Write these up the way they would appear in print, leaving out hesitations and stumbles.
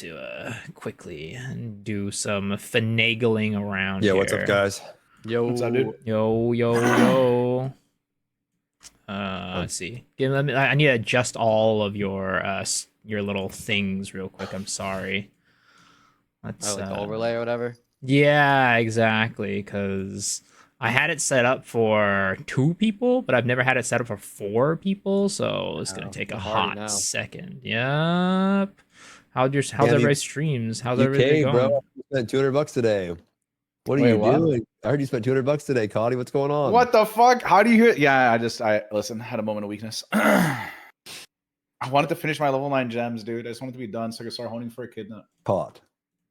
to quickly do some finagling around here. What's up, guys? Yo, what's up, dude? Yo. Let's see. I need to adjust all of your little things real quick. I'm sorry. Let's like the overlay or whatever. Yeah, exactly. Because I had it set up for 2 people, but I've never had it set up for 4 people. So it's gonna take a hot second. Yep. How's everybody's streams? How's everybody going? Bro, you spent $200 today. What are you doing? I heard you spent $200 today, Cautty. What's going on? What the fuck? How do you hear? Yeah, I listen. Had a moment of weakness. I wanted to finish my level 9 gems, dude. I just wanted to be done so I could start honing for a kidnap. Caught.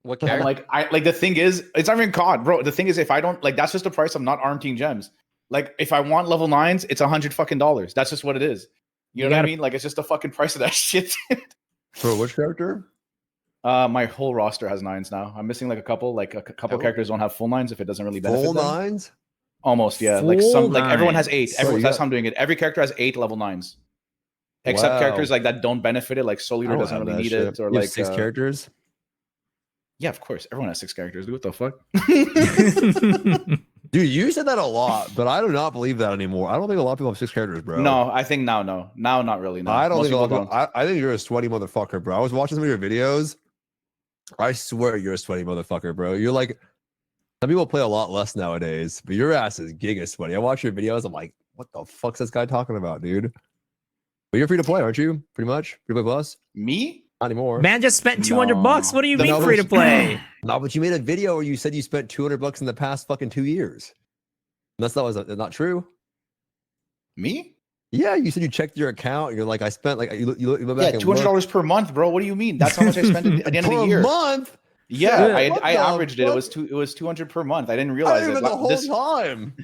What character? Like the thing is, it's not even caught, bro. The thing is, if I don't that's just the price of not arm team gems. Like if I want level 9s, it's $100 fucking. That's just what it is. You know what I mean? Like it's just the fucking price of that shit. For which character? My whole roster has 9s now. I'm missing like a couple. Like a couple characters don't have full 9s if it doesn't really benefit full them. 9s. Almost, yeah. Like everyone has 8. So that's how I'm doing it. Every character has 8 level 9s. Except characters like that don't benefit it, like Soul Eater doesn't really need it, or you like have 6 characters. Yeah, of course. Everyone has 6 characters. Dude, what the fuck? Dude, you said that a lot, but I do not believe that anymore. I don't think a lot of people have 6 characters, bro. No, I think now, no. Now, not really. No. I don't Most think a lot people of people, I think you're a sweaty motherfucker, bro. I was watching some of your videos. I swear you're a sweaty motherfucker, bro. You're like, some people play a lot less nowadays, but your ass is giga sweaty. I watch your videos. I'm like, what the fuck's this guy talking about, dude? But you're free to play, aren't you? Pretty much. Free to play plus? Me? Not anymore. Man just spent $200. What do you mean free to play? No, but you made a video where you said you spent $200 in the past fucking 2 years. And that's not true. Me? Yeah, you said you checked your account. And you're like, I spent like you look back. Yeah, $200 per month, bro. What do you mean? That's how much I spent at the end of the year. Per month? Yeah, I averaged it. It was $200 per month. I didn't realize it the whole time.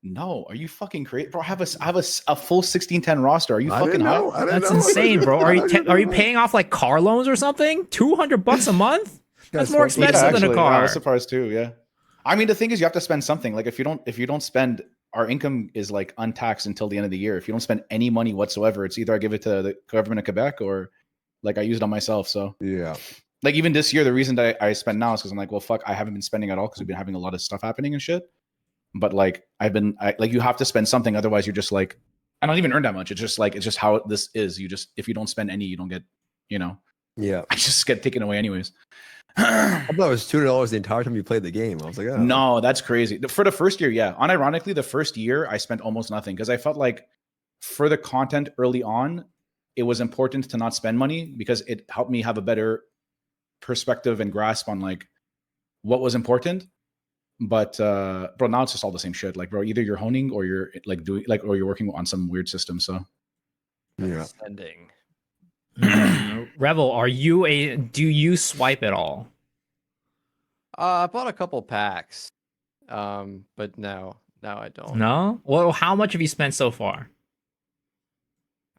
No, are you fucking crazy, bro? I have a full 1610 roster. Are you fucking high? That's insane, bro. Are you paying off like car loans or something? $200 a month? That's more expensive than a car. I was surprised too. Yeah, I mean the thing is you have to spend something. Like if you don't spend, our income is like untaxed until the end of the year. If you don't spend any money whatsoever, it's either I give it to the government of Quebec or like I use it on myself. So yeah. Like even this year, the reason that I spend now is because I'm like, well, fuck, I haven't been spending at all because we've been having a lot of stuff happening and shit. But like like you have to spend something, otherwise you're just like, I don't even earn that much. It's just how this is. If you don't spend any, you don't get, Yeah. I just get taken away anyways. I thought it was $200 the entire time you played the game. I was like, oh. No, that's crazy. For the first year, yeah. Unironically, the first year I spent almost nothing because I felt like for the content early on, it was important to not spend money because it helped me have a better perspective and grasp on like what was important. But bro, now it's just all the same shit. Like, bro, either you're honing or you're like doing like, or you're working on some weird system. So yeah. Spending. Revel, do you swipe at all? I bought a couple packs. But no, I don't. No? Well, how much have you spent so far?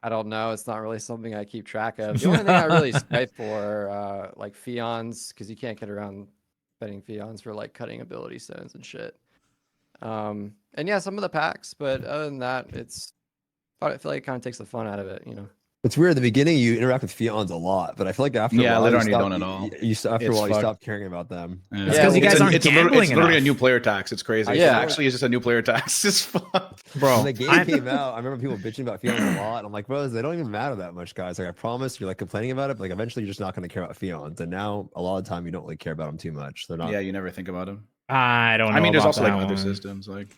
I don't know. It's not really something I keep track of. The only thing I really swipe for, like Fions, because you can't get around spending Fions for like cutting ability stones and shit. And yeah, some of the packs, but other than that, I feel like it kind of takes the fun out of it, It's weird. At the beginning, you interact with Fions a lot, but I feel like after a while, later on you don't at all. After a while, you stop caring about them. Yeah. It's because you guys aren't gambling It's literally enough. a new player tax. It's crazy. Yeah. Actually, it's just a new player tax. It's fun. Bro, When the game came out, I remember people bitching about Fions a lot. I'm like, bro, they don't even matter that much, guys. Like, I promise, you're like complaining about it, but like eventually, you're just not going to care about Fions. And now, a lot of the time, you don't really care about them too much. They're not. Yeah, you never think about them. I don't know. I mean, there's about also like that other one. systems. Like,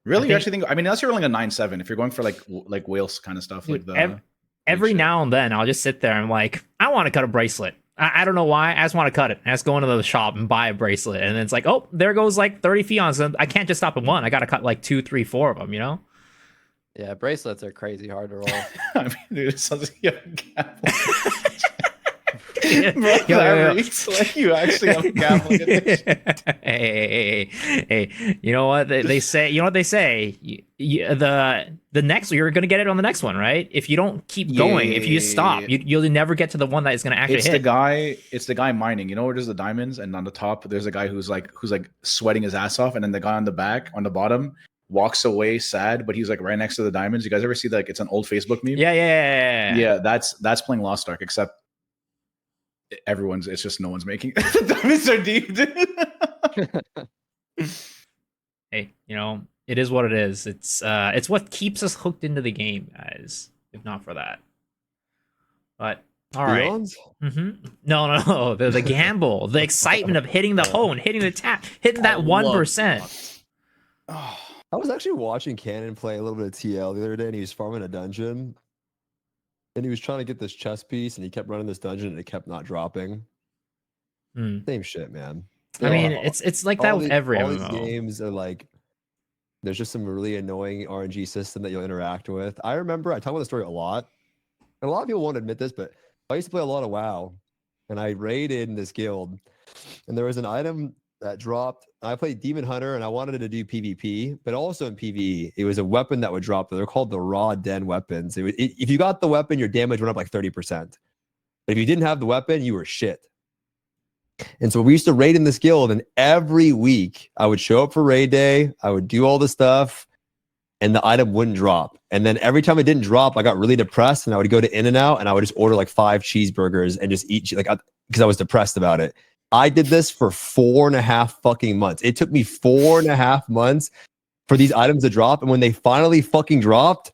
really, you actually think? I mean, unless you're rolling a 9/7, if you're going for like whales kind of stuff, like the. Every now and then, I'll just sit there and I'm like, I want to cut a bracelet. I don't know why. I just want to cut it. I just go into the shop and buy a bracelet. And then it's like, oh, there goes like 30 Fions. I can't just stop at one. I got to cut like 2, 3, 4 of them, Yeah, bracelets are crazy hard to roll. I mean, dude, it sounds like you have a gamble. Like you actually have a gambling addiction. Hey, you know what they say? You know what they say? The next, you're gonna get it on the next one, right? If you don't keep going, if you stop, you'll never get to the one that is gonna actually hit. It's the guy mining. You know where there's the diamonds, and on the top there's a guy who's like sweating his ass off, and then the guy on the bottom walks away sad, but he's like right next to the diamonds. You guys ever see it's an old Facebook meme? Yeah. Yeah, that's playing Lost Ark, except it's just no one's making it. Diamonds are deep, dude. Hey, it is what it is. It's what keeps us hooked into the game, guys. If not for that. But all right. No. The gamble, the excitement of hitting the hone, hitting the tap, hitting that 1%. I was actually watching Cannon play a little bit of TL the other day, and he was farming a dungeon, and he was trying to get this chess piece, and he kept running this dungeon, and it kept not dropping. Same shit, man. I mean, it's like that with every all MMO. these games are like, there's just some really annoying RNG system that you'll interact with. I remember I talk about the story a lot, and a lot of people won't admit this, but I used to play a lot of WoW, and I raided in this guild, and there was an item that dropped. I played Demon Hunter, and I wanted to do PvP, but also in PvE. It was a weapon that would drop. They're called the Raw Den weapons. If you got the weapon, your damage went up like 30%. But if you didn't have the weapon, you were shit. And so we used to raid in this guild, and every week I would show up for raid day. I would do all the stuff, and the item wouldn't drop. And then every time it didn't drop, I got really depressed, and I would go to In-N-Out, and I would just order like 5 cheeseburgers and just eat because I was depressed about it. I did this for 4.5 fucking months. It took me 4.5 months for these items to drop, and when they finally fucking dropped,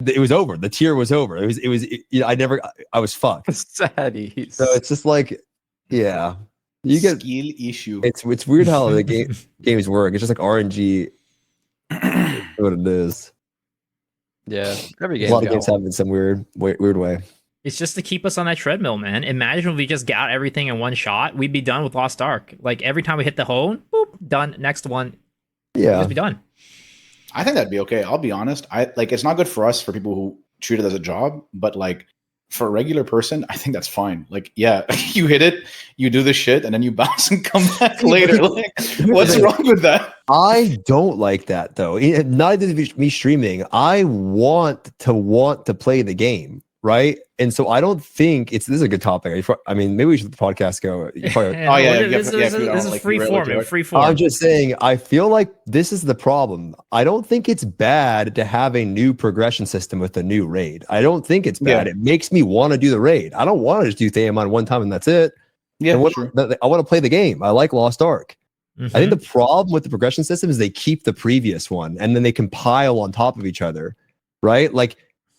it was over. The tier was over. I was fucked. Saddies. So it's just like, yeah, you get skill issue. It's weird how the games work. It's just like RNG. What it is. Yeah, every game. A lot of games have in some weird way. It's just to keep us on that treadmill, man. Imagine if we just got everything in one shot, we'd be done with Lost Ark. Like every time we hit the hone, boop, done. Next one, yeah, just be done. I think that'd be okay. I'll be honest. It's not good for us, for people who treat it as a job, but like for a regular person, I think that's fine. Like, yeah, you hit it, you do the shit, and then you bounce and come back later. Like, what's wrong with that? I don't like that though. Neither is me streaming. I want to play the game, right? And so I don't think this is a good topic. I mean, maybe we should let the podcast go. This is free form. Free form. I'm just saying, I feel like this is the problem. I don't think it's bad to have a new progression system with a new raid. I don't think it's bad. It makes me want to do the raid. I don't want to just do Theamine one time and that's it. Yeah, I want to play the game. I like Lost Ark. I think the problem with the progression system is they keep the previous one and then they compile on top of each other, right? Like,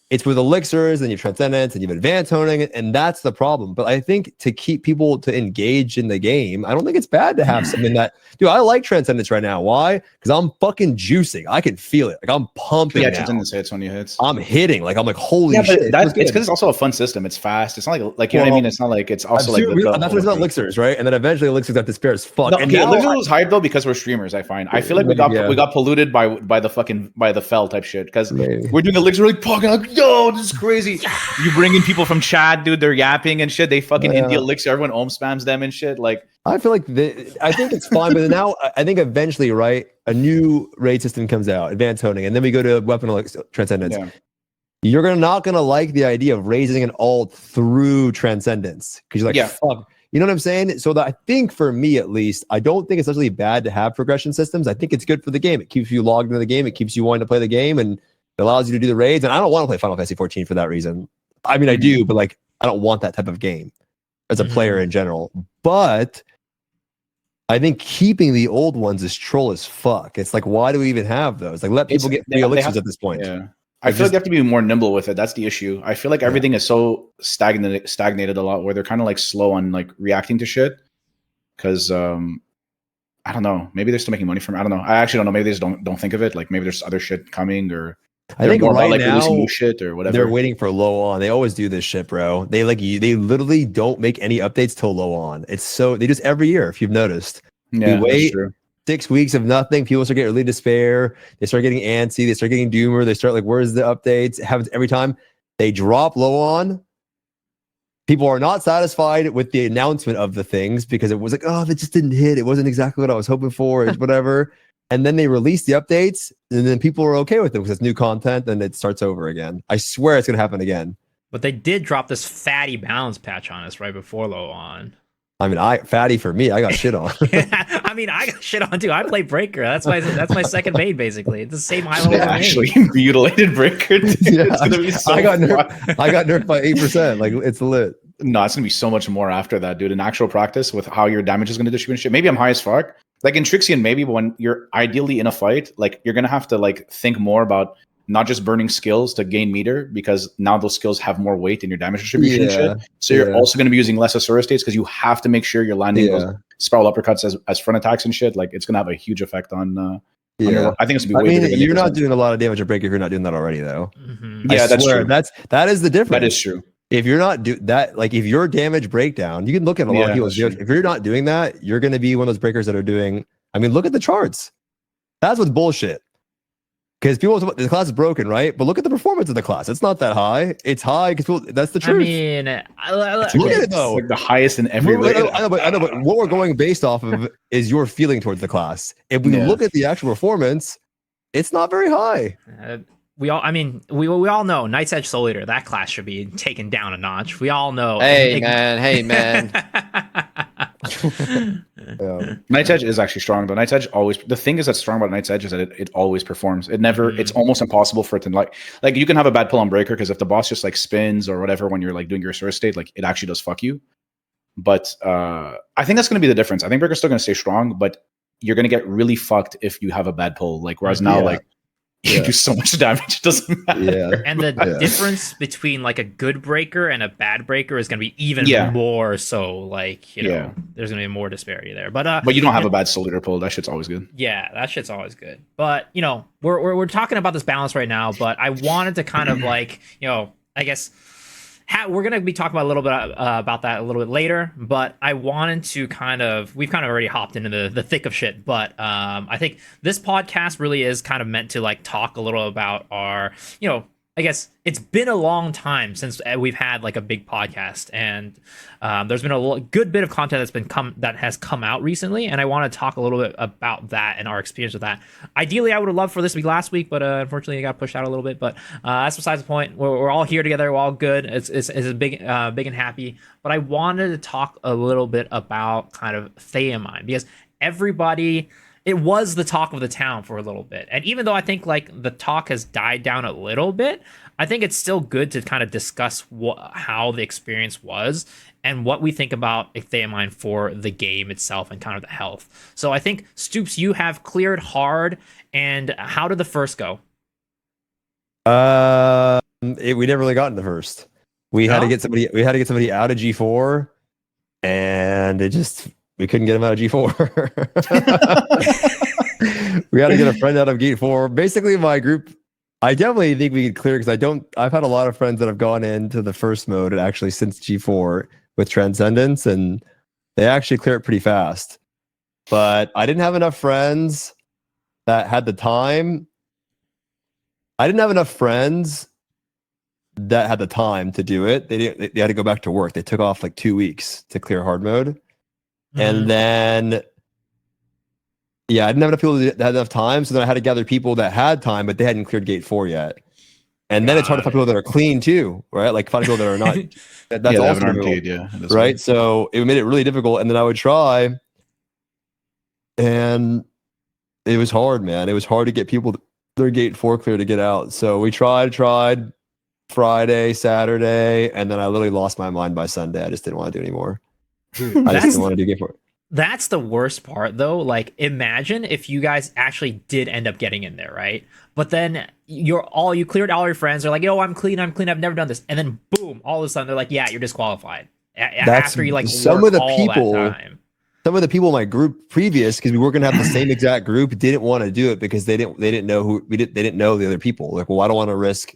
it's with elixirs, and you have transcendence, and you have advanced honing, and that's the problem. But I think to keep people to engage in the game, I don't think it's bad to have something that, dude, I like transcendence right now. Why? Because I'm fucking juicing. I can feel it. Like I'm pumping. Yeah, transcendence hits when you hit. I'm hitting. Like I'm like, holy shit. It's because it's also a fun system. It's fast. It's not like you know what I mean. It's not like it's also like that's what it's about elixirs, right? And then eventually elixirs got despair as fuck. No, and elixirs was hyped though because we're streamers. I find. I feel like we got polluted by the fell type shit because we're doing elixir like talking like, yo, this is crazy. You bring in people from chat, dude. They're yapping and shit. They fucking hit the elixir. Everyone spams them and shit. Like I feel like I think it's fine, but now I think eventually, right, a new raid system comes out, advanced honing, and then we go to weapon transcendence. Yeah. You're not gonna like the idea of raising an alt through transcendence because you're like, fuck. You know what I'm saying? So I think for me at least, I don't think it's actually bad to have progression systems. I think it's good for the game. It keeps you logged into the game. It keeps you wanting to play the game, and it allows you to do the raids. And I don't want to play Final Fantasy 14 for that reason. I mean, I do, but like, I don't want that type of game as a player in general. But I think keeping the old ones is troll as fuck. It's like, why do we even have those? Like, let people get the elixirs at this point. Yeah. I feel like they have to be more nimble with it. That's the issue. I feel like everything is so stagnated a lot where they're kind of like slow on like reacting to shit. Because I don't know. Maybe they're still making money from it. I don't know. I actually don't know. Maybe they just don't think of it. Like maybe there's other shit coming, or I think right about, now new shit or whatever. They're waiting for low on. They always do this shit, bro. They literally don't make any updates till low on. It's so they just every year. If you've noticed, yeah, we wait 6 weeks of nothing. People start getting early despair. They start getting antsy. They start getting doomer. They start like, where's the updates? It happens every time. They drop low on. People are not satisfied with the announcement of the things because it was like, oh, that just didn't hit. It wasn't exactly what I was hoping for. It's whatever. And then they release the updates, and then people are okay with them because it's new content, and it starts over again. I swear it's going to happen again. But they did drop this fatty balance patch on us right before low on. I mean, fatty for me, I got shit on. I mean, I got shit on too. I play Breaker. That's my second main basically. It's the same high level. Actually, mutilated Breaker. Yeah, I got nerfed by 8%. Like it's lit. No, it's gonna be so much more after that, dude. In actual practice, with how your damage is gonna distribute and shit. Maybe I'm high as fuck. Like in Trixian, maybe when you're ideally in a fight, like you're gonna have to like think more about not just burning skills to gain meter, because now those skills have more weight in your damage distribution and shit. So you're also gonna be using less Asura states because you have to make sure you're landing those spiral uppercuts as front attacks and shit. Like it's gonna have a huge effect on I think it's gonna be way bigger than you're not doing a lot of damage to break if you're not doing that already, though. Yeah, that's true. That is the difference. That is true. If you're not that, like if your damage breakdown, you can look at a lot of people's. If you're not doing that, you're going to be one of those breakers that are doing. I mean, look at the charts. That's what's bullshit. Because people, the class is broken, right? But look at the performance of the class. It's not that high. It's high because that's the truth. I mean, look at it though. It's like the highest in every. I know, but what we're going based off of is your feeling towards the class. If we look at the actual performance, it's not very high. We all know Night's Edge Soul Eater, that class should be taken down a notch. We all know. Hey man. Night's Edge is actually strong, but Night's Edge always. The thing is that's strong about Night's Edge is that it always performs. It never. It's almost impossible for it to like you can have a bad pull on Breaker because if the boss just like spins or whatever when you're like doing your source state, like it actually does fuck you. But I think that's going to be the difference. I think Breaker's still going to stay strong, but you're going to get really fucked if you have a bad pull. Like whereas now, like. You do so much damage, it doesn't matter. Yeah. And the difference between like a good breaker and a bad breaker is going to be even more so. Like, you know, there's going to be more disparity there. But you don't have a bad Soul Eater pull. That shit's always good. Yeah, that shit's always good. But, you know, we're talking about this balance right now, but I wanted to kind of like, you know, I guess we're going to be talking about a little bit about that a little bit later, but I wanted to we've kind of already hopped into the thick of shit, but I think this podcast really is kind of meant to like talk a little about our, you know, I guess it's been a long time since we've had like a big podcast, and there's been a good bit of content that has come out recently, and I want to talk a little bit about that and our experience with that. Ideally, I would have loved for this to be last week, but unfortunately, it got pushed out a little bit. But that's besides the point. We're all here together. We're all good. It's a big and happy. But I wanted to talk a little bit about kind of Theamine because everybody. It was the talk of the town for a little bit. And even though I think like the talk has died down a little bit, I think it's still good to kind of discuss how the experience was and what we think about Theamine for the game itself and kind of the health. So I think, Stoops, you have cleared hard. And how did the first go? We never really got in the first. We had to get somebody out of G4, and we couldn't get him out of G4. We got to get a friend out of Gate 4. Basically, my group, I definitely think we could clear because I've had a lot of friends that have gone into the first mode and actually since G4 with Transcendence, and they actually clear it pretty fast. But I didn't have enough friends that had the time. I didn't have enough friends that had the time to do it. They had to go back to work. They took off like 2 weeks to clear hard mode. And then, I didn't have enough people that had enough time. So then I had to gather people that had time, but they hadn't cleared Gate 4 yet. And then it's hard to find people that are clean too, right? Like find people that are not. That's also difficult, right? So it made it really difficult. And then I would try, and it was hard, man. It was hard to get people their Gate 4 clear to get out. So we tried Friday, Saturday, and then I literally lost my mind by Sunday. I just didn't want to do anymore. I just didn't want to do Gate 4. That's the worst part, though. Like, imagine if you guys actually did end up getting in there, right? But then you cleared all your friends. They're like, "Yo, I'm clean. I've never done this." And then boom, all of a sudden they're like, "Yeah, you're disqualified." After you like some of the people in my group previous, because we were gonna have the same exact group, didn't want to do it because they didn't know they didn't know the other people. Like, well, I don't want to risk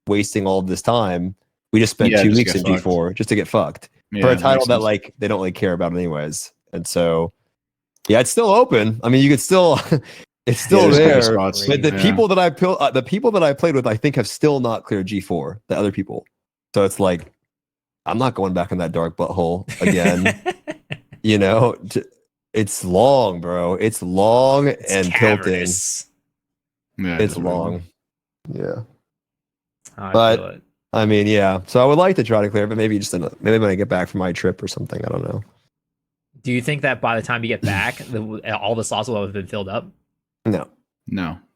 wasting all of this time. We just spent 2 weeks in G4 just to get fucked for a title that like they don't really care about anyways. And so, it's still open. I mean, you could still, it's still there. But the people that I played with, I think have still not cleared G4. The other people. So it's like, I'm not going back in that dark butthole again. You know, it's long, bro. It's long and tilting. Yeah, it's long. Yeah. But I mean, so I would like to try to clear, but maybe when I get back from my trip or something. I don't know. Do you think that by the time you get back, all the slots will have been filled up? No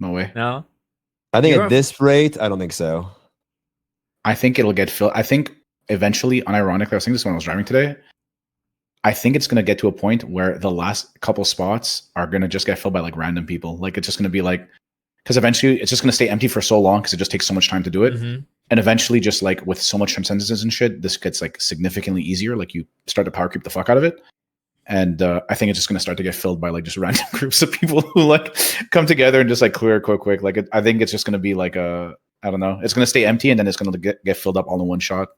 way. No, I think at this rate, I don't think so. I think it'll get filled. I think eventually, unironically, I was thinking this when I was driving today. I think it's gonna get to a point where the last couple spots are gonna just get filled by like random people. Like it's just gonna be like, because eventually it's just gonna stay empty for so long because it just takes so much time to do it. And eventually, just like with so much sentences and shit, this gets like significantly easier. Like you start to power creep the fuck out of it. And I think it's just gonna start to get filled by like just random groups of people who like come together and just like clear it quick. Like I think it's just gonna be like I don't know. It's gonna stay empty and then it's gonna get filled up all in one shot.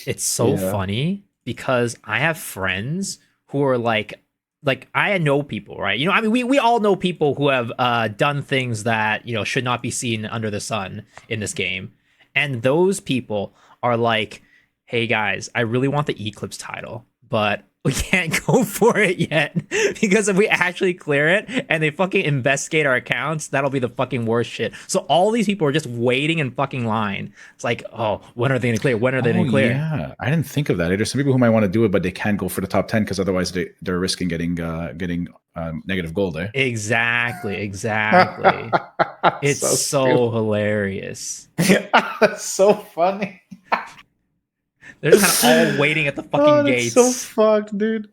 It's so funny because I have friends who are like I know people, right? You know, I mean, we all know people who have done things that, you know, should not be seen under the sun in this game. And those people are like, hey guys, I really want the Eclipse title, but we can't go for it yet because if we actually clear it and they fucking investigate our accounts, that'll be the fucking worst shit. So all these people are just waiting in fucking line. It's like, oh, when are they gonna clear? When are they gonna clear? Yeah, I didn't think of that. There's some people who might want to do it, but they can't go for the top 10 because otherwise they're risking getting negative gold. Exactly. It's so hilarious. That's so funny. They're just kind of all waiting at the fucking gates. So fucked, dude.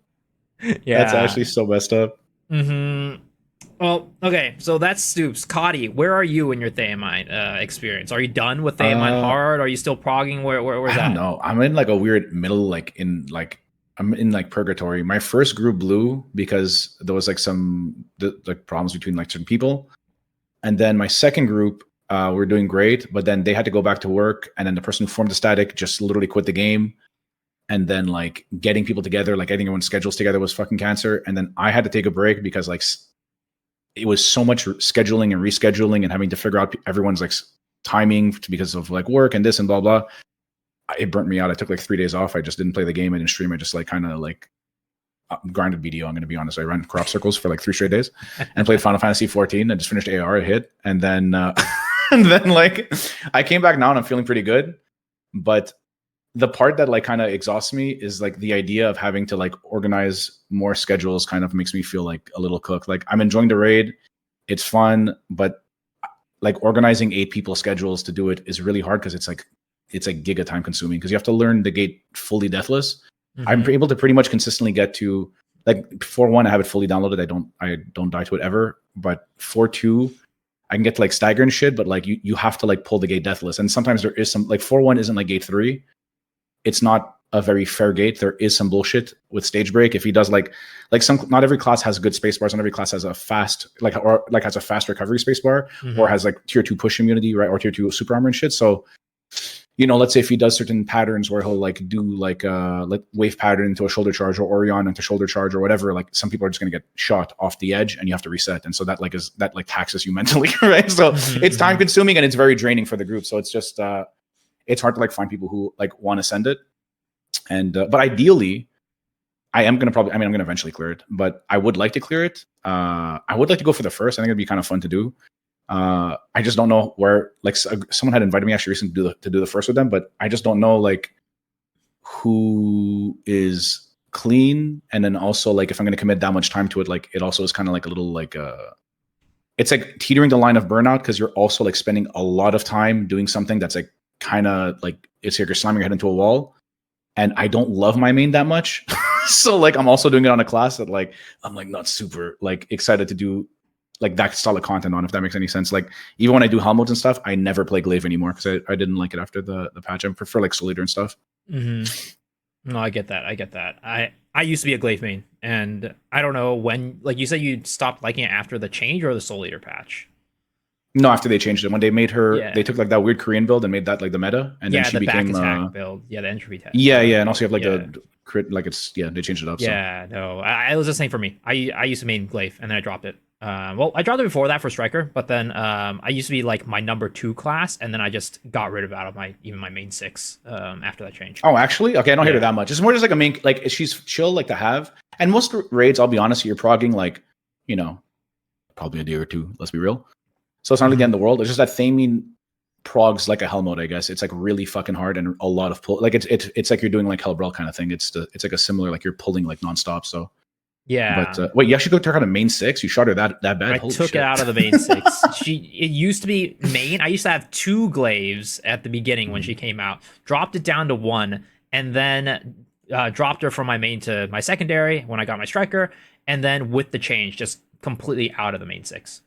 Yeah, that's actually so messed up. Well, okay, so that's Stoops. Cautty, where are you in your Theamine experience? Are you done with Theamine hard? Are you still progging? Where's that? I don't know. I'm in like a weird middle, I'm in like purgatory. My first group blew because there was like some like problems between like certain people, and then my second group. We're doing great, but then they had to go back to work, and then the person who formed the static just literally quit the game. And then like getting people together, like getting everyone's schedules together was fucking cancer. And then I had to take a break because like it was so much scheduling and rescheduling and having to figure out everyone's like timing because of like work and this and blah blah. It burnt me out. I took like 3 days off. I just didn't play the game. I didn't stream. I just like kind of like grinded BDO. I'm going to be honest. I ran crop circles for like 3 straight days and played Final Fantasy 14. I just finished AR, a hit, and then. And then like I came back now and I'm feeling pretty good. But the part that like kind of exhausts me is like the idea of having to like organize more schedules kind of makes me feel like a little cooked. Like I'm enjoying the raid. It's fun, but like organizing 8 people's schedules to do it is really hard because it's like giga time consuming because you have to learn the gate fully deathless. I'm able to pretty much consistently get to like 4.1 I have it fully downloaded. I don't die to it ever. But 4.2 I can get to like stagger and shit, but like you have to like pull the gate deathless. And sometimes there is some like 4.1 isn't like gate 3. It's not a very fair gate. There is some bullshit with stage break. If he does like some, not every class has good space bars. Not every class has a fast has a fast recovery space bar or has like tier 2 push immunity, right? Or tier 2 super armor and shit. So, you know, let's say if he does certain patterns where he'll like do like wave pattern into a shoulder charge or Orion into shoulder charge or whatever, like some people are just going to get shot off the edge and you have to reset. And so that taxes you mentally, right? So it's time consuming and it's very draining for the group. So it's just, it's hard to like find people who like want to send it. And, but ideally I'm going to eventually clear it, but I would like to clear it. I would like to go for the first. I think it'd be kind of fun to do. I just don't know where, like someone had invited me actually recently to do the first with them, but I just don't know like who is clean. And then also like, if I'm going to commit that much time to it, like it also is kind of like a little like, it's like teetering the line of burnout. Cause you're also like spending a lot of time doing something that's like kind of like, it's like you're slamming your head into a wall. And I don't love my main that much. So like, I'm also doing it on a class that like, I'm like not super like excited to do like that style of content on, if that makes any sense. Like even when I do hell modes and stuff, I never play glaive anymore because I didn't like it after the patch. I prefer like soul leader and stuff. No, I get that. I used to be a glaive main, and I don't know when, like you said, you stopped liking it after the change or the soul leader patch. No, after they changed it, when they made her, they took like that weird Korean build and made that like the meta, and then she became back attack build. Yeah, the entropy test. Yeah, and also you have like the crit, like it's they changed it up. Yeah, no, it was the same for me. I used to main glaive and then I dropped it. Well, I dropped it before that for striker, but then I used to be like my number 2 class, and then I just got rid of out of my main 6 after that change. Oh, actually, okay, I don't hit her that much. It's more just like a main, like she's chill, like to have. And most raids, I'll be honest, you're progging like, you know, probably a day or 2. Let's be real. So it's not like the end of the world. It's just that Theamine progs like a hell mode, I guess. It's like really fucking hard and a lot of pull. Like it's like you're doing like Hellbrawl kind of thing. It's like a similar, like you're pulling like nonstop. So Yeah. But wait, you actually took her out of main 6? You shot her that bad? I Holy took shit. it out of the main 6. It used to be main. I used to have 2 glaives at the beginning when she came out. Dropped it down to 1, and then dropped her from my main to my secondary when I got my striker, and then with the change, just completely out of the main 6.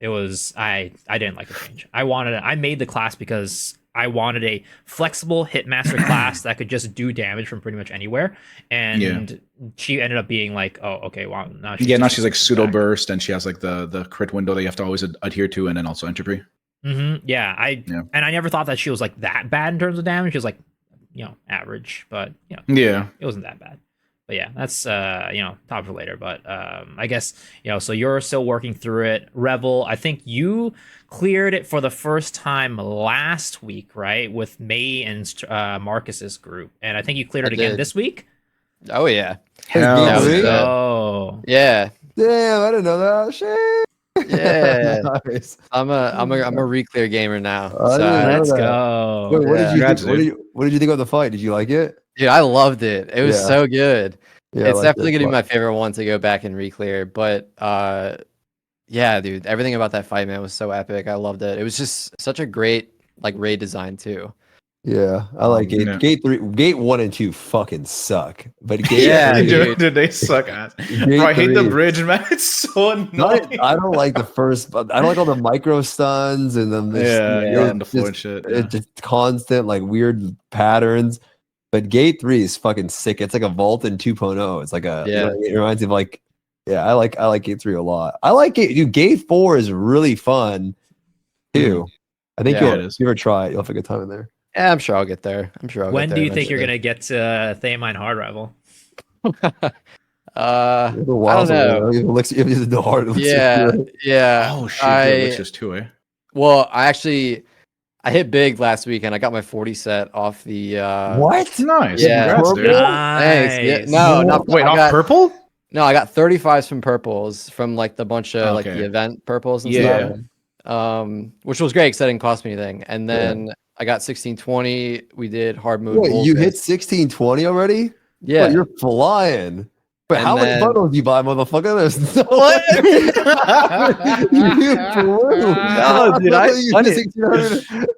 It was I didn't like the change. I made the class because I wanted a flexible hitmaster class that could just do damage from pretty much anywhere, and she ended up being like, oh, okay, well now she's like pseudo burst, and she has like the crit window that you have to always adhere to, and then also entropy. Yeah, and I never thought that she was like that bad in terms of damage. She was like, average, but it wasn't that bad. But yeah, that's top for later. But I guess so you're still working through it. Revel, I think you cleared it for the first time last week, right? With May and Marcus's group, and I think you cleared it again this week. Oh yeah. Oh yeah. Damn, I didn't know that. Shit. Yeah. Nice. I'm a re-clear gamer now. I didn't know let's that. go. Wait, what did you Congrats, think? What did you think of the fight? Did you like it? Dude, I loved it. It was so good. Yeah, it's I liked definitely it. gonna be my favorite one to go back and re-clear. But yeah, dude, everything about that fight, man, was so epic. I loved it. It was just such a great like raid design too. Yeah, I like Gate. Yeah. Gate 1 and 2 fucking suck, but Gate Yeah, 3, dude, they suck ass. Gate Bro, I hate the 3 bridge, man. It's so annoying. I don't like the first. I don't like all the micro stuns and then on the floor and shit. Yeah. It's just constant like weird patterns. But Gate 3 is fucking sick. It's like a Vaulton 2.0. It's like a it reminds me of like I like Gate 3 a lot. I like Gate 4 is really fun too. I think you'll give it a try. You'll have a good time in there. Yeah, I'm sure I'll get there. When do you think you're gonna get to Theamine Hard Revel? I don't know. Yeah. Oh shit, it's just 2, eh? Well, I hit big last weekend. I got my 40 set off the What? Nice. Yeah. Congrats, dude. Thanks. Yeah, no, not wait, off purple? No, I got 35s from purples from like the bunch of like the event purples and stuff. Which was great because that didn't cost me anything. And then I got 1620. We did hard mode. Wait, you hit 1620 already? Yeah, you're flying. But how many bundles do you buy, motherfucker? There's no what? No, dude,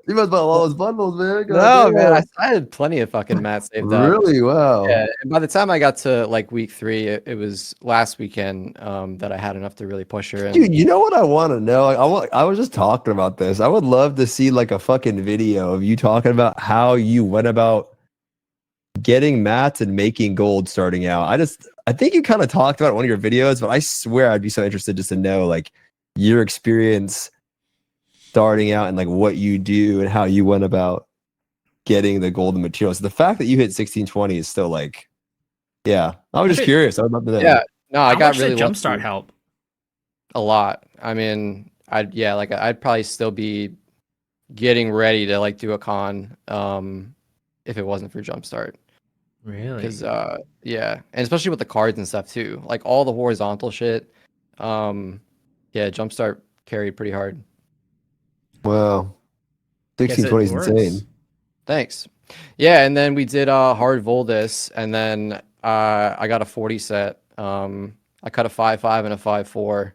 you must buy all those bundles, man. Man, I had plenty of fucking mats saved up. Really? Wow. Yeah, and by the time I got to like week 3, it was last weekend that I had enough to really push her in. Dude, you know what I want to know? I was just talking about this. I would love to see like a fucking video of you talking about how you went about getting mats and making gold starting out. I think you kind of talked about it in one of your videos, but I swear I'd be so interested just to know like your experience starting out and like what you do and how you went about getting the golden materials. So the fact that you hit 1620 is still like, I was just curious. I would love to know. Yeah, no, I got really jumpstart help a lot. I mean, I'd probably still be getting ready to like do a con if it wasn't for jumpstart. Really? Because and especially with the cards and stuff too, like all the horizontal shit. Jumpstart carried pretty hard. Wow, 1620 is insane. Thanks. Yeah, and then we did hard Voldus, and then I got a 40 set. I cut a 5.5 and a 5.4.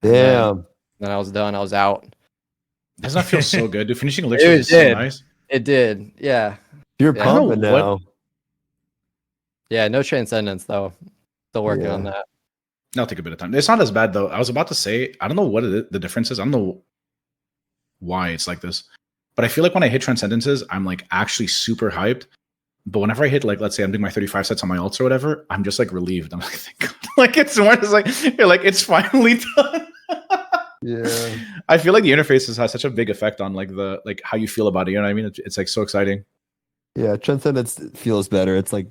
Damn. Then I was done. I was out. Doesn't that feel so good, dude? Finishing elixir is so nice. It did. Yeah. You're pumping now. Yeah, no transcendence though. Still working on that. That'll take a bit of time. It's not as bad though. I was about to say, I don't know what the difference is. I don't know why it's like this, but I feel like when I hit transcendences, I'm like actually super hyped. But whenever I hit like, let's say I'm doing my 35 sets on my ults or whatever, I'm just like relieved. I'm like, thank God. Like it's more just like you're like it's finally done. Yeah. I feel like the interfaces has such a big effect on like the how you feel about it. You know what I mean? It's like so exciting. Yeah, transcendence feels better. It's like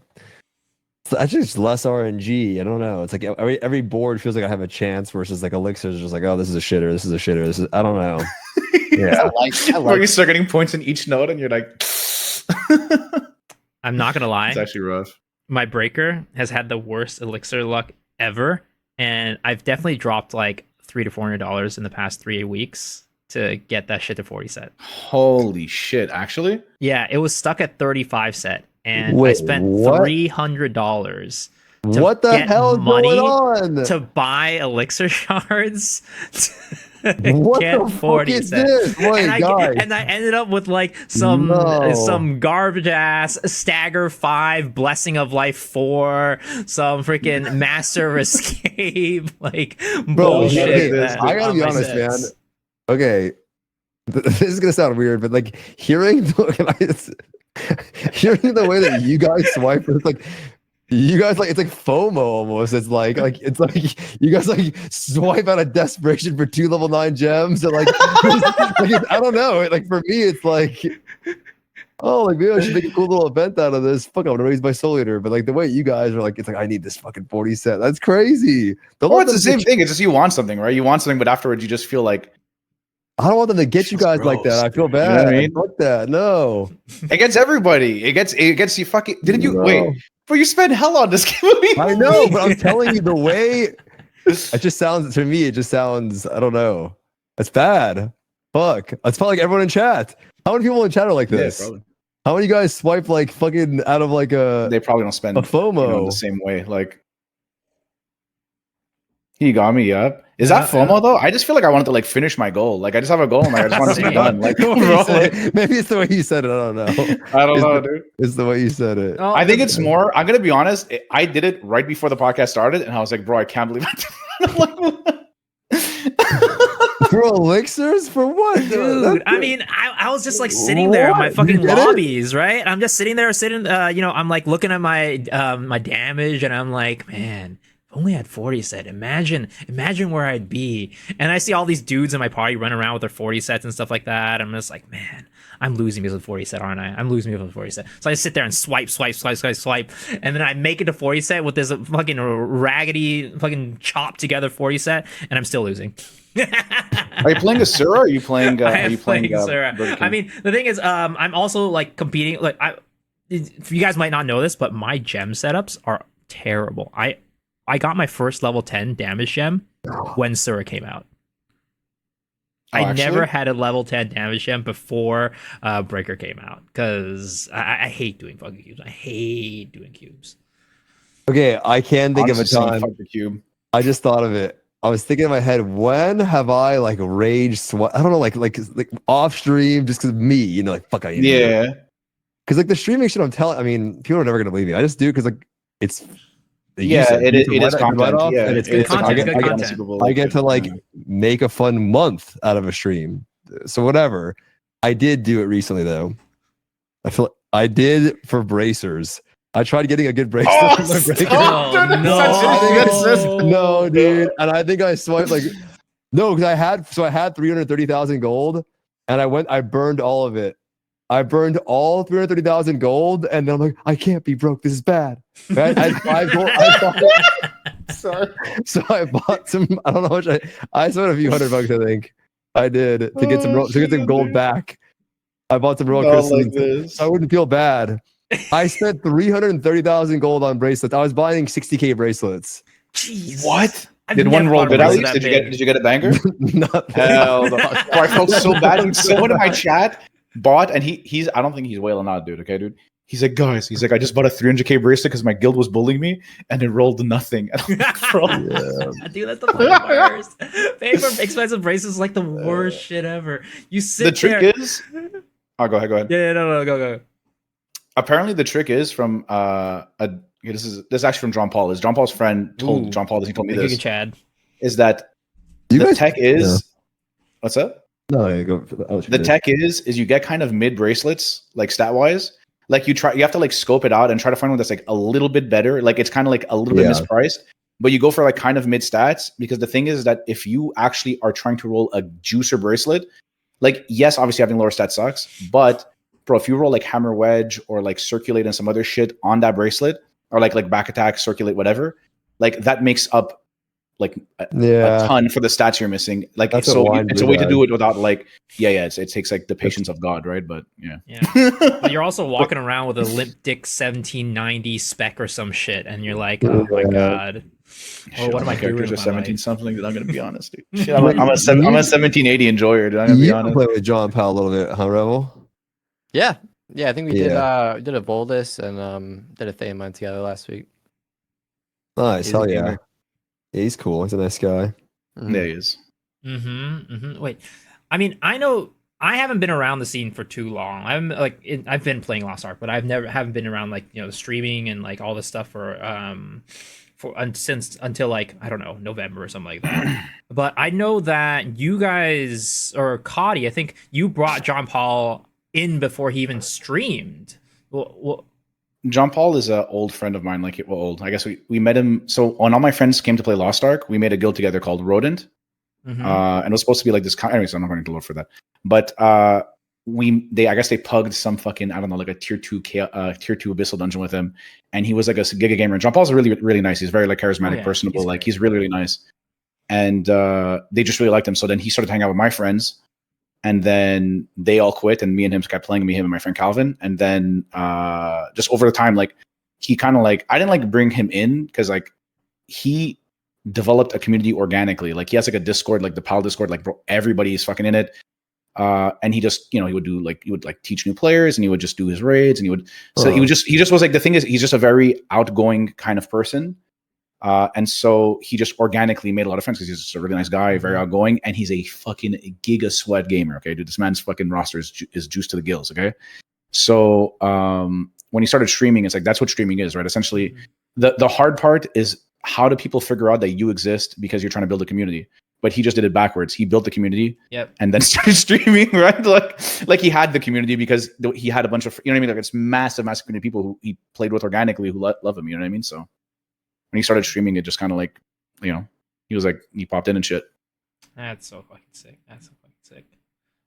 actually it's less RNG. I don't know. It's like every board feels like I have a chance versus like Elixir is just like, oh, this is a shitter. This is a shitter. This is I don't know. Yeah. Where you start getting points in each node and you're like I'm not gonna lie. It's actually rough. My breaker has had the worst Elixir luck ever, and I've definitely dropped like $300 to $400 in the past 3 weeks to get that shit to 40 set. Holy shit! Actually, yeah, it was stuck at 35 set. And I spent $300 What the get hell is money going on? to buy elixir shards. What Get the fuck 40 is cents. this? Wait, guys. And I ended up with like some No. garbage ass stagger 5, blessing of life 4, some freaking master of escape, like Bro, bullshit. okay, that I gotta on be my honest, man. sets. Okay, this is gonna sound weird, but like hearing hearing the way that you guys swipe, it's like you guys like it's like FOMO almost. It's like you guys like swipe out of desperation for 2 level 9 gems, and like, I don't know. Like for me, it's like, oh, like maybe I should make a cool little event out of this. Fuck, I'm gonna raise my soul leader. But like the way you guys are like, it's like I need this fucking 40 cent. That's crazy. Well, it's the same thing. It's just you want something, right? You want something, but afterwards you just feel like I don't want them to get you guys like that. I feel bad. You know what I mean? Fuck that. No. It gets everybody. It gets you fucking. Didn't you wait? But you spent hell on this game. I know, but I'm telling you, the way it just sounds to me, it just sounds. I don't know. It's bad. Fuck. It's probably like everyone in chat. How many people in chat are like this? Yeah, How many guys swipe like fucking out of like a? They probably don't spend a FOMO the same way. Like he got me up. Is that FOMO though? I just feel like I wanted to like finish my goal. Like I just have a goal and like I just want to be done. Like, bro, maybe it's the way you said it. I don't know. I don't know, dude. It's the way you said it. Oh, I think it's more. I'm gonna be honest. I did it right before the podcast started, and I was like, bro, I can't believe it. For elixirs? For what? Dude, I mean, I was just like sitting there in my fucking lobbies, right? I'm just sitting there, I'm like looking at my my damage, and I'm like, man, if only I had 40 set. Imagine where I'd be. And I see all these dudes in my party running around with their 40 sets and stuff like that. I'm just like, man, I'm losing because of 40 set, aren't I? I'm losing because of 40 set. So I just sit there and swipe, and then I make it to 40 set with this fucking raggedy, fucking chopped together 40 set, and I'm still losing. Are you playing Asura? Or are you playing? Are you playing Asura? I mean, the thing is, I'm also like competing. Like, you guys might not know this, but my gem setups are terrible. I got my first level 10 damage gem when Sura came out. I never had a level 10 damage gem before Breaker came out because I hate doing fucking cubes. I hate doing cubes. Okay, I can think of a time. Fuck the cube. I just thought of it. I was thinking in my head, when have I like rage sweat? I don't know, like off stream, just because me, you know, like fuck, I yeah. Because like the streaming shit, I'm telling. I mean, people are never gonna believe me. I just do because like it's. It is content. Yeah, and it's good content. I get to like make a fun month out of a stream. So whatever. I did do it recently though. I feel I did for bracers. I tried getting a good bracelet. No, dude. And I think I swiped like no, because I had 330,000 gold, and I burned all of it. I burned all 330,000 gold, and then I'm like, I can't be broke. This is bad. Right? I had 5 gold. Sorry. So I bought some. I don't know how much I spent a few $100, I think. I did to get some gold back. I bought some royal crystals, so I wouldn't feel bad. I spent 330,000 gold on bracelets. I was buying 60K bracelets. Jeez. What? Did one roll bid at least? Did you get a banger? Not hell no. I felt so bad. Someone in my chat bought, and he's I don't think he's wailing out, dude. Okay, dude. He's like, guys, I just bought a 300K bracelet because my guild was bullying me, and it rolled nothing. Dude, that's the worst. Paying for expensive bracelets is like the worst shit ever. You sit the trick is. Oh, go ahead. Yeah, no, go. Apparently, the trick is from this is actually from Johnpal. Is Johnpal's friend told Johnpal this? He told me this. Chad. Is that the tech is? What's up? No, go. The tech is you get kind of mid bracelets, like stat wise. Like you have to like scope it out and try to find one that's like a little bit better. Like it's kind of like a little bit mispriced, but you go for like kind of mid stats, because the thing is that if you actually are trying to roll a juicer bracelet, like yes, obviously having lower stats sucks, but bro, if you roll like hammer wedge or like circulate and some other shit on that bracelet, or like back attack, circulate, whatever, like that makes up like a ton for the stats you're missing. Like it's a way to do it without like it takes like the patience of God, right? But yeah. But you're also walking around with a limp dick 1790 spec or some shit, and you're like, oh my god. Well, what am I characters are 17 something? I'm gonna be honest, dude. Shit, I'm a 1780 enjoyer, dude. I'm gonna be honest. Play with Johnpal a little bit, huh, Rebel? Yeah, I think we did a Voldus and did a Theamine together last week. Nice, He's a hell yeah. gamer. Yeah, he's cool. He's a nice guy. There he is. Wait, I mean, I know I haven't been around the scene for too long. I've been playing Lost Ark, but haven't been around like the streaming and like all this stuff since until like I don't know November or something like that. But I know that you guys or Cautty, I think you brought Johnpal in before he even streamed. Well, Johnpal is an old friend of mine. Like, well, old. I guess we met him. So when all my friends came to play Lost Ark, we made a guild together called Rodent. And it was supposed to be like this. Anyways, I'm not going to look for that. But I guess they pugged some fucking, I don't know, like a tier 2 abyssal dungeon with him, and he was like a giga gamer. Johnpal's really really nice. He's very like charismatic, personable. Like he's really really nice, and they just really liked him. So then he started hanging out with my friends, and then they all quit, and me and him kept playing. Him and my friend Calvin, and then just over the time, like he kind of like I didn't like bring him in because like he developed a community organically. Like he has like a Discord, like the PAL Discord, like bro, everybody is fucking in it. And he just, he would teach new players, and he would just do his raids, and he just was like, the thing is, he's just a very outgoing kind of person. And so he just organically made a lot of friends because he's just a really nice guy, very outgoing, and he's a fucking giga sweat gamer. Okay, dude, this man's fucking roster is juiced to the gills. Okay. So, when he started streaming, it's like, that's what streaming is, right? Essentially the hard part is, how do people figure out that you exist because you're trying to build a community? But he just did it backwards. He built the community, and then started streaming, right? Like he had the community because he had a bunch of, you know what I mean? Like it's massive community of people who he played with organically who love him. You know what I mean? So when he started streaming, it just kind of like, he was like, he popped in and shit. That's so fucking sick.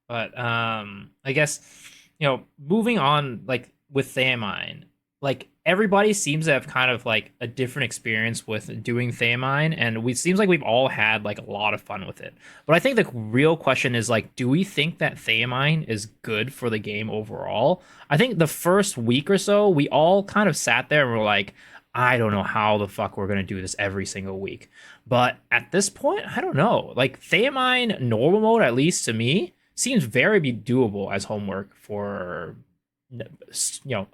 But I guess moving on, like with Theamine, like everybody seems to have kind of like a different experience with doing Theamine, and it seems like we've all had like a lot of fun with it. But I think the real question is like, do we think that Theamine is good for the game overall? I think the first week or so, we all kind of sat there and were like, I don't know how the fuck we're gonna do this every single week. But at this point, I don't know. Like Theamine normal mode, at least to me, seems very doable as homework for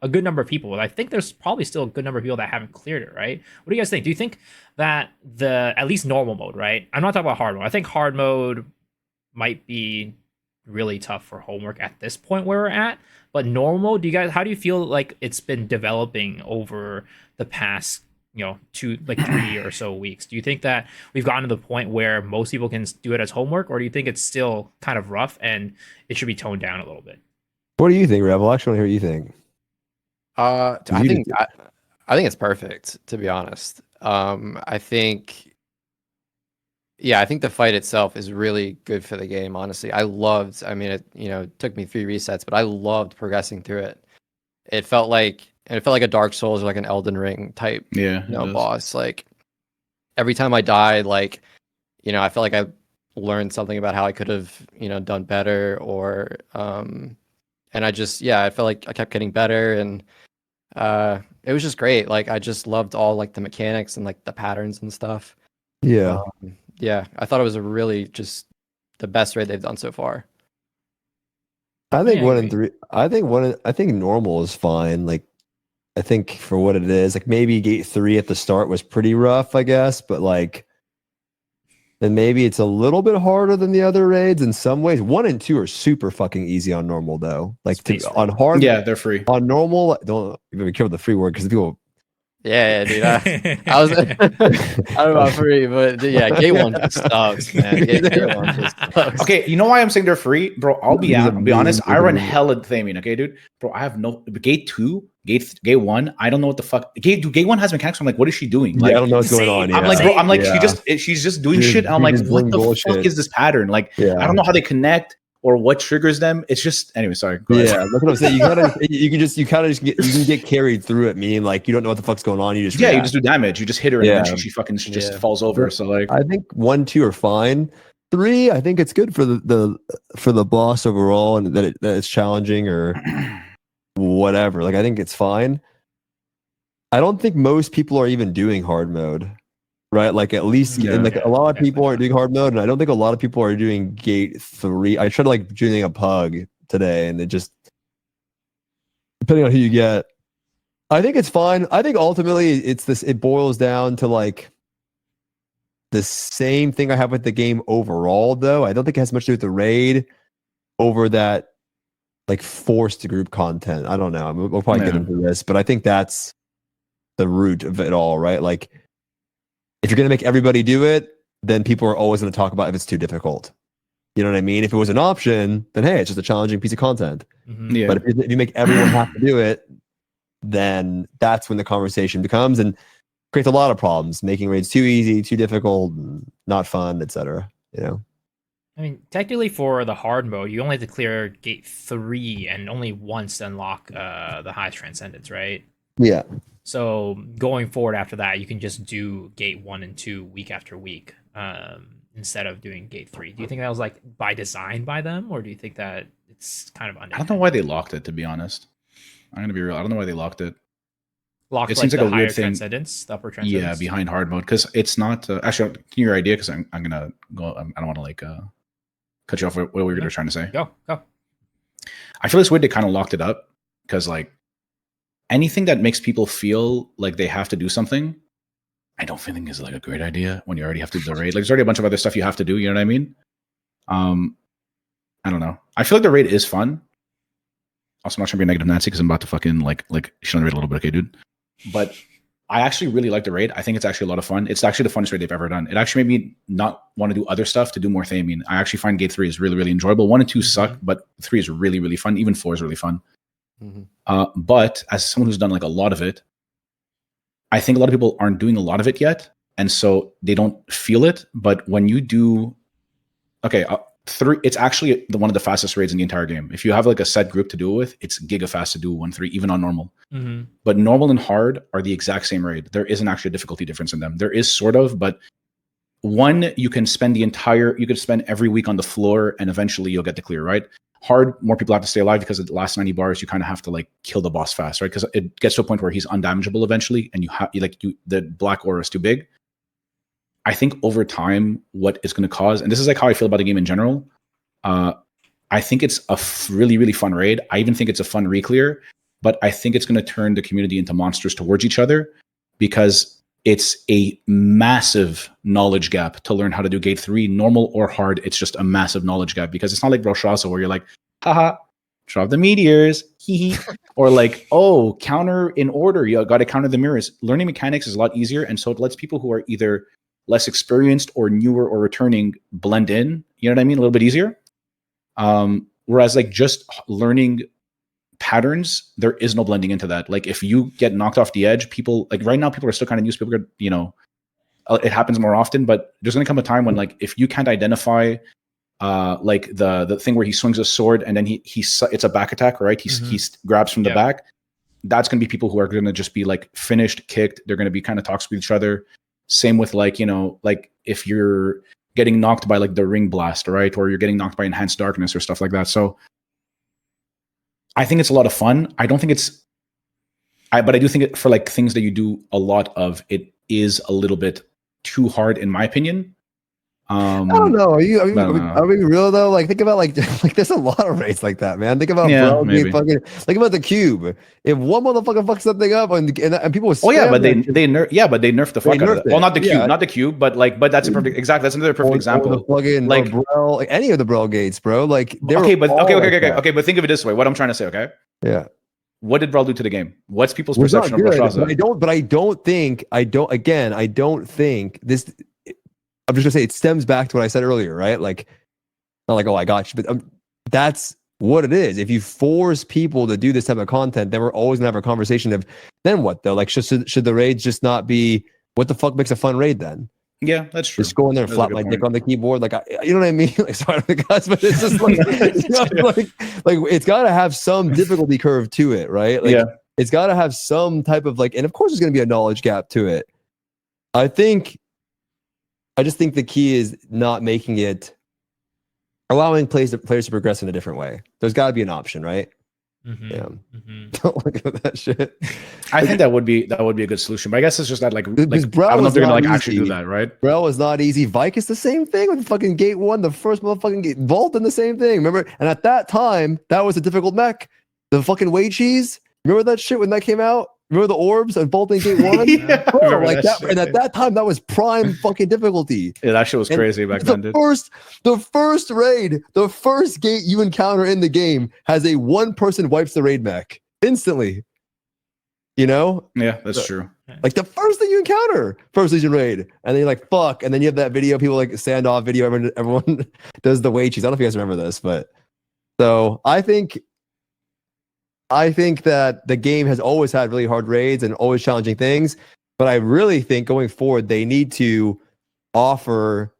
a good number of people. I think there's probably still a good number of people that haven't cleared it, right? What do you guys think? Do you think that at least normal mode, right? I'm not talking about hard mode. I think hard mode might be really tough for homework at this point where we're at. But normal mode, how do you feel like it's been developing over the past 3 or so weeks? Do you think that we've gotten to the point where most people can do it as homework, or do you think it's still kind of rough and it should be toned down a little bit? What do you think, Rebel? I actually want to hear what you think. I think it's perfect, to be honest. I think the fight itself is really good for the game, honestly. I mean, it took me 3 resets, but I loved progressing through it. It felt like a Dark Souls or like an Elden Ring type boss. Like every time I died, like, I felt like I learned something about how I could have, done better, or and I felt like I kept getting better, and it was just great. Like I just loved all like the mechanics and like the patterns and stuff. Yeah. I thought it was a really just the best raid they've done so far. I think 1 and 3. I think normal is fine. Like I think for what it is, like maybe gate 3 at the start was pretty rough, I guess, but like then maybe it's a little bit harder than the other raids in some ways. 1 and 2 are super fucking easy on normal though. Like on hard, they're free. On normal, don't be careful with the free word because people. Yeah, dude. I was I don't know about free, but yeah, gate 1 just sucks, man. Gate 1 just sucks. Okay, you know why I'm saying they're free, bro? I'll be honest. I run hella Theamine, okay, dude. Bro, I have no gate 2, gate 1. I don't know what the fuck. Gate 1 has mechanics. I'm like, what is she doing? Like, I don't know what's going on. I'm like, bro. I'm like, she's just doing shit. And I'm like, what the fuck is this pattern? Like, I don't know how they connect or what triggers them. It's just anyway. Sorry. Yeah, that's what I'm saying. You can get carried through it. Meaning, like, you don't know what the fuck's going on. You just you just do damage. You just hit her, and then she fucking just falls over. So like, I think 1, 2 are fine. 3, I think it's good for the boss overall, and that it's challenging or whatever. Like, I think it's fine. I don't think most people are even doing hard mode. Right, like at least a lot of people aren't doing hard mode, and I don't think a lot of people are doing gate 3. I tried like doing a pug today, and it just depending on who you get, I think it's fine. I think ultimately it's this. It boils down to like the same thing I have with the game overall, though. I don't think it has much to do with the raid over that like forced group content. I don't know. I mean, we'll probably get into this, but I think that's the root of it all, right? Like, if you're gonna make everybody do it, then people are always gonna talk about if it's too difficult. You know what I mean? If it was an option, then hey, it's just a challenging piece of content. Mm-hmm. Yeah. But if you make everyone have to do it, then that's when the conversation becomes and creates a lot of problems, making raids too easy, too difficult, not fun, etc. You know. I mean, technically for the hard mode, you only have to clear gate 3 and only once to unlock the highest transcendence, right? Yeah. So going forward after that, you can just do gate 1 and 2 week after week instead of doing gate 3. Do you think that was like by design by them, or do you think that it's kind of I don't know why they locked it, to be honest. I'm gonna be real. I don't know why they locked it. Locked It seems like the a higher weird thing. transcendence, the upper transcendence? Yeah, behind hard mode, because it's not actually. Can you your idea? Because I'm gonna go. I don't want to like cut you off. What were you trying to say? Go. I feel it's weird they kind of locked it up because like anything that makes people feel like they have to do something, I don't think is like a great idea when you already have to do the raid. Like there's already a bunch of other stuff you have to do. You know what I mean? I don't know. I feel like the raid is fun. Also, I'm not trying to be a negative Nancy because I'm about to fucking like shit on the raid a little bit, okay, dude? But I actually really like the raid. I think it's actually a lot of fun. It's actually the funnest raid they've ever done. It actually made me not want to do other stuff to do more Theamine. I actually find gate 3 is really, really enjoyable. 1 and 2 suck, but 3 is really, really fun. Even 4 is really fun. But as someone who's done like a lot of it, I think a lot of people aren't doing a lot of it yet. And so they don't feel it. But when you do, okay, 3, it's actually one of the fastest raids in the entire game. If you have like a set group to do it with, it's giga fast to do 1-3, even on normal. But normal and hard are the exact same raid. There isn't actually a difficulty difference in them. There is sort of, but 1, you can spend you could spend every week on the floor and eventually you'll get the clear, right? Hard, more people have to stay alive because of the last 90 bars, you kind of have to like kill the boss fast, right? Because it gets to a point where he's undamageable eventually and the black aura is too big. I think over time, what it's going to cause, and this is like how I feel about the game in general, I think it's a really, really fun raid. I even think it's a fun reclear, but I think it's going to turn the community into monsters towards each other because it's a massive knowledge gap to learn how to do gate 3, normal or hard. It's just a massive knowledge gap because it's not like Roshasa where you're like, haha, drop the meteors, hee or like, oh, counter in order. You got to counter the mirrors. Learning mechanics is a lot easier. And so it lets people who are either less experienced or newer or returning blend in, you know what I mean? A little bit easier. Whereas like just learning patterns, there is no blending into that. Like if you get knocked off the edge, people like right now, people are still kind of used to people, you know, it happens more often, but there's going to come a time when like, if you can't identify like the thing where he swings a sword and then it's a back attack, right? He grabs from the back. That's going to be people who are going to just be like finished, kicked. They're going to be kind of toxic with each other. Same with like, you know, like if you're getting knocked by like the ring blast, right? Or you're getting knocked by enhanced darkness or stuff like that. So I think it's a lot of fun. I don't think but I do think for like things that you do a lot of, it is a little bit too hard in my opinion. I don't know. Are we real though? Like think about like there's a lot of raids like that, man. Think about think about the cube. If one motherfucker fucks something up and people will but they nerf the fuck out of it. Well, not the cube, but that's a perfect that's another perfect example. Like Braille, like any of the Braille gates, bro. Like okay, but think of it this way. What I'm trying to say, okay? Yeah. What did Brawl do to the game? What's people's perception of Rashaza? I don't think this. I'm just gonna say it stems back to what I said earlier, right? Like, not like, oh, I got you, but that's what it is. If you force people to do this type of content, then we're always gonna have a conversation of, then what though? Like, should the raids just not be? What the fuck makes a fun raid then? Yeah, that's true. Just go in there and flap my dick on the keyboard, like you know what I mean? Like, sorry, guys, but it's just like, like it's got to have some difficulty curve to it, right? Like, it's got to have some type of like, and of course, there's gonna be a knowledge gap to it. I just think the key is not making it, allowing players to progress in a different way. There's got to be an option, right? Don't look at that shit. I think that would be a good solution. But I guess it's just that like I don't know if they're gonna like actually do that, right? Braille is not easy. Vike is the same thing with fucking gate 1, the first motherfucking gate. Vault and the same thing. Remember? And at that time, that was a difficult mech. The fucking Wei cheese. Remember that shit when that came out? Remember the orbs and bolting gate 1? Yeah, I Bro, remember like that, shit. and at that time that was prime fucking difficulty. Yeah, that shit was And crazy back the then, dude. the first raid, the first gate you encounter in the game has a one person wipes the raid mech instantly. You know, Yeah, that's true. like the first thing you encounter, first Legion raid, and then you're like, fuck, and then you have that video, people like standoff video, everyone does the way cheese. I don't know if you guys remember this, but so I think that the game has always had really hard raids and always challenging things, but I really think going forward they need to offer.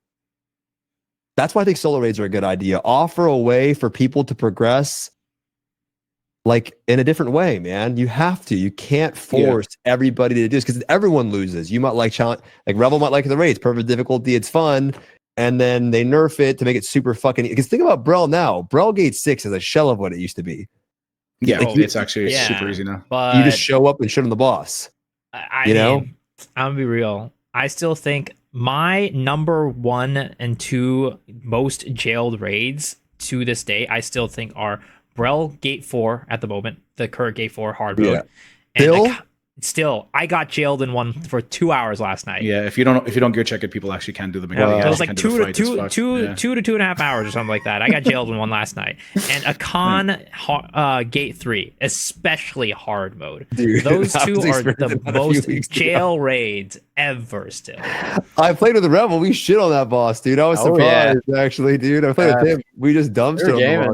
That's why I think solo raids are a good idea. Offer a way for people to progress, like in a different way, man. You have to. You can't force everybody to do this because everyone loses. You might like challenge, like Rebel might like the raids, perfect difficulty, it's fun, and then they nerf it to make it super fucking. Because think about Brel now. Brel Gate 6 is a shell of what it used to be. Yeah, Like, it's actually super easy now. But You just show up and shit on the boss. I you know? mean, I'm gonna be real. I still think my number 1 and 2 most jailed raids to this day, I still think are Brel Gate 4 at the moment, the current Gate 4 hard mode. Yeah. And still, I got jailed in one for 2 hours last night. Yeah, if you don't gear check it, people actually can do the mechanic. It was like 2 to 2.5 hours or something like that. I got jailed in one last night. And a con Gate 3, especially hard mode. Dude, Those I two was are the experiencing that a few most weeks ago. jail raids ever still. I played with the Rebel. We shit on that boss, dude. I was Oh, yeah. surprised, actually, dude. I played with him. We just dumpster on the gaming.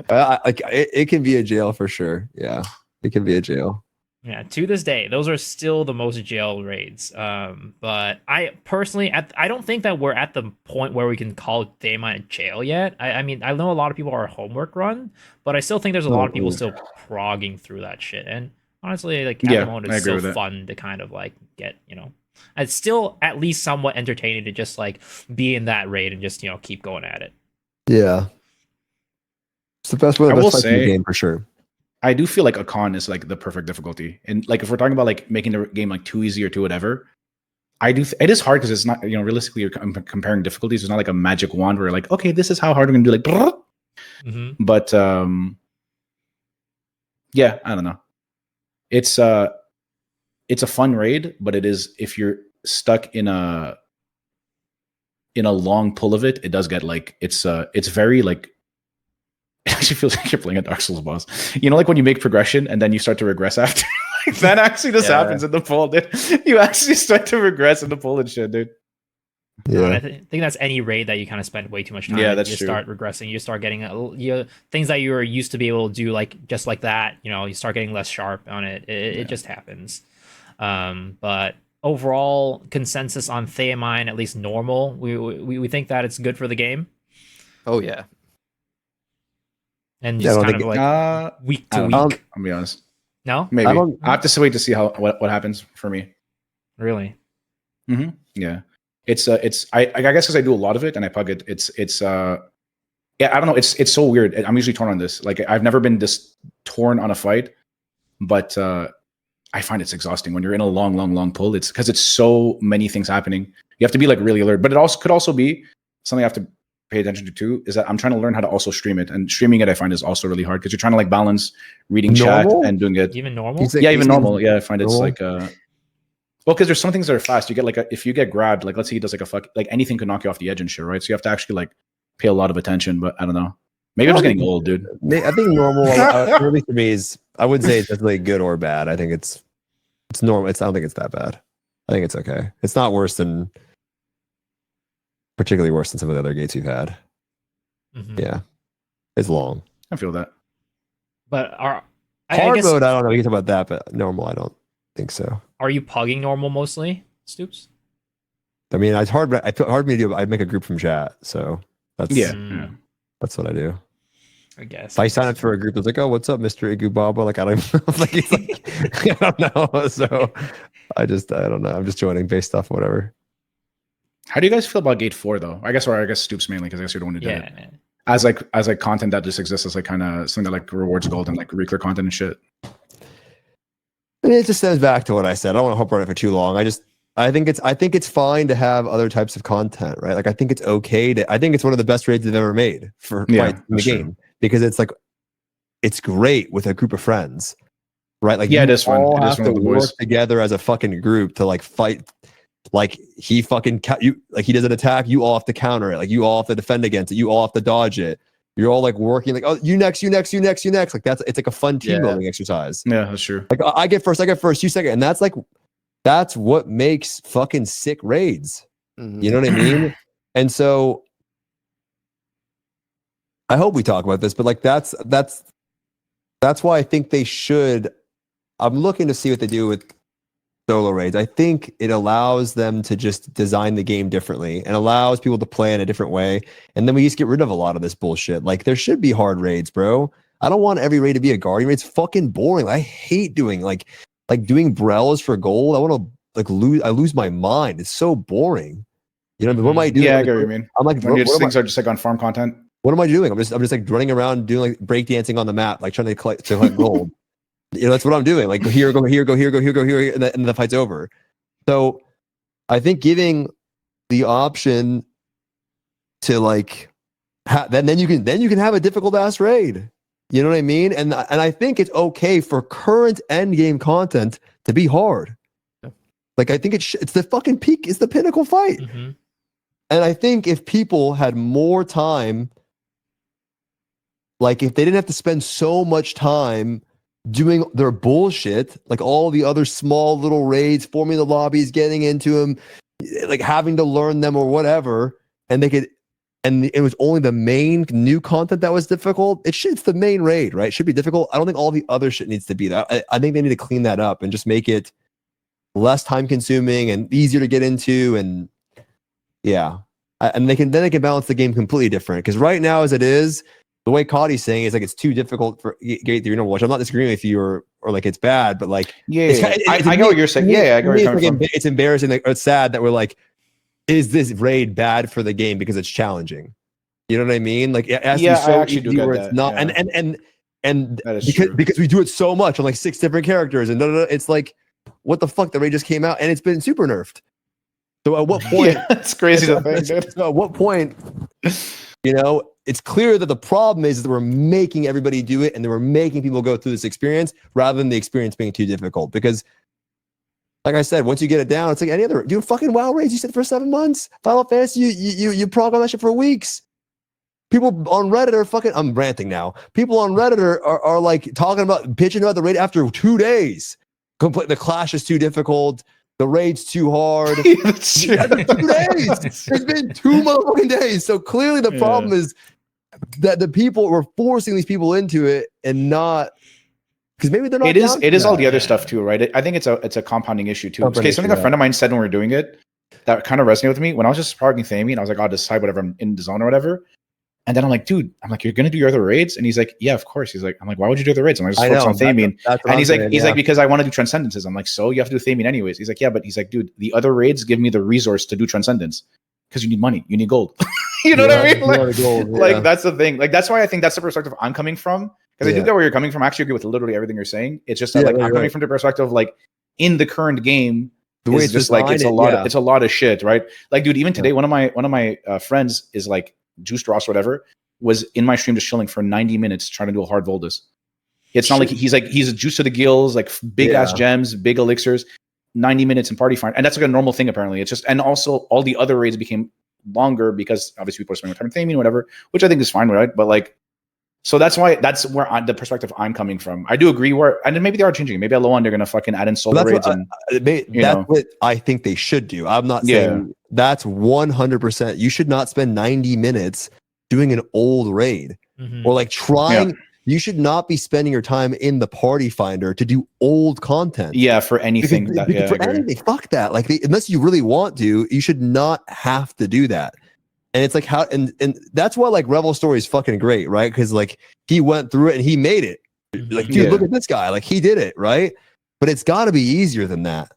boss. Like it can be a jail for sure. Yeah, it can be a jail. Yeah, to this day, those are still the most jail raids. But I personally, I don't think that we're at the point where we can call Theamine jail yet. I mean, I know a lot of people are homework run, but I still think there's a lot of people still progging through that shit. And honestly, like at the moment, I it's agree still with that. fun to kind of like get, it's still at least somewhat entertaining to just like be in that raid and just keep going at it. Yeah, it's the best way. I The will best fight in the say- game for sure. I do feel like a con is like the perfect difficulty, and like if we're talking about like making the game like too easy or too whatever, I do. It is hard because it's not realistically you're comparing difficulties. It's not like a magic wand where like okay, this is how hard we're gonna do like. Brrr. Mm-hmm. But yeah, I don't know. It's a fun raid, but it is if you're stuck in a long pull of it, it does get like it's very like. It actually feels like you're playing a Dark Souls boss. Like when you make progression and then you start to regress after. Like that actually just happens in the pull, dude. You actually start to regress in the pull and shit, dude. Yeah, I think that's any raid that you kind of spend way too much time. Yeah, that's you true. start regressing. You start getting things that you were used to be able to do, like just like that. You start getting less sharp on it. It just happens. But overall consensus on Theamine, at least normal. We think that it's good for the game, Oh yeah. and Yeah, I just don't kind of think- like week I to don't week. know. I'll be honest. No, Maybe I don't- I have to wait to see how what happens for me. really. Yeah, it's I guess because I do a lot of it and I pug it. It's yeah, I don't know. It's so weird. I'm usually torn on this. Like I've never been this torn on a fight, but I find it's exhausting when you're in a long pull. It's because it's so many things happening. You have to be like really alert. But it also could also be something I have to pay attention to too. Is that I'm trying to learn how to also stream it, and streaming it I find is also really hard because you're trying to like balance reading Normal? chat and doing it. Even normal. He's like- Yeah, even he's- normal. Yeah, I find it's normal? like well, because there's some things that are fast. You get like if you get grabbed, like let's say he does like a fuck, like anything could knock you off the edge and shit, right? So you have to actually like pay a lot of attention. But I don't know. Maybe I'm just getting old, dude. I think normal, really for me is, I wouldn't say it's definitely good or bad. I think it's normal. I don't think it's that bad. I think it's okay. It's not particularly worse than some of the other gates we've had. Mhm. Yeah, it's long. I feel that. But I Hard guess, mode, I don't know. We can talk about that, but normal, I don't think so. are you pugging normal mostly, Stoops? I mean, it's hard. I put hard me to do. I make a group from chat, so that's Yeah. Mm, that's what I do. I guess. If I sign up for a group that's like, oh, what's up, Mr. Igubaba? Like, I don't even know. Like, it's like, I don't know. So I don't know. I'm just joining based off whatever. How do you guys feel about Gate 4 though? I guess Stoops mainly because I guess you're the one who did it. Yeah. As like content that just exists as like kind of something that like rewards gold and like reclear content and shit. I mean, it just stems back to what I said. I don't want to harp on it for too long. I think it's fine to have other types of content, right? Like I think it's okay I think it's one of the best raids they've ever made for fights in the that's true. game because it's like it's great with a group of friends. right? Like Yeah, you it is fun. all It is have fun to with the work boys. together as a fucking group to like fight. Like he fucking you like he does an attack, you all have to counter it. Like you all have to defend against it. You all have to dodge it. You're all like working like, oh, you next, you next, you next, you next. Like it's like a fun team building exercise. Yeah, that's true. Like I get first, you second, and that's what makes fucking sick raids. You know what I mean? And so I hope we talk about this, but like that's why I think they should. I'm looking to see what they do with solo raids. I think it allows them to just design the game differently and allows people to play in a different way. And then we just get rid of a lot of this bullshit. Like there should be hard raids, bro. I don't want every raid to be a guardian raid. It's fucking boring. I hate doing like doing Brellas for gold. I want to like lose my mind. It's so boring. You know, what am I doing? Yeah, I get what you mean. I'm like, when your things are just like on farm content. What am I doing? I'm just like running around doing like breakdancing on the map, like trying to collect gold. You know, that's what I'm doing. Like here, go here, go here, go here, go here, and then the fight's over. So I think giving the option to like then you can have a difficult ass raid. You know what I mean? And I think it's okay for current end game content to be hard. Yeah. Like I think it's the fucking peak. It's the pinnacle fight. Mm-hmm. And I think if people had more time, like if they didn't have to spend so much time doing their bullshit, like all the other small little raids, forming the lobbies, getting into them, like having to learn them or whatever, and it was only the main new content that was difficult. It's the main raid, right? It should be difficult. I don't think all the other shit needs to be that. I think they need to clean that up and just make it less time consuming and easier to get into. And yeah, and they can balance the game completely different. Because right now, as it is, the way Cautty's saying is like it's too difficult for Gate 3 which I'm not disagreeing with you or like it's bad, but like I get what you're saying. Yeah, I get where you're coming from. It's embarrassing. Like, it's sad that we're like, is this raid bad for the game because it's challenging? You know what I mean? Like it has to be so I actually do get where that. It's not, yeah. and because we do it so much on like 6 different characters and it's like, what the fuck? The raid just came out and it's been super nerfed. So at what point? It's crazy to think, dude. So at what point? You know, it's clear that the problem is that we're making everybody do it and that we're making people go through this experience rather than the experience being too difficult. Because, like I said, once you get it down, it's like any other. Do fucking WoW raids you said for 7 months. Final Fantasy, you prog on that shit for weeks. People on Reddit are fucking. I'm ranting now. People on Reddit are like pitching about the raid after 2 days. The clash is too difficult. The raid's too hard. 2 days. It's been 2 motherfucking days. So clearly the problem is that the people were forcing these people into it and not because maybe they're not. It is all the other stuff too, right? I think it's a compounding issue too. Okay, something a friend of mine said when we were doing it that kind of resonated with me. When I was just progging Theamine, I was like, I'll decide whatever I'm in the zone or whatever. And then I'm like, dude, you're gonna do your other raids? And he's like, yeah, of course. He's like, I'm like, why would you do the raids? I'm like, just focus on Theamine. And he's like, because I want to do Transcendences. I'm like, so you have to do Theamine anyways. He's like, yeah, but he's like, dude, the other raids give me the resource to do Transcendence because you need money, you need gold. You know what I mean? Like that's the thing. Like that's why I think that's the perspective I'm coming from. Because I do get where you're coming from. I actually agree with literally everything you're saying. It's just that I'm coming from the perspective of like in the current game, the way it's just like it's a lot of shit, right? Like, dude, even today, one of my friends is like Juiced Ross or whatever. Was in my stream just chilling for 90 minutes trying to do a hard Voldus. It's not like he's juiced to the gills, like big ass gems, big elixirs, 90 minutes in party find. And that's like a normal thing apparently. It's just, and also all the other raids became longer because obviously people are spending more time in Theamine, whatever, which I think is fine, right? But like, so that's where the perspective I'm coming from. I do agree and then maybe they are changing. Maybe at low end they're gonna fucking add in solo raids that's what I think they should do. I'm not saying that's 100%. You should not spend 90 minutes doing an old raid or like trying. You should not be spending your time in the party finder to do old content. Yeah, for anything. For anything, fuck that. Like unless you really want to, you should not have to do that. And it's like how and that's why like Revel Story is fucking great, right? Because like he went through it and he made it. Like, dude, look at this guy. Like he did it, right? But it's got to be easier than that.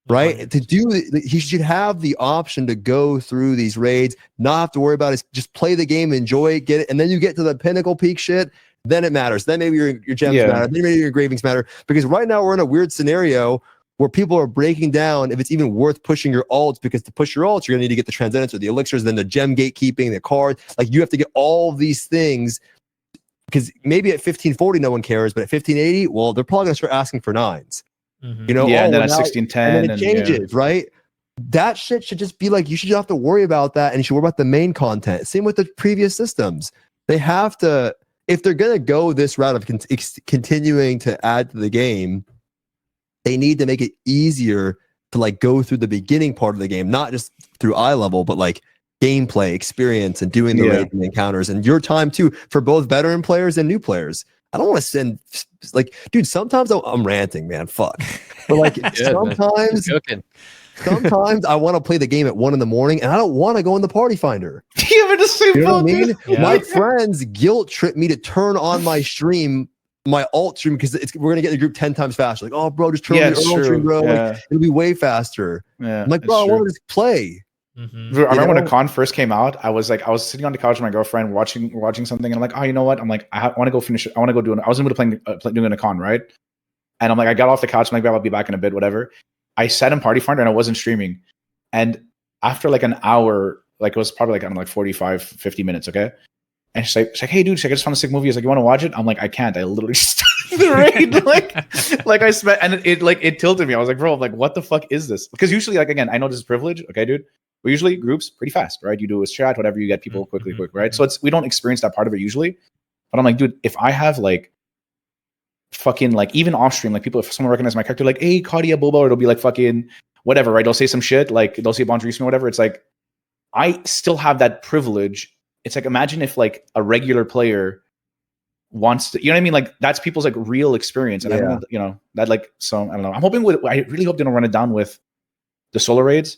Right? To do, he should have the option to go through these raids, not have to worry about it. Just play the game, enjoy it, get it, and then you get to the pinnacle peak shit. Then it matters. Then maybe your gems matter. Then maybe your engravings matter. Because right now we're in a weird scenario where people are breaking down if it's even worth pushing your alts. Because to push your alts, you're gonna need to get the Transcendence or the elixirs, then the gem gatekeeping, the card. Like you have to get all these things because maybe at 1540 no one cares, but at 1580, well, they're probably gonna start asking for 9s. Mhm. You know, Yeah, oh, and then well, at now- 1610, and then it changes, right? That shit should just be like, you should have to worry about that, and you should worry about the main content. Same with the previous systems. They have to, if they're gonna go this route of continuing to add to the game, they need to make it easier to like go through the beginning part of the game, not just through eye level, but like gameplay experience and doing the raids and encounters and your time too for both veteran players and new players. I don't want to send like, dude, sometimes I'm ranting, man. Fuck. But like sometimes I want to play the game at 1 a.m. and I don't want to go in the party finder. You know what I mean? Yeah. My friends guilt trip me to turn on my stream, my alt stream, because we're gonna get in the group 10 times faster. Like, oh bro, just turn on your alt stream, bro. Like, it'll be way faster. Yeah, I'm like, bro, I want to just play. Mm-hmm. I remember when a con first came out, I was sitting on the couch with my girlfriend watching something, and I'm like, oh, you know what? I'm like, I want to go finish it. I want to go do it. I was in the middle of doing a con, right? And I'm like, I got off the couch. I'm like, I'll be back in a bit, whatever. I sat in Party Finder and I wasn't streaming. And after like an hour, like it was probably like, I don't know, like 45, 50 minutes, okay? And she's like, hey, dude, I just found a sick movie. He's like, you want to watch it? I'm like, I can't. I literally started the raid. like I spent, and it tilted me. I was like, bro, I'm like, what the fuck is this? Because usually, like, again, I know this is privilege, okay, dude? But usually groups pretty fast, right? You do a chat, whatever, you get people quick, right? So we don't experience that part of it usually. But I'm like, dude, if I have like fucking like even off stream, like people, if someone recognizes my character, like, hey, Cautty Was, or it'll be like fucking whatever, right? They'll say some shit, like they'll say Bonjour or whatever. It's like, I still have that privilege. It's like, imagine if like a regular player wants to, you know what I mean? Like that's people's like real experience. And I don't, you know, that like, so I don't know. I'm hoping I really hope they don't run it down with the solo raids.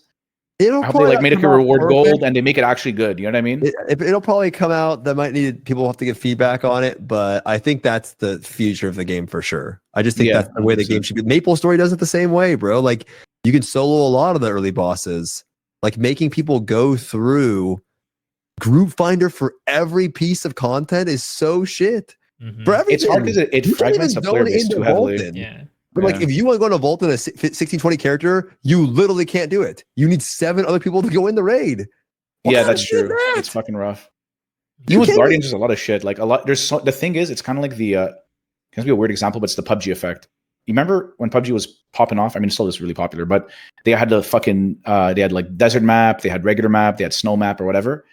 I hope they like made it a reward gold and they make it actually good. You know what I mean? It'll probably come out. That might need people have to give feedback on it, but I think that's the future of the game for sure. I just think that's the way the game should be. Maple Story does it the same way, bro. Like you can solo a lot of the early bosses. Like making people go through group finder for every piece of content is so shit. Mm-hmm. For everything, it's hard because it fragments the player base too heavily. Yeah. But like, if you want to go into Vault in a 1620 character, you literally can't do it. You need 7 other people to go in the raid. Yeah, that's true. It's fucking rough. Even with Guardians, there's a lot of shit. Like a lot. The thing is, it's kind of like the. It's gonna be a weird example, but it's the PUBG effect. You remember when PUBG was popping off? I mean, it still is really popular, but they had the fucking. They had like desert map, they had regular map, they had snow map or whatever.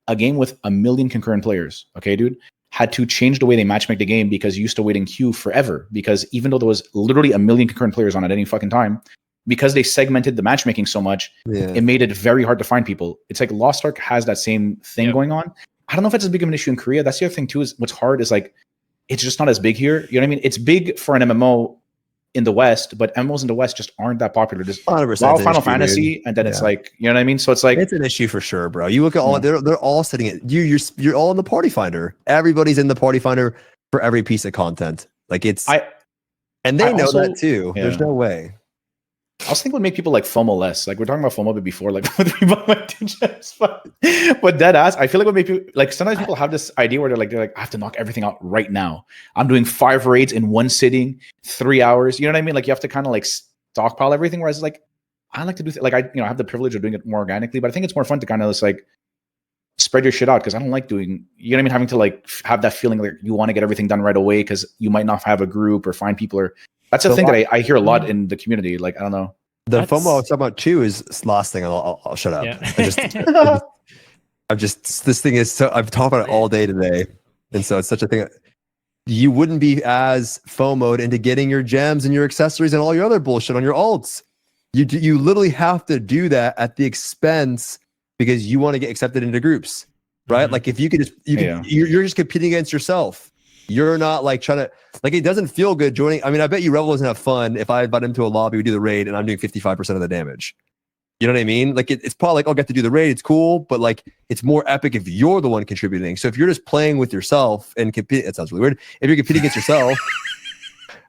A game with 1 million concurrent players. Okay, dude. Had to change the way they matchmake the game because you used to wait in queue forever. Because even though there was literally 1 million concurrent players on at any fucking time, because they segmented the matchmaking so much, it made it very hard to find people. It's like Lost Ark has that same thing going on. I don't know if it's as big of an issue in Korea. That's the other thing too, is what's hard is like, it's just not as big here. You know what I mean? It's big for an MMO in the West, but MMOs in the West just aren't that popular. Just Final Fantasy, and then it's like, you know what I mean? So it's like, it's an issue for sure, bro. You look at all they're all sitting at you're all in the party finder. Everybody's in the party finder for every piece of content. Like it's and they know that too. There's no way. I was thinking would make people like FOMO less. Like we're talking about FOMO before, like but dead ass. I feel like what make people like sometimes people have this idea where they're like I have to knock everything out right now. I'm doing 5 raids in one sitting, 3 hours. You know what I mean? Like you have to kind of like stockpile everything. Whereas like I like to do like I have the privilege of doing it more organically, but I think it's more fun to kind of just like spread your shit out because I don't like doing, you know what I mean, having to like have that feeling like you want to get everything done right away because you might not have a group or find people or. That's a thing that I hear a lot in the community. Like, I don't know. The FOMO I was talking about too is last thing. I'll shut up. Yeah. I'm just, this thing is so, I've talked about it all day today. And so it's such a thing. You wouldn't be as FOMO'd into getting your gems and your accessories and all your other bullshit on your alts. You literally have to do that at the expense because you want to get accepted into groups, right? Like if you could just, you're just competing against yourself. You're not like trying to, like, it doesn't feel good joining. I mean, I bet you Rebel doesn't have fun if I invite him to a lobby, we do the raid and I'm doing 55% of the damage. You know what I mean? Like it's probably like, I'll get to do the raid. It's cool, but like, it's more epic if you're the one contributing. So if you're just playing with yourself and compete, it sounds really weird. If you're competing against yourself,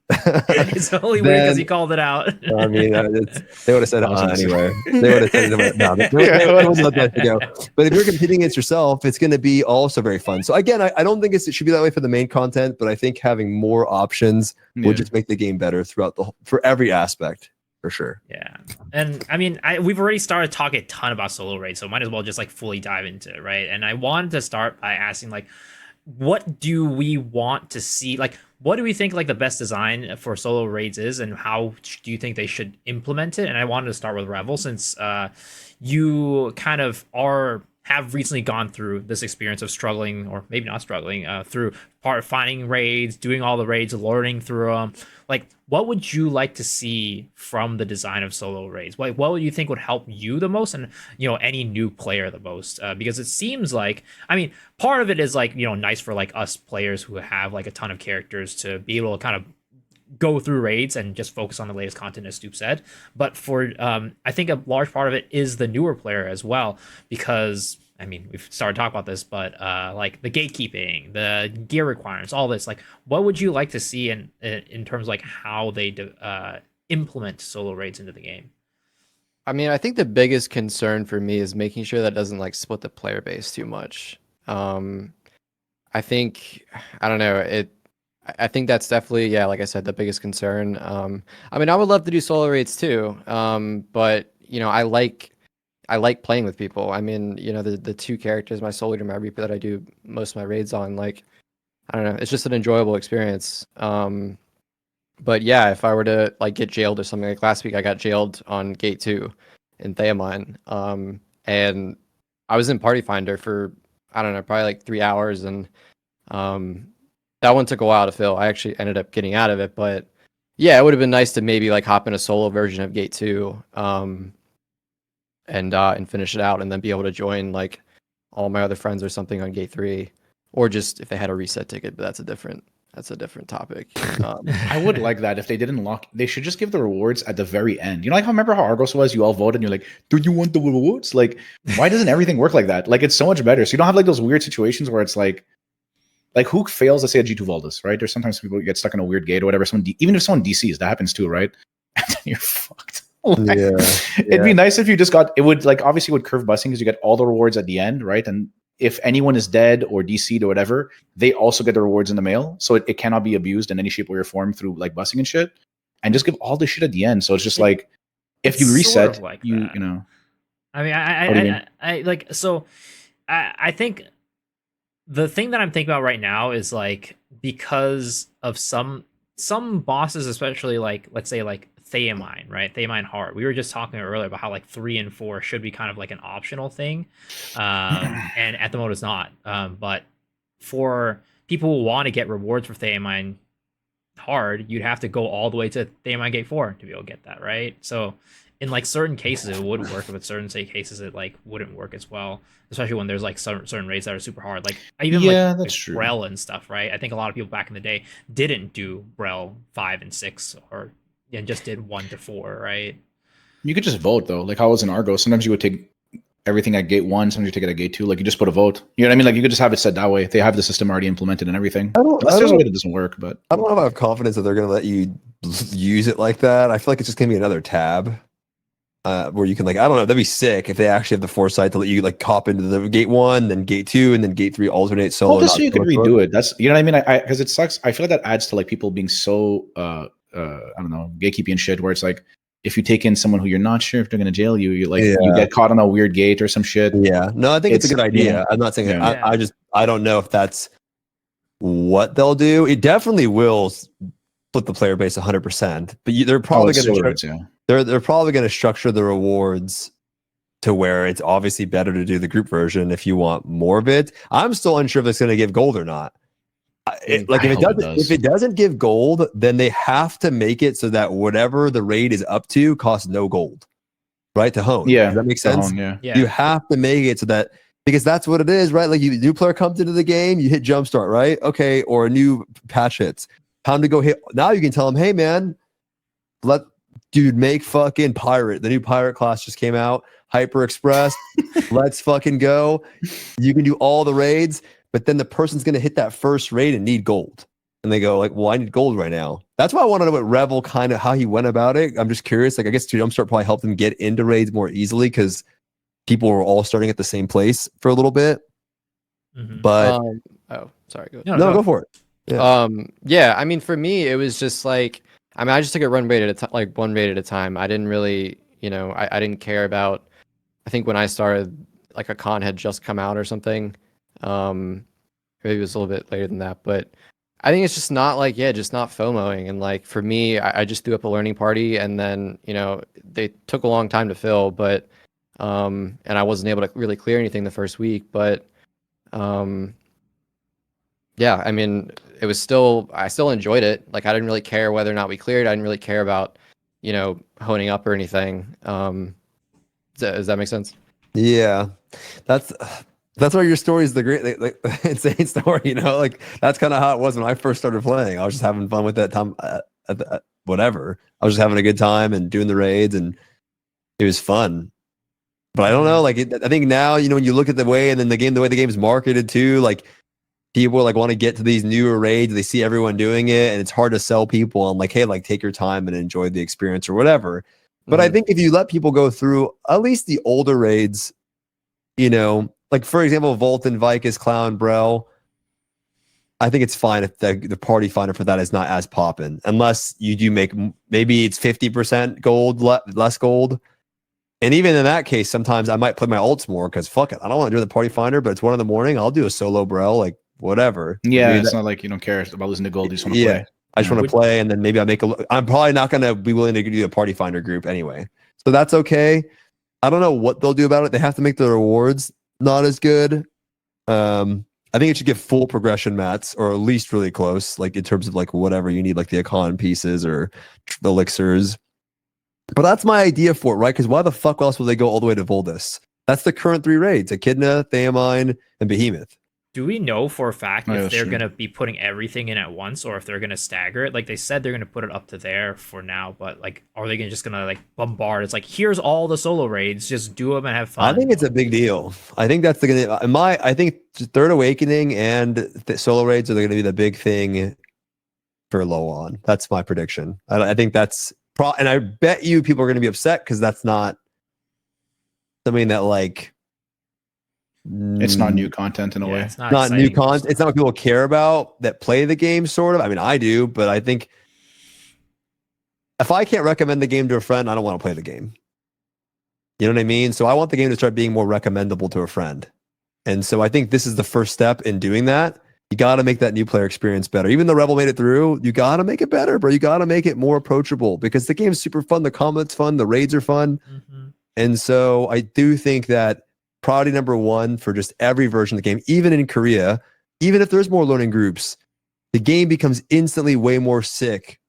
it's only weird because he called it out. I mean, they would have said anyway. They would have said no. They wouldn't let that go. But if you're competing against yourself, it's going to be also very fun. So again, I don't think it should be that way for the main content, but I think having more options will just make the game better throughout for every aspect. For sure. Yeah. And I mean, we've already started talking a ton about solo raids, so might as well just like fully dive into it, right? And I wanted to start by asking like, what do we want to see? Like, what do we think like the best design for solo raids is, and how do you think they should implement it? And I wanted to start with Revel, since you kind of have recently gone through this experience of struggling, or maybe not struggling, through finding raids, doing all the raids, learning through them. Like, what would you like to see from the design of solo raids? Like, what would you think would help you the most, and any new player the most? Because it seems like, I mean, part of it is like nice for like us players who have like a ton of characters to be able to kind of go through raids and just focus on the latest content, as Stoop said. But for I think a large part of it is the newer player as well, because I mean, we've started talking about this, but like the gatekeeping, the gear requirements, all this, like, what would you like to see in terms of like how they implement solo raids into the game? I mean, I think the biggest concern for me is making sure that doesn't like split the player base too much. I think, I don't know, I think that's definitely, yeah, like I said, the biggest concern. I mean, I would love to do solo raids too, but I like playing with people. I mean, the two characters, my Soul Eater, my Reaper, that I do most of my raids on, like, I don't know, it's just an enjoyable experience. But yeah, if I were to like get jailed or something, like last week I got jailed on Gate 2 in Theamine. And I was in Party Finder for, I don't know, probably like 3 hours, and that one took a while to fill. I actually ended up getting out of it, but yeah, it would have been nice to maybe like hop in a solo version of Gate 2. And finish it out, and then be able to join like all my other friends or something on Gate 3, or just if they had a reset ticket. But that's a different topic. I would like that if they didn't lock. They should just give the rewards at the very end. You know, like remember how Argos was? You all voted, and you're like, "Do you want the rewards?" Like, why doesn't everything work like that? Like, it's so much better. So you don't have like those weird situations where it's like who fails? Let's say a G2 Valdez, right? There's sometimes people get stuck in a weird gate or whatever. Even if someone DCs, that happens too, right? And then you're fucked. Like, it'd be nice if you just got, it would like obviously would curve busing because you get all the rewards at the end, right? And if anyone is dead or DC'd or whatever, they also get the rewards in the mail. So it cannot be abused in any shape or form through like busing and shit. And just give all this shit at the end. So it's just like, if you reset, like you know. I mean, I like, so I think the thing that I'm thinking about right now is like, because of some bosses, especially like, let's say like Theamine, right? Theamine hard. We were just talking earlier about how like 3 and 4 should be kind of like an optional thing, and at the moment it's not. But for people who want to get rewards for Theamine hard, you'd have to go all the way to Theamine Gate 4 to be able to get that, right? So in like certain cases it would work, but certain cases it like wouldn't work as well, especially when there's like certain raids that are super hard, like even like true. Brel and stuff, right? I think a lot of people back in the day didn't do Brel 5 and 6, or and just did 1 to 4, right? You could just vote though, like how it was in Argo. Sometimes you would take everything at Gate 1, sometimes you take it at Gate 2. Like you just put a vote. You know what I mean? Like you could just have it set that way. They have the system already implemented and everything. Unless there's a way that doesn't work, but I don't know if I have confidence that they're going to let you use it like that. I feel like it's just going to be another tab where you can like, I don't know, that'd be sick if they actually have the foresight to let you like hop into the Gate 1, then Gate 2, and then Gate 3 alternate solo. Well, just so you could redo it. That's, you know what I mean? I because it sucks. I feel like that adds to like people being so I don't know, gatekeeping and shit, where it's like, if you take in someone who you're not sure if they're going to jail you, you like you get caught on a weird gate or some shit. Yeah, no, I think it's a good idea. Yeah. I'm not saying I don't know if that's what they'll do. It definitely will split the player base 100%. But they're probably going to they're probably going to structure the rewards to where it's obviously better to do the group version if you want more of it. I'm still unsure if it's going to give gold or not. If it doesn't give gold, then they have to make it so that whatever the raid is up to costs no gold, right? To hone. Yeah. Does that make sense? Hone, yeah. You have to make it so that, because that's what it is, right? Like new player comes into the game, you hit jumpstart, right? Okay, or a new patch hits. Time to go hit. Now you can tell them, hey man, make fucking pirate. The new pirate class just came out. Hyper Express. Let's fucking go. You can do all the raids. But then the person's going to hit that first raid and need gold. And they go like, well, I need gold right now. That's why I want to know what Revel kind of, how he went about it. I'm just curious. Like, I guess Jumpstart probably helped him get into raids more easily because people were all starting at the same place for a little bit. Mm-hmm. But oh, sorry. Go go for it. Yeah. Yeah. I mean, for me, it was just like, I mean, I just took it one raid at a time. I didn't really, I didn't care about, I think when I started, like a con had just come out or something. Or maybe it was a little bit later than that, but I think it's just not like, just not FOMOing. And like for me, I just threw up a learning party, and then they took a long time to fill, but and I wasn't able to really clear anything the first week, but yeah, I mean, I still enjoyed it. Like I didn't really care whether or not we cleared. I didn't really care about honing up or anything. Does that make sense? Yeah, that's why your story is the great, like insane story. Like that's kind of how it was when I first started playing. I was just having fun with that time, whatever. I was just having a good time and doing the raids, and it was fun. But I don't know, like I think now, when you look at the way the way the game is marketed too, like people like want to get to these newer raids, they see everyone doing it, and it's hard to sell people on like, hey, like take your time and enjoy the experience or whatever. But I think if you let people go through at least the older raids, like for example, Volt and Vicus, Clown, Brel, I think it's fine if the party finder for that is not as poppin', unless you do make, maybe it's 50% gold, less gold. And even in that case, sometimes I might play my ults more because fuck it, I don't want to do the party finder, but it's 1 a.m. I'll do a solo Brel, like whatever. Yeah, it's not like you don't care about losing to gold. You just want to play. I just want to play, and then maybe I'm probably not going to be willing to do a party finder group anyway. So that's okay. I don't know what they'll do about it. They have to make the rewards not as good. I think it should give full progression mats, or at least really close, like in terms of like whatever you need, like the icon pieces or the elixirs. But that's my idea for it, right? Because why the fuck else will they go all the way to Voldus? That's the current 3 raids: Echidna, Theamine, and Behemoth. Do we know for a fact if they're going to be putting everything in at once, or if they're going to stagger it? Like they said they're going to put it up to there for now, but like, are they just going to like bombard? It's like, here's all the solo raids, just do them and have fun. I think it's a big deal. I think that's I think Third Awakening and the solo raids are going to be the big thing for low on. That's my prediction. I think that's and I bet you people are going to be upset because that's not something that like. It's not new content in a way. It's not new content. It's not what people care about that play the game, sort of. I mean, I do, but I think if I can't recommend the game to a friend, I don't want to play the game. You know what I mean? So I want the game to start being more recommendable to a friend. And so I think this is the first step in doing that. You got to make that new player experience better. Even though Rebel made it through, you got to make it better, bro. You got to make it more approachable because the game's super fun. The combat's fun. The raids are fun. Mm-hmm. And so I do think that priority number 1 for just every version of the game, even in Korea, even if there's more learning groups, the game becomes instantly way more sick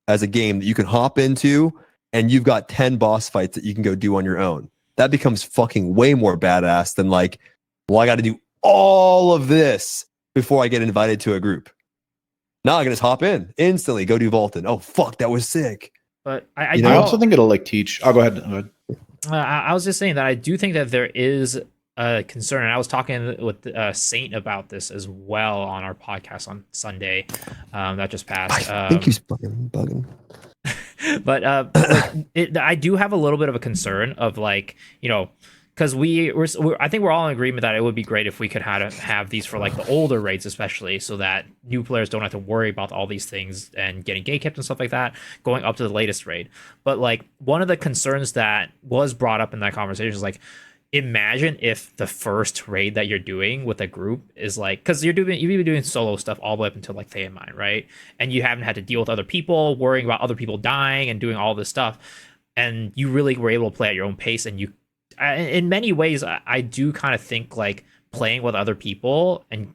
as a game that you can hop into, and you've got 10 boss fights that you can go do on your own. That becomes fucking way more badass than like, well, I got to do all of this before I get invited to a group. Now I can just hop in instantly, go do Vaulted. Oh, fuck, that was sick. But I also think it'll like teach. Oh, go ahead. I was just saying that I do think that there is a concern, and I was talking with Saint about this as well on our podcast on Sunday that just passed. I think he's bugging. But I do have a little bit of a concern of like, because I think we're all in agreement that it would be great if we could have these for like the older raids, especially so that new players don't have to worry about all these things and getting gatekept and stuff like that going up to the latest raid. But like one of the concerns that was brought up in that conversation is like, imagine if the first raid that you're doing with a group is like, because you've been doing solo stuff all the way up until like Theamine, right? And you haven't had to deal with other people, worrying about other people dying and doing all this stuff, and you really were able to play at your own pace. And in many ways, I do kind of think like playing with other people and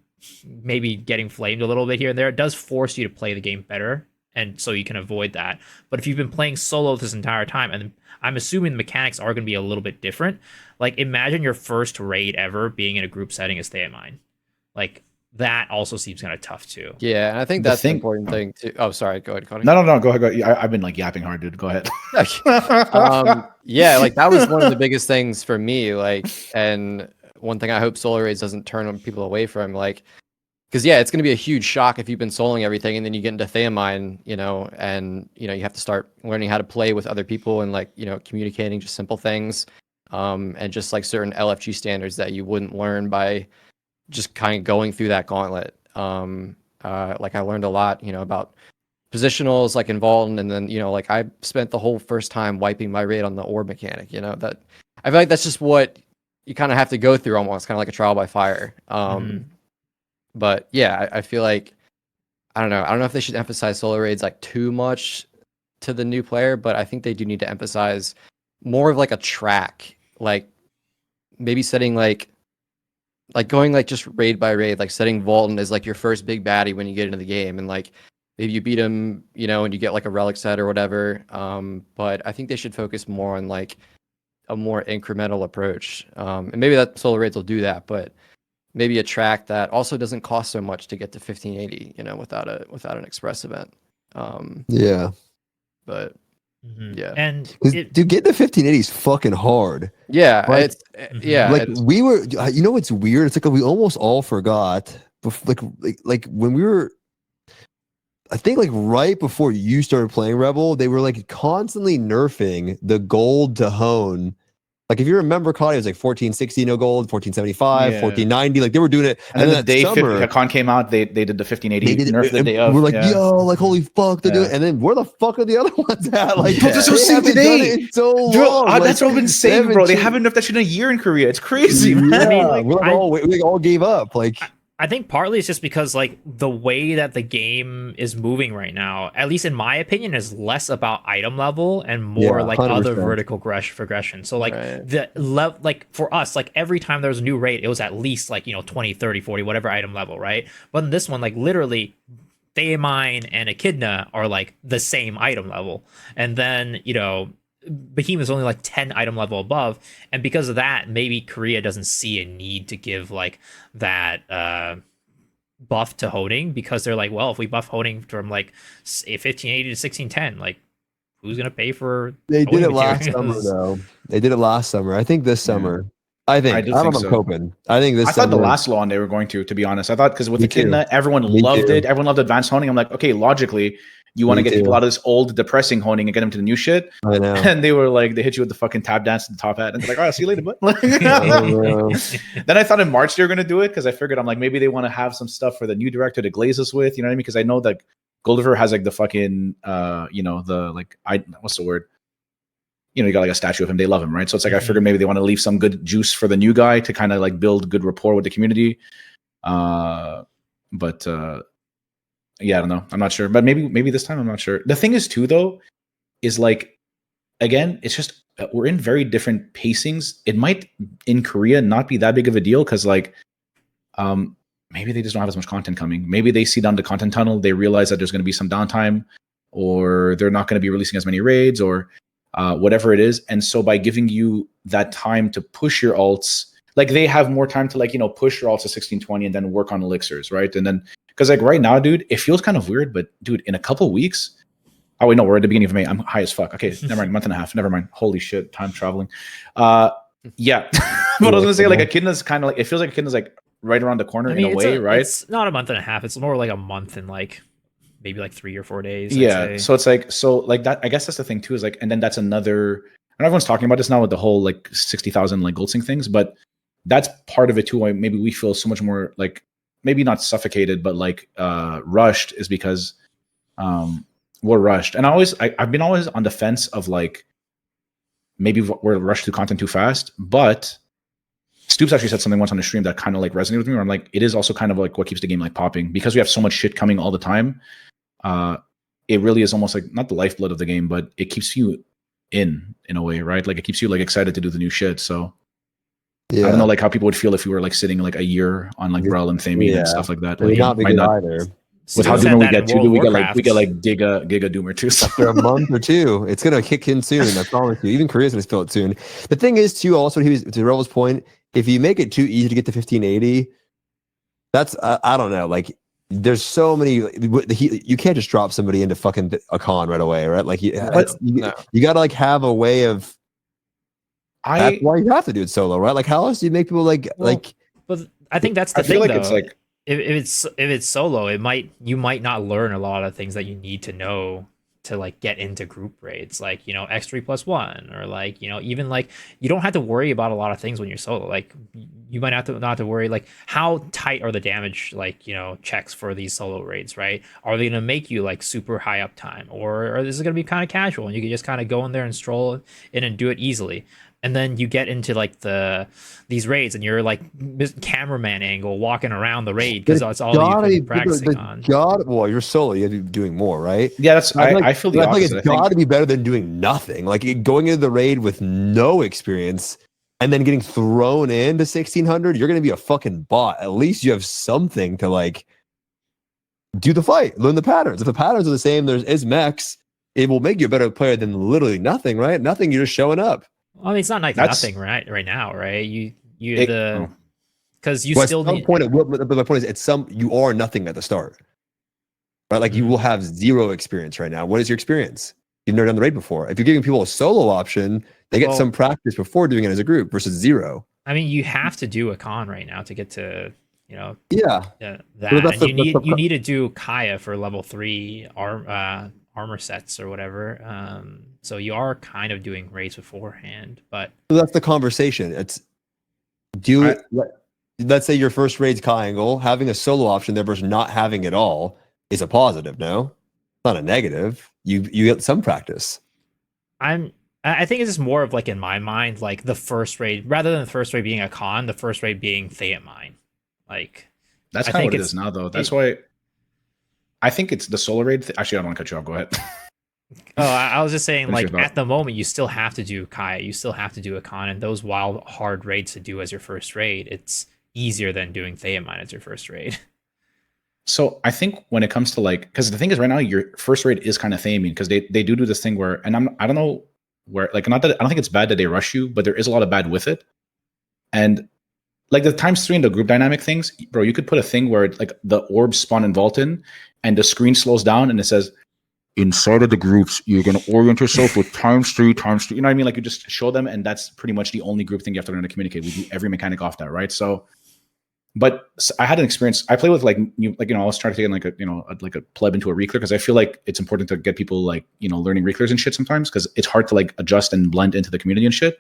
maybe getting flamed a little bit here and there, it does force you to play the game better, and so you can avoid that. But if you've been playing solo this entire time, and I'm assuming the mechanics are going to be a little bit different, like imagine your first raid ever being in a group setting as Theamine. Like that also seems kind of tough too. Yeah, and I think that's the important thing too. Oh, sorry, go ahead, Cautty. No, go ahead. I've been like yapping hard, dude. Go ahead. Yeah, like that was one of the biggest things for me. Like, and one thing I hope solo raids doesn't turn people away from, like, because yeah, it's going to be a huge shock if you've been soloing everything and then you get into Theamine, and you have to start learning how to play with other people and like communicating just simple things, and just like certain LFG standards that you wouldn't learn by just kind of going through that gauntlet. Like I learned a lot, about positionals like involved, and then like I spent the whole first time wiping my raid on the orb mechanic. That I feel like that's just what you kind of have to go through, almost kind of like a trial by fire. But yeah, I feel like I don't know if they should emphasize solo raids like too much to the new player, but I think they do need to emphasize more of like a track, like maybe setting like going like just raid by raid, like setting Volton as like your first big baddie when you get into the game, and like maybe you beat him, you know, and you get like a relic set or whatever. But I think they should focus more on like a more incremental approach. And maybe that solo raids will do that, but maybe a track that also doesn't cost so much to get to 1580, you know, without an express event. Yeah. But yeah, and dude, getting to 1580 is fucking hard. yeah, Like- it's yeah, Like it's, we were, you know, what's weird? It's like we almost all forgot. Like when we were, I think like right before you started playing Rebel, they were like constantly nerfing the gold to hone. Like if you remember, Cautty was like 1460 no gold, 1475, Yeah. 1490. Like they were doing it. And then the that day summer, Con came out, they did the 1580 they did it, nerf the and day of. we're like, yeah. yo, like holy fuck, they're doing it. Yeah. And then where the fuck are the other ones at? Like, Bro, that's what I was they saying haven't done today. it in so Bro, long. Like, that's what I've been saying, bro. They haven't nerfed that shit in a year in Korea. It's crazy, man. Yeah, I mean, like, we all gave up. Like, I think partly it's just because like the way that the game is moving right now, at least in my opinion, is less about item level and more Yeah, like 100%. other vertical progression. So like Right. the level, like for us, like every time there was a new raid, it was at least like, you know, 20, 30, 40, whatever item level, right? But in this one, like literally Theamine and Echidna are like the same item level. And then, you know, Behemoth is only like 10 item level above, and because of that, maybe Korea doesn't see a need to give like that buff to honing, because they're like, well, if we buff honing from like 1580 to 1610, like who's gonna pay for they did honing it last summer materials? though. They did it last summer. I think this summer. I I think. do I don't think know. I'm so. coping. I think this I thought the summer. last law they were going to be honest. I thought because with Me Echidna, everyone Me loved too. it. Everyone loved advanced honing. I'm like, okay, logically, you want to Me get people too. out of this old depressing honing and get them to the new shit. I know. And they were like, they hit you with the fucking tap dance to the top hat, and they're like, all right, see you later, bud. know. Then I thought in March they were gonna do it because I figured I'm like, maybe they want to have some stuff for the new director to glaze us with, you know what I mean? Because I know that Goldiver has like the fucking you know, the like what's the word? You know, you got like a statue of him. They love him, right? So it's like I figured maybe they want to leave some good juice for the new guy to kind of like build good rapport with the community. But yeah, I don't know. I'm not sure. But maybe this time I'm not sure. The thing is too though, is like again, it's just we're in very different pacings. It might in Korea not be that big of a deal because like maybe they just don't have as much content coming. Maybe they see down the content tunnel, they realize that there's going to be some downtime, or they're not going to be releasing as many raids, or whatever it is. And so by giving you that time to push your alts, like they have more time to like, you know, push your alts to 1620 and then work on elixirs, right? And then because like right now, dude, it feels kind of weird, but dude, in a couple weeks, oh wait, no, we're at the beginning of May. I'm high as fuck. Okay, never mind, month and a half. Never mind. Holy shit, time traveling. Yeah. But I was gonna say like Echidna's kind of like, it feels like Echidna's like right around the corner in a way, right? It's not a month and a half. It's more like a month and like maybe like 3 or 4 days. Yeah. So it's like, so like that, I guess that's the thing too, is like, and then that's another, and everyone's talking about this now with the whole like 60,000 like gold sync things, but that's part of it too. Why maybe we feel so much more like, maybe not suffocated, but like rushed, is because we're rushed. And I've been always on the fence of like, maybe we're rushed through content too fast, but Stoops actually said something once on the stream that kind of like resonated with me, where I'm like, it is also kind of like what keeps the game like popping, because we have so much shit coming all the time. It really is almost like not the lifeblood of the game, but it keeps you in a way, right? Like it keeps you like excited to do the new shit. So Yeah. I don't know like how people would feel if we were like sitting like a year on like Brawl and Theamine and stuff like that. It would Like, not be might good not, either. with how Stu said Doomer we that get in too, World dude, we of get like Warcraft. Giga Doomer too. So. After a month or two, it's gonna kick in soon. I promise you. Even Korea's gonna feel it soon. The thing is, too, also he was to Rebel's point. If you make it too easy to get to 1580, that's I don't know. Like, there's so many. You can't just drop somebody into fucking a con right away, right? Like, you gotta like have a way of. That's why you have to do it solo, right? Like, how else do you make people like? But I think that's the I thing, feel like though. it's like, if it's solo, you might not learn a lot of things that you need to know to like get into group raids, like, you know, X3+1, or like, you know, even like you don't have to worry about a lot of things when you're solo. Like you might not have to worry like how tight are the damage, like, you know, checks for these solo raids, right? Are they gonna make you like super high uptime, or is it gonna be kind of casual and you can just kind of go in there and stroll in and do it easily? And then you get into like these raids, and you're like cameraman angle walking around the raid because that's all you've been practicing on. Well, you're solo. You're doing more, right? Yeah, that's I feel the I opposite. think it's got to be better than doing nothing. Like going into the raid with no experience and then getting thrown into 1600. You're gonna be a fucking bot. At least you have something to like do the fight, learn the patterns. If the patterns are the same, there's mechs. It will make you a better player than literally nothing, right? Nothing. You're just showing up. I mean, it's not like nothing right now, right? Because you still need. But my point is, you are nothing at the start, right? Like you will have zero experience right now. What is your experience? You've never done the raid before. If you're giving people a solo option, they get some practice before doing it as a group versus zero. I mean, you have to do a con right now to get to, that. You need to do Kaya for level 3 armor sets or whatever. So you are kind of doing raids beforehand, but that's the conversation. Let's say your first raid's triangle, having a solo option there versus not having it all is a positive. No, it's not a negative. You get some practice. I think it's just more of like in my mind, like the first raid rather than the first raid being a con, the first raid being Theamine. Like that's kind of what it is now, though. That's why I think it's the solo raid. Actually, I don't want to cut you off. Go ahead. Oh, I was just saying, like, at the moment, you still have to do Kaya. You still have to do a con, and those wild, hard raids to do as your first raid, it's easier than doing Theamine as your first raid. So I think when it comes to, like, because the thing is right now, your first raid is kind of Theamine, because they do this thing where, and I don't know where, like, not that, I don't think it's bad that they rush you, but there is a lot of bad with it. And, like, the ×3 and the group dynamic things, bro, you could put a thing where, like, the orbs spawn in Vaulton, and the screen slows down, and it says, inside of the groups, you're going to orient yourself with ×3. You know what I mean? Like, you just show them, and that's pretty much the only group thing you have to learn to communicate. We do every mechanic off that, right? So, but I had an experience. I play with I was trying to take in like a pleb into a reclear, because I feel like it's important to get people like, learning reclears and shit sometimes, because it's hard to like adjust and blend into the community and shit.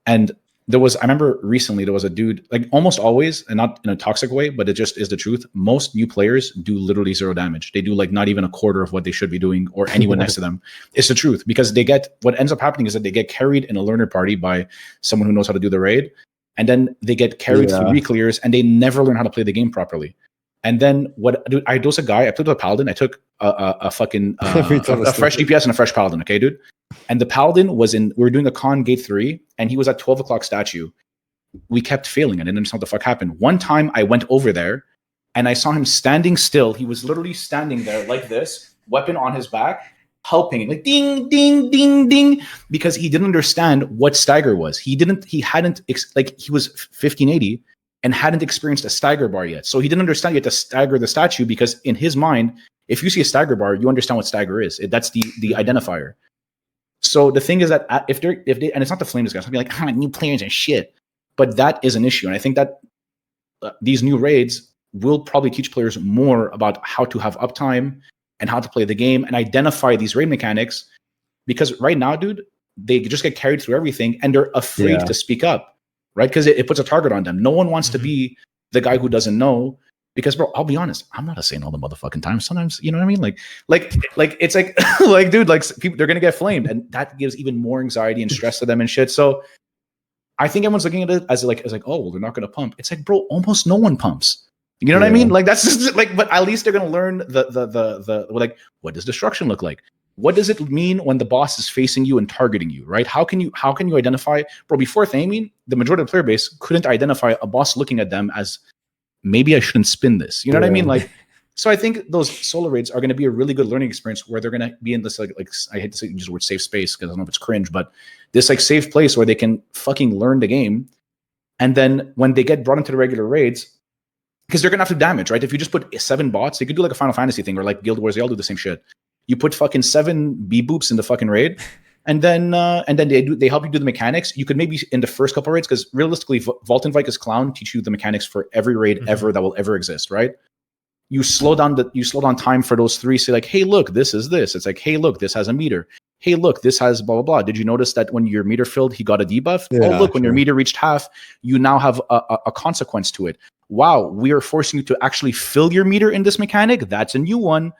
And I remember recently there was a dude, like almost always, and not in a toxic way, but it just is the truth. Most new players do literally 0 damage. They do like not even a quarter of what they should be doing, or anyone next to them. It's the truth, because what ends up happening is that they get carried in a learner party by someone who knows how to do the raid. And then they get carried through reclears, and they never learn how to play the game properly. And then I dosed a guy, I played with a paladin. I took a fucking a fresh DPS and a fresh paladin, okay, dude? And the paladin we were doing a con gate 3, and he was at 12 o'clock statue. We kept failing. I didn't understand what the fuck happened. One time I went over there, and I saw him standing still. He was literally standing there like this, weapon on his back, helping, like ding, ding, ding, ding, because he didn't understand what stagger was. He was 1580 and hadn't experienced a stagger bar yet. So he didn't understand you had to stagger the statue, because in his mind, if you see a stagger bar, you understand what stagger is. That's the identifier. So the thing is that if they, and it's not the flame discuss, I'll be like, new players are shit, but that is an issue. And I think that these new raids will probably teach players more about how to have uptime and how to play the game and identify these raid mechanics, because right now, dude, they just get carried through everything, and they're afraid to speak up, right? Because it puts a target on them. No one wants to be the guy who doesn't know, because, bro, I'll be honest, I'm not saying all the motherfucking time. Sometimes, you know what I mean? Like it's like, like, dude, like people, they're gonna get flamed, and that gives even more anxiety and stress to them and shit. So I think everyone's looking at it as like, oh, well, they're not gonna pump. It's like, bro, almost no one pumps. You know what I mean? Like, that's just like, but at least they're gonna learn the like, what does destruction look like? What does it mean when the boss is facing you and targeting you, right? How can you identify, bro? Before Theamine, the majority of the player base couldn't identify a boss looking at them as, maybe I shouldn't spin this. You know what I mean? Like, so I think those solo raids are going to be a really good learning experience, where they're going to be in this like I hate to use the word safe space, because I don't know if it's cringe, but this like safe place where they can fucking learn the game. And then when they get brought into the regular raids, because they're going to have to damage, right? If you just put 7 bots, they could do like a Final Fantasy thing, or like Guild Wars, they all do the same shit. You put fucking 7 B-boops in the fucking raid, and then they help you do the mechanics. You could maybe in the first couple raids, because realistically, Vault and Vicus Clown teach you the mechanics for every raid ever that will ever exist, right? You slow down time for those 3. Say like, hey, look, this is this. It's like, hey, look, this has a meter. Hey, look, this has blah blah blah. Did you notice that when your meter filled, he got a debuff? When your meter reached half, you now have a consequence to it. Wow, we are forcing you to actually fill your meter in this mechanic. That's a new one.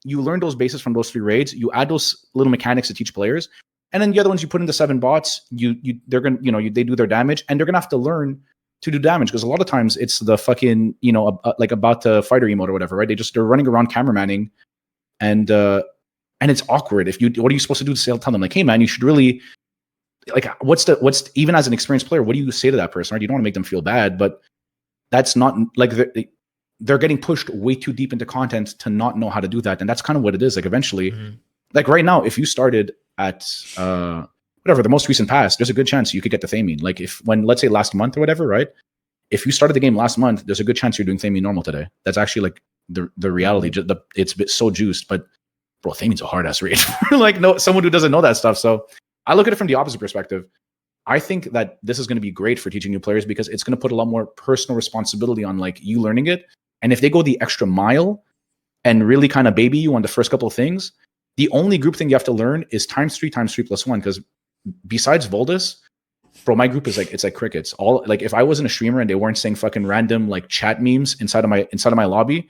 You learn those bases from those 3 raids. You add those little mechanics to teach players. And then the other ones you put into 7 bots, they're gonna, they do their damage, and they're gonna have to learn to do damage, because a lot of times it's the fucking, like about the fighter emote or whatever, right? They're running around cameramanning, and it's awkward. What are you supposed to do to tell them, like, hey man, you should really, like, what's even as an experienced player, what do you say to that person, right? You don't want to make them feel bad, but that's not like they're getting pushed way too deep into content to not know how to do that. And that's kind of what it is. Like eventually, like right now, if you started at whatever, the most recent past, there's a good chance you could get the Theamine. Like let's say last month or whatever, right? If you started the game last month, there's a good chance you're doing Theamine normal today. That's actually like the reality. It's so juiced, but bro, Theamine's a hard ass raid. Like someone who doesn't know that stuff. So I look at it from the opposite perspective. I think that this is going to be great for teaching new players, because it's going to put a lot more personal responsibility on like you learning it. And if they go the extra mile and really kind of baby you on the first couple of things, the only group thing you have to learn is ×3 ×3 + 1. Because besides Voldus, bro, my group is like, it's like crickets. All like, if I wasn't a streamer and they weren't saying fucking random like chat memes inside of my lobby,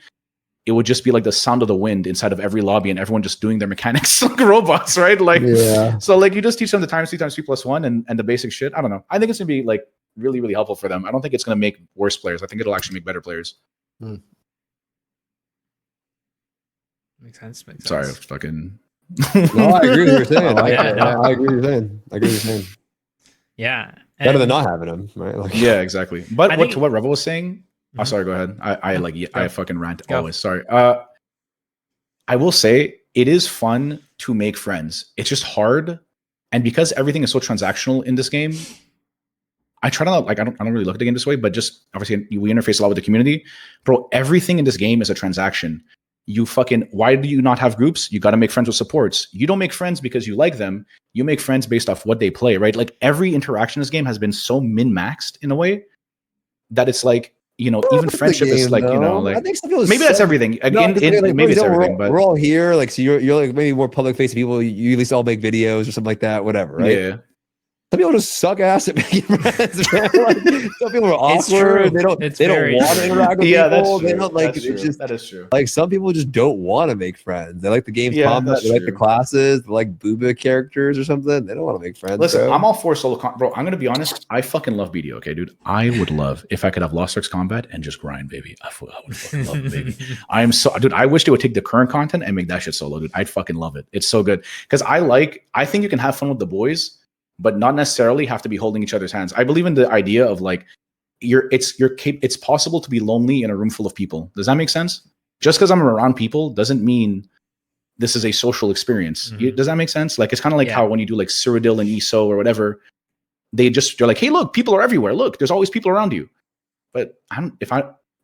it would just be like the sound of the wind inside of every lobby, and everyone just doing their mechanics like robots, right? Like, yeah. So like you just teach them the ×3 ×3 + 1 and the basic shit. I don't know. I think it's gonna be like really, really helpful for them. I don't think it's gonna make worse players. I think it'll actually make better players. Makes sense. Sorry, fucking. No, I agree with what you're saying. I agree with what you're saying. Yeah, better than not having them, right? Like, yeah, exactly. But what Revel was saying. Oh, sorry. Go ahead. I fucking rant always. Sorry. I will say it is fun to make friends. It's just hard, and because everything is so transactional in this game, I try to not, like, I don't really look at the game this way, but just obviously we interface a lot with the community, bro. Everything in this game is a transaction. Why do you not have groups? You got to make friends with supports. You don't make friends because you like them. You make friends based off what they play, right? Like every interaction in this game has been so min-maxed in a way that it's like, even friendship is like, like, I think maybe that's everything. Again, maybe it's everything, but we're all here. Like, so you're like maybe more public facing people. You at least all make videos or something like that, whatever, right? Yeah. Some people just suck ass at making friends, man. Like, some people are awkward. They don't want to interact with people. That's true. They don't like. That is true. Like some people just don't want to make friends. They like the game's combat. They like the classes. They like booba characters or something. They don't want to make friends. Listen, I'm all for solo bro. I'm gonna be honest. I fucking love BD. Okay, dude. I would love if I could have Lost Arks combat and just grind, baby. I would fucking love it, baby. Dude. I wish they would take the current content and make that shit solo, dude. I'd fucking love it. It's so good because I think you can have fun with the boys, but not necessarily have to be holding each other's hands. I believe in the idea of like, it's possible to be lonely in a room full of people. Does that make sense? Just because I'm around people doesn't mean this is a social experience. Does that make sense? Like, it's kind of like how when you do like Cyrodiil and Miso or whatever, they're like, hey, look, people are everywhere. Look, there's always people around you. But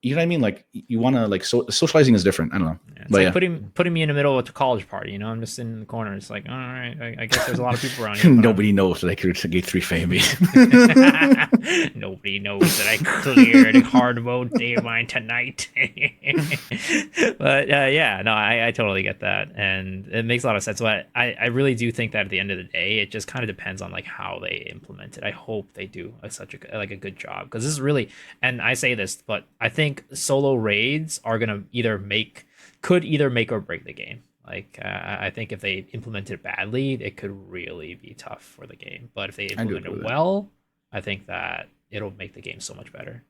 you know what I mean? Like, you want to like, socializing is different. I don't know. Yeah, it's like putting me in the middle of a college party. I'm just in the corner. It's like, all right, I guess there's a lot of people around here. Nobody knows that I cleared Gate 3 fame me. Nobody knows that I cleared hard mode Theamine tonight. But I totally get that, and it makes a lot of sense. But I really do think that at the end of the day, it just kind of depends on like how they implement it. I hope they do such a good job, because this is really, and I say this, but I think solo raids are gonna could either make or break the game. Like I think if they implement it badly, it could really be tough for the game. But if they implement it well, I think that it'll make the game so much better.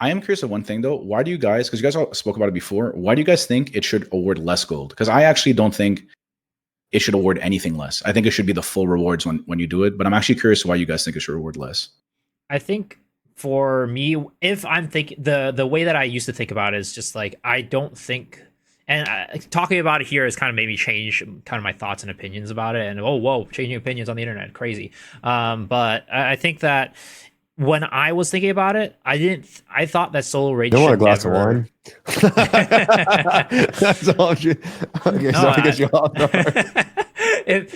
I am curious of one thing though. Why do you guys? Because you guys all spoke about it before. Why do you guys think it should award less gold? Because I actually don't think it should award anything less. I think it should be the full rewards when you do it. But I'm actually curious why you guys think it should reward less. I think, for me, if I'm thinking the way that I used to think about it is just like, I don't think, and talking about it here has kind of made me change kind of my thoughts and opinions about it. And changing opinions on the internet, crazy. But I think that when I was thinking about it, I thought that solo raids. Don't want a glass of wine. That's all. Okay, so I guess you all. I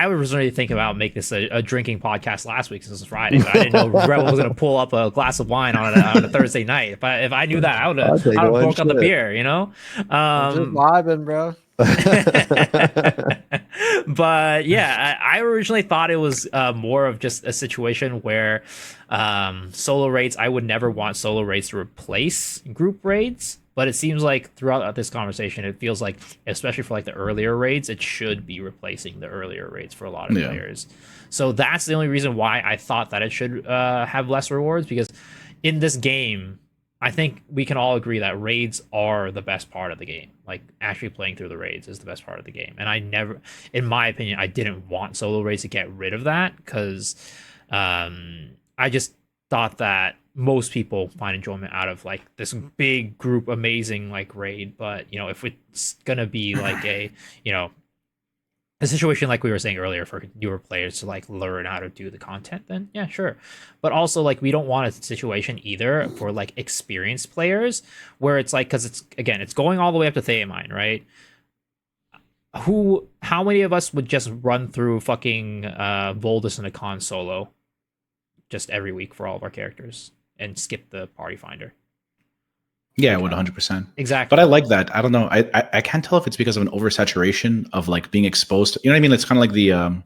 was really thinking about making this a drinking podcast last week since it's Friday, but I didn't know Rebel was going to pull up a glass of wine on a Thursday night. If I knew that, I would have broke out the beer, Just vibing, bro. But yeah, I originally thought it was more of just a situation where solo raids, I would never want solo raids to replace group raids. But it seems like throughout this conversation, it feels like, especially for like the earlier raids, it should be replacing the earlier raids for a lot of players. So that's the only reason why I thought that it should have less rewards, because in this game, I think we can all agree that raids are the best part of the game. Like, actually playing through the raids is the best part of the game. And I never, in my opinion, I didn't want solo raids to get rid of that, because I just thought that most people find enjoyment out of like this big group amazing like raid. But if it's gonna be like a a situation like we were saying earlier for newer players to like learn how to do the content, then yeah, sure. But also, like, we don't want a situation either for like experienced players where it's like, because it's going all the way up to Theamine, right? How many of us would just run through fucking Voldus and a con solo just every week for all of our characters and skip the party finder? Yeah, I would 100%. Exactly. But I like that. I don't know. I can't tell if it's because of an oversaturation of like being exposed to, you know what I mean? It's kind of like the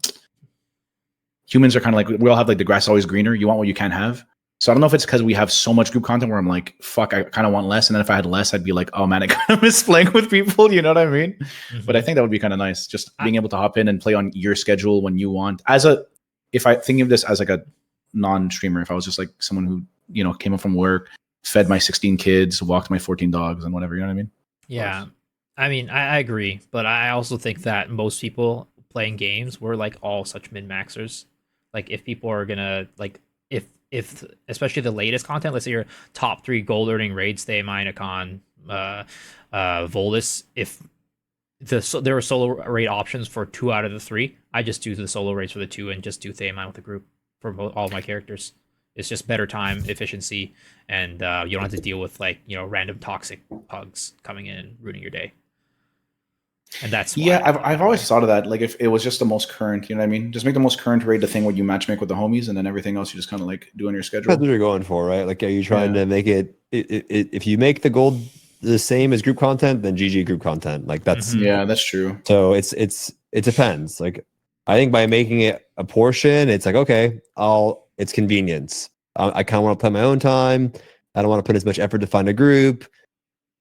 humans are kind of like, we all have like the grass is always greener. You want what you can't have. So I don't know if it's because we have so much group content where I'm like, fuck, I kind of want less. And then if I had less, I'd be like, oh man, I kind of miss playing with people. You know what I mean? Mm-hmm. But I think that would be kind of nice. Just being able to hop in and play on your schedule when you want. If I think of this as like a non-streamer, if I was just like someone who, came up from work, fed my 16 kids, walked my 14 dogs and whatever, you know what I mean? Yeah. I mean, I agree, but I also think that most people playing games were like all such min-maxers. Like, if people are gonna like, if especially the latest content, let's say your top 3 gold earning raids, Theamine, Akon, Voldus, if there were solo raid options for 2 out of the 3, I just do the solo raids for the 2 and just do Theamine with the group for all my characters. It's just better time efficiency, and you don't have to deal with like random toxic pugs coming in and ruining your day. And that's why I've always thought of that. Like, if it was just the most current, you know what I mean? Just make the most current raid the thing where you matchmake with the homies, and then everything else you just kind of like do on your schedule. That's what you're going for, right? Like, are you trying to make it? If you make the gold the same as group content, then GG group content. Like, that's that's true. So it depends. Like, I think by making it a portion, it's like, okay, it's convenience. I kind of want to play my own time. I don't want to put as much effort to find a group.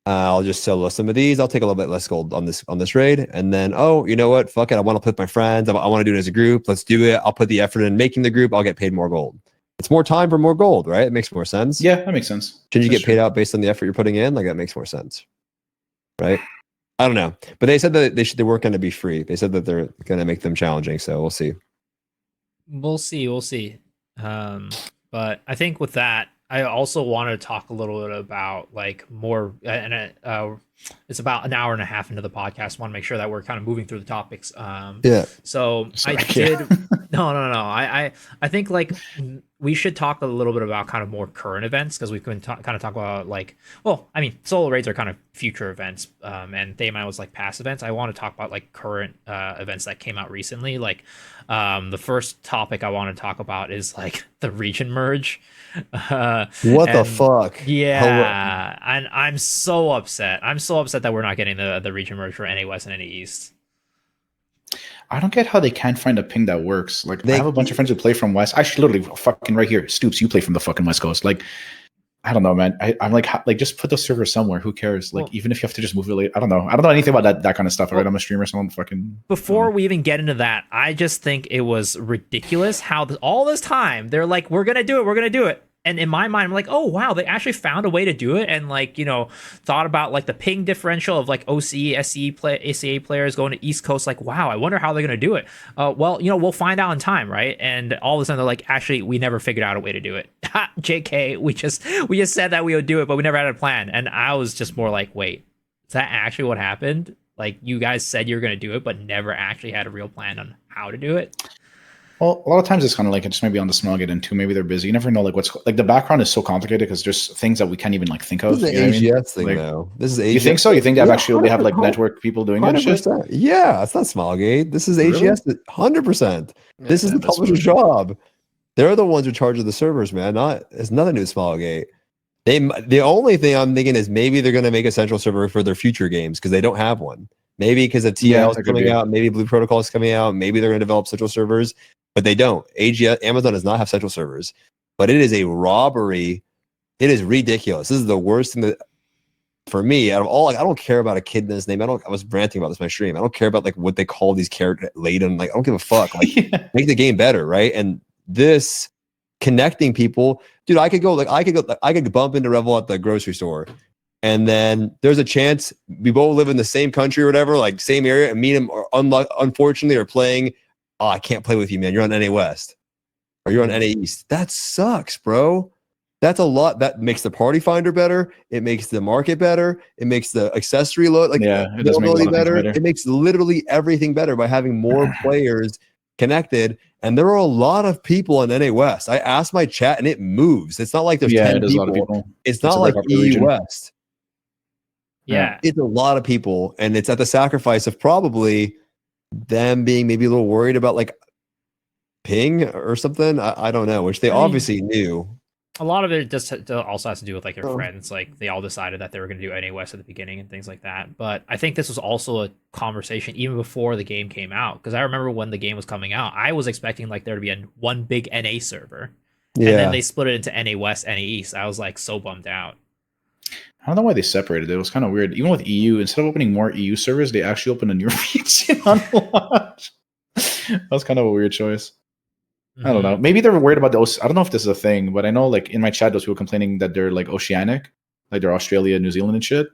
I'll just solo some of these. I'll take a little bit less gold on this raid, and then you know what? Fuck it. I want to play with my friends. I want to do it as a group. Let's do it. I'll put the effort in making the group. I'll get paid more gold. It's more time for more gold, right? It makes more sense. Yeah, that makes sense. Shouldn't you get paid out based on the effort you're putting in? Like, that makes more sense, right? I don't know, but they said that they weren't going to be free. They said that they're going to make them challenging. So we'll see. We'll see. But I think with that, I also want to talk a little bit about like more, and it's about an hour and a half into the podcast. I want to make sure that we're kind of moving through the topics. So sorry, I did. No. I think like we should talk a little bit about kind of more current events, because we can kind of talk about like, well, I mean, solo raids are kind of future events, and Theamine was like past events. I want to talk about like current events that came out recently. Like, the first topic I want to talk about is like the region merge. What the fuck? Yeah, and I'm so upset. I'm so upset that we're not getting the region merge for NA West and NA East. I don't get how they can't find a ping that works. Like, I have a bunch of friends who play from West. I should literally fucking right here. Stoops, you play from the fucking West Coast. Like, I don't know, man. I'm like just put the server somewhere. Who cares? Like, even if you have to just move it, I don't know. I don't know anything about that kind of stuff. Right? I'm a streamer, so I'm fucking. Before we even get into that, I just think it was ridiculous how all this time they're like, we're gonna do it. And in my mind, I'm like, oh wow, they actually found a way to do it, and like thought about like the ping differential of like OCE, SCA players going to East Coast. Like, wow, I wonder how they're gonna do it. Well, we'll find out in time, right? And all of a sudden they're like, actually, we never figured out a way to do it. Ha, JK, we just said that we would do it, but we never had a plan. And I was just more like, wait, is that actually what happened? Like, you guys said you were gonna do it, but never actually had a real plan on how to do it. Well, a lot of times it's kind of like, it's maybe on the small get into, maybe they're busy. You never know, like what's like the background is so complicated because there's things that we can't even like think of. This is an AGS thing, though. This is AGS. You think so? You think they have like network people doing that shit? Yeah, it's not Smilegate. This is AGS, 100%. This is the publisher's job. They're the ones who charge of the servers, man. It's nothing to do with Smilegate. The only thing I'm thinking is maybe they're going to make a central server for their future games because they don't have one. Maybe because of Yeah, TL is that could coming be. out, maybe Blue Protocol is coming out, maybe they're going to develop central servers, but they don't. Amazon does not have central servers, but it is a robbery. It is ridiculous. This is the worst thing that, for me, out of all, like, I don't care about a kid in his name. I was ranting about this in my stream. I don't care about like what they call these characters laden. Like, I don't give a fuck. Like, Yeah. make the game better, right? And this connecting people, dude. I could bump into Revel at the grocery store, and then there's a chance we both live in the same country or whatever, like same area, and meet him. Or unfortunately, are playing. Oh, I can't play with you, man. You're on NA West, or you're on NA East. That sucks, bro. That's a lot. That makes the party finder better. It makes the market better. It makes the accessory load, like, Yeah, it does make a lot of things better. better. It makes literally everything better by having more players connected. And there are a lot of people in NA West. I asked my chat and it moves. It's not like there's 10 it is people. a lot of people. It's not a very like popular EU region. West. Yeah. It's a lot of people. And it's at the sacrifice of probably them being maybe a little worried about like ping or something. I don't know, which they obviously knew. A lot of it just also has to do with like your Oh. friends. Like they all decided that they were going to do NA West at the beginning and things like that. But I think this was also a conversation even before the game came out. Because I remember when the game was coming out, I was expecting like there to be one big NA server. Yeah. And then they split it into NA West, NA East. I was like so bummed out. I don't know why they separated it. It was kind of weird. Even with EU, instead of opening more EU servers, they actually opened a new region on launch. That was kind of a weird choice. I don't know. Maybe they're worried about the I don't know if this is a thing, but I know like in my chat, those people complaining that they're like oceanic, like they're Australia, New Zealand and shit.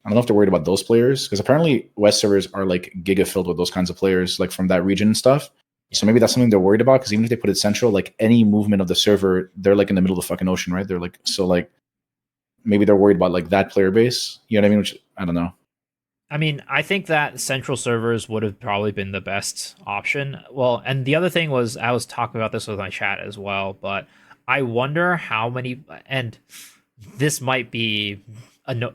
I don't know if they're worried about those players because apparently West servers are like giga filled with those kinds of players, like from that region and stuff. So maybe that's something they're worried about because even if they put it central, like any movement of the server, they're like in the middle of the fucking ocean, right? They're like, so like maybe they're worried about like that player base. You know what I mean? Which I don't know. I mean, I think that central servers would have probably been the best option. Well, and the other thing was I was talking about this with my chat as well, but I wonder how many, and this might be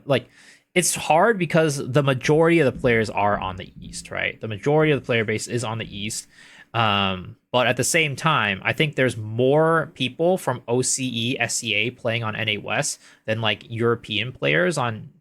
like it's hard because the majority of the players are on the East, right? The majority of the player base is on the East. But at the same time, I think there's more people from OCE, SCA playing on NA West than like European players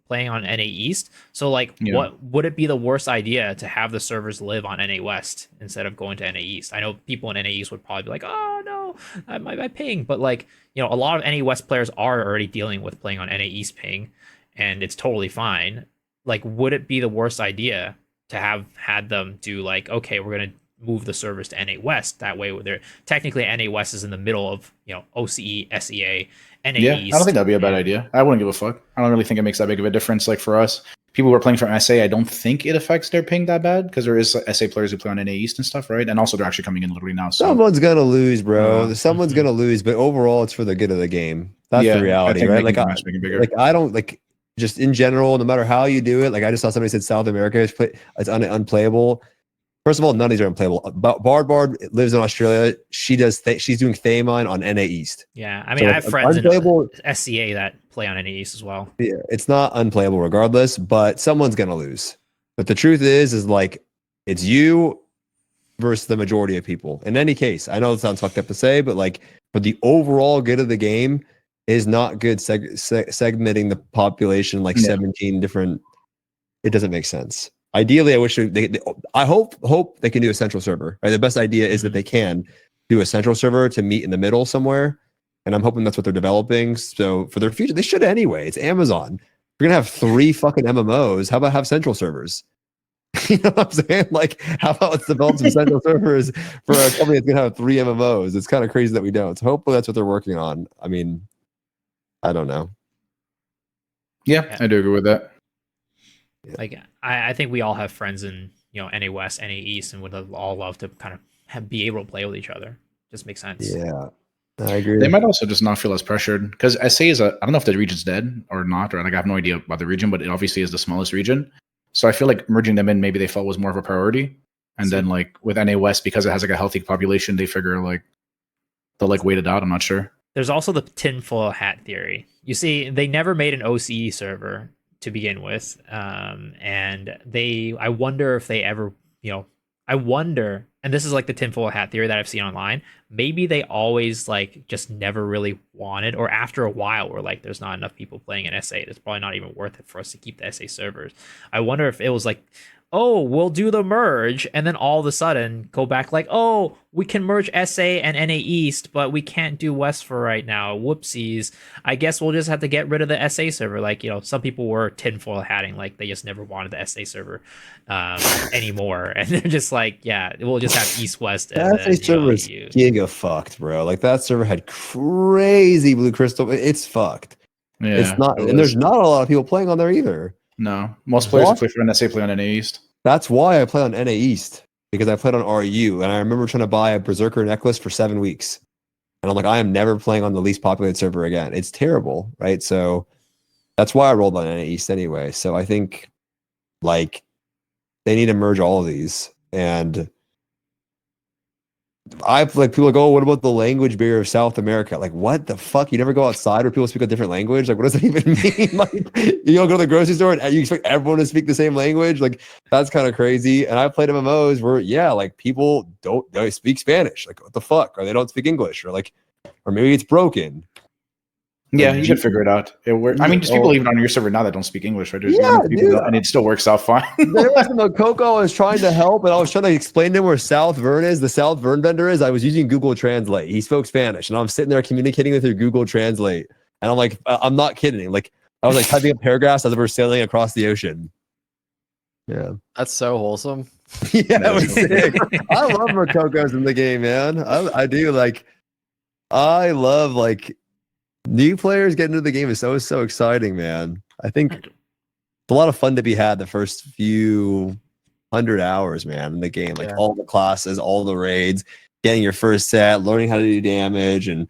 playing on NA East. So like, what would it be the worst idea to have the servers live on NA West instead of going to NA East? I know people in NA East would probably be like, oh no, my ping. But like, you know, a lot of NA West players are already dealing with playing on NA East ping, and it's totally fine. Like, would it be the worst idea to have had them do like, okay, we're gonna move the servers to NA West? That way, they're technically NA West is in the middle of, you know, OCE, SEA, NA East. I don't think that'd be a bad idea. I wouldn't give a fuck. I don't really think it makes that big of a difference. Like for us, people who are playing from SA, I don't think it affects their ping that bad because there is SA players who play on NA East and stuff, right? And also they're actually coming in literally now. So someone's gonna lose, bro. Someone's gonna lose, but overall, it's for the good of the game. That's the reality, right? Like, I don't like just in general, no matter how you do it. Like I just saw somebody said South America is unplayable. First of all, none of these are unplayable. Bard lives in Australia. She's doing Theamine on NA East. Yeah, I mean, I have friends in SCA that play on NA East as well. Yeah, it's not unplayable regardless, but someone's gonna lose. But the truth is like it's you versus the majority of people. In any case, I know it sounds fucked up to say, but like for the overall good of the game is not good segmenting the population like 17 different. It doesn't make sense. Ideally, I wish I hope they can do a central server. Right? The best idea is that they can do a central server to meet in the middle somewhere, and I'm hoping that's what they're developing. So for their future, they should anyway. It's Amazon. You're gonna have 3 fucking MMOs. How about have central servers? You know what I'm saying? Like, how about let's develop some central servers for a company that's gonna have 3 MMOs? It's kind of crazy that we don't. So hopefully that's what they're working on. I mean, I don't know. Yeah, I do agree with that. Like, I think we all have friends in, you know, NA West, NA East, and would all love to kind of be able to play with each other. Just makes sense. Yeah, I agree. They might also just not feel as pressured because SA is I don't know if the region's dead or not, or like I have no idea about the region, but it obviously is the smallest region. So I feel like merging them in, maybe they felt was more of a priority. And then like with NA West, because it has like a healthy population, they figure like they'll like wait it out. I'm not sure. There's also the tinfoil hat theory. You see, they never made an OCE server to begin with, and I wonder if they ever, you know, I wonder, and this is like the tinfoil hat theory that I've seen online, maybe they always like just never really wanted, or after a while we're like, there's not enough people playing in SA, it's probably not even worth it for us to keep the SA servers. I wonder if it was like oh, we'll do the merge, and then all of a sudden go back like, oh, we can merge SA and NA East, but we can't do West for right now. Whoopsies. I guess we'll just have to get rid of the SA server. Like, some people were tinfoil hatting, like they just never wanted the SA server anymore. And they're just like, yeah, we'll just have East West. That SA server is giga fucked, bro. Like that server had crazy blue crystal. It's fucked. Yeah, it's not, and there's not a lot of people playing on there either. No, most players who play for NSA play on NA East. That's why I play on NA East, because I played on RU, and I remember trying to buy a Berserker necklace for 7 weeks. And I'm like, I am never playing on the least populated server again. It's terrible, right? So that's why I rolled on NA East anyway. So I think, like, they need to merge all of these. And I've like people like, oh, what about the language barrier of South America? Like, what the fuck? You never go outside where people speak a different language? Like, what does that even mean? Like, you don't go to the grocery store and you expect everyone to speak the same language? Like, that's kind of crazy. And I played MMOs where, yeah, like people don't speak Spanish. Like, what the fuck? Or they don't speak English, or maybe it's broken. Yeah, you should figure it out. It works. I mean, just people even on your server now that don't speak English, right? There's people and it still works out fine. There was some Coco I was trying to help, and I was trying to explain to him where South Vern is. The South Vern vendor is. I was using Google Translate. He spoke Spanish, and I'm sitting there communicating with your Google Translate. And I'm like, I'm not kidding. Like, I was like typing up paragraphs as we were sailing across the ocean. Yeah, that's so wholesome. Yeah, it was sick. I love Rokokos in the game, man. I do. Like, I love like. New players getting into the game is so exciting, man. I think it's a lot of fun to be had the first few 100 hours, man, in the game. Like all the classes, all the raids, getting your first set, learning how to do damage, and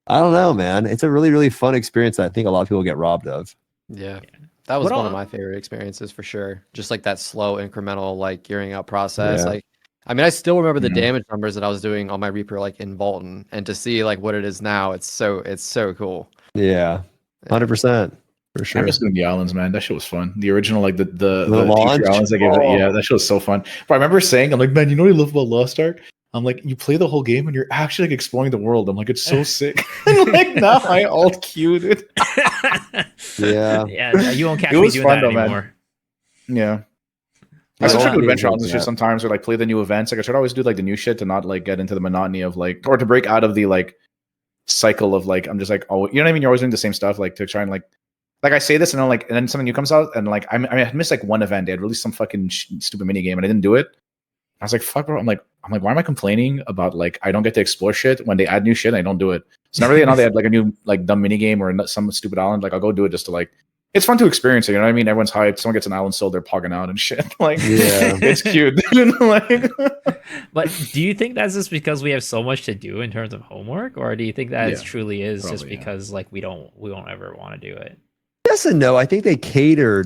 I don't know, man. It's a really fun experience that I think a lot of people get robbed of. Yeah. That was one of my favorite experiences for sure. Just like that slow incremental like gearing out process. Yeah. Like I mean, I still remember the damage numbers that I was doing on my Reaper, like in Volton, and to see like what it is now, it's so cool. Yeah, 100% for sure. I miss doing the islands, man. That shit was fun. The original, like the launch islands they gave it. Yeah, that shit was so fun. But I remember saying, I'm like, man, you know what I love about Lost Ark? I'm like, you play the whole game and you're actually like exploring the world. I'm like, it's so sick. And like now I alt queued it. Yeah, you won't catch me doing that anymore. Man. Yeah. I still try to do adventure islands shit sometimes, or like play the new events. Like I try to always do like the new shit to not like get into the monotony of like, or to break out of the like cycle of like, I'm just like, oh, you know what I mean? You're always doing the same stuff, like to try and like I say this and then like, and then something new comes out and like, I missed like one event. They had released some fucking stupid mini game and I didn't do it. I was like, fuck, bro. I'm like, why am I complaining about like I don't get to explore shit when they add new shit and I don't do it? It's not really now they had like a new like dumb mini game or some stupid island. Like I'll go do it just to like. It's fun to experience it, you know what I mean? Everyone's hyped. Someone gets an island sold, they're pogging out and shit. Like, yeah, it's cute. Like, but do you think that's just because we have so much to do in terms of homework, or do you think that it truly is just because like we won't ever want to do it? Yes and no. I think they've catered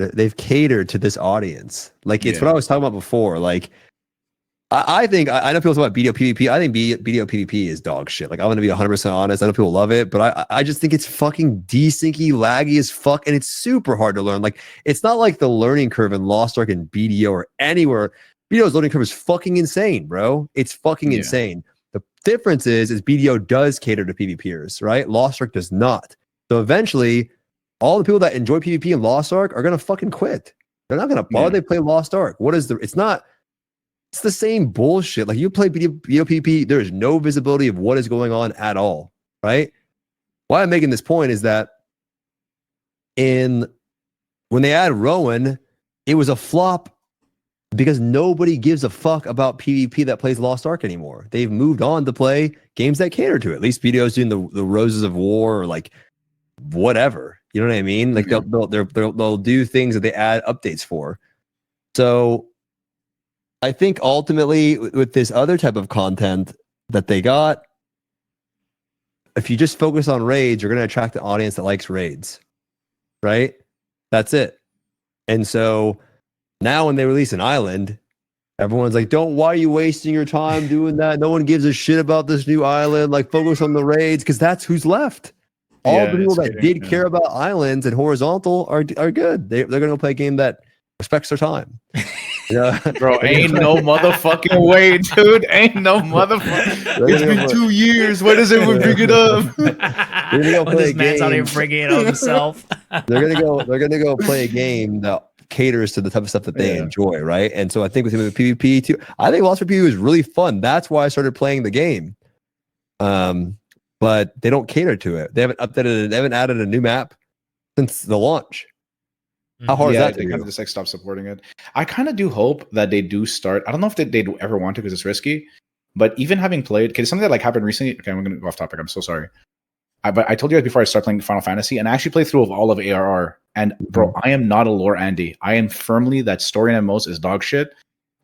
to this audience. Like it's what I was talking about before. Like I think I know people talk about BDO PvP. I think BDO PvP is dog shit. Like I'm gonna be 100% honest. I know people love it, but I just think it's fucking desyncy, laggy as fuck, and it's super hard to learn. Like it's not like the learning curve in Lost Ark and BDO or anywhere. BDO's learning curve is fucking insane, bro. It's fucking insane. The difference is BDO does cater to PvPers, right? Lost Ark does not. So eventually, all the people that enjoy PvP in Lost Ark are gonna fucking quit. They're not gonna. Why would they play Lost Ark? What is the? It's not. It's the same bullshit. Like you play BDO PvP, there is no visibility of what is going on at all, right? Why I'm making this point is that when they add Rowan, it was a flop because nobody gives a fuck about PvP that plays Lost Ark anymore. They've moved on to play games that cater to it. At least BDO's doing the Roses of War or like whatever. You know what I mean? Like they'll do things that they add updates for. So I think ultimately with this other type of content that they got, if you just focus on raids, you're going to attract an audience that likes raids, right? That's it. And so now when they release an island, everyone's like, why are you wasting your time doing that? No one gives a shit about this new island. Like focus on the raids because that's who's left. All the people that did care about islands and horizontal are good. They're going to play a game that respects their time. Yeah. Bro, ain't no motherfucking way, dude. Ain't no motherfucking. It's been 2 years. Why does everyone bring it up? This man's not even bringing it up himself. They're gonna go play a game that caters to the type of stuff that they enjoy, right? And so I think with him with PvP too, I think Lost for PvP is really fun. That's why I started playing the game. But they don't cater to it. They haven't updated it. They haven't added a new map since the launch. How hard is that to they do? kind of just like stop supporting it. I kind of do hope that they do start. I don't know if they'd ever want to because it's risky. But even having played, okay, something that like happened recently. Okay, I'm gonna go off topic. I'm so sorry. But I told you before I started playing Final Fantasy, and I actually played through all of ARR. And bro, I am not a lore Andy. I am firmly that story and MMOs is dog shit.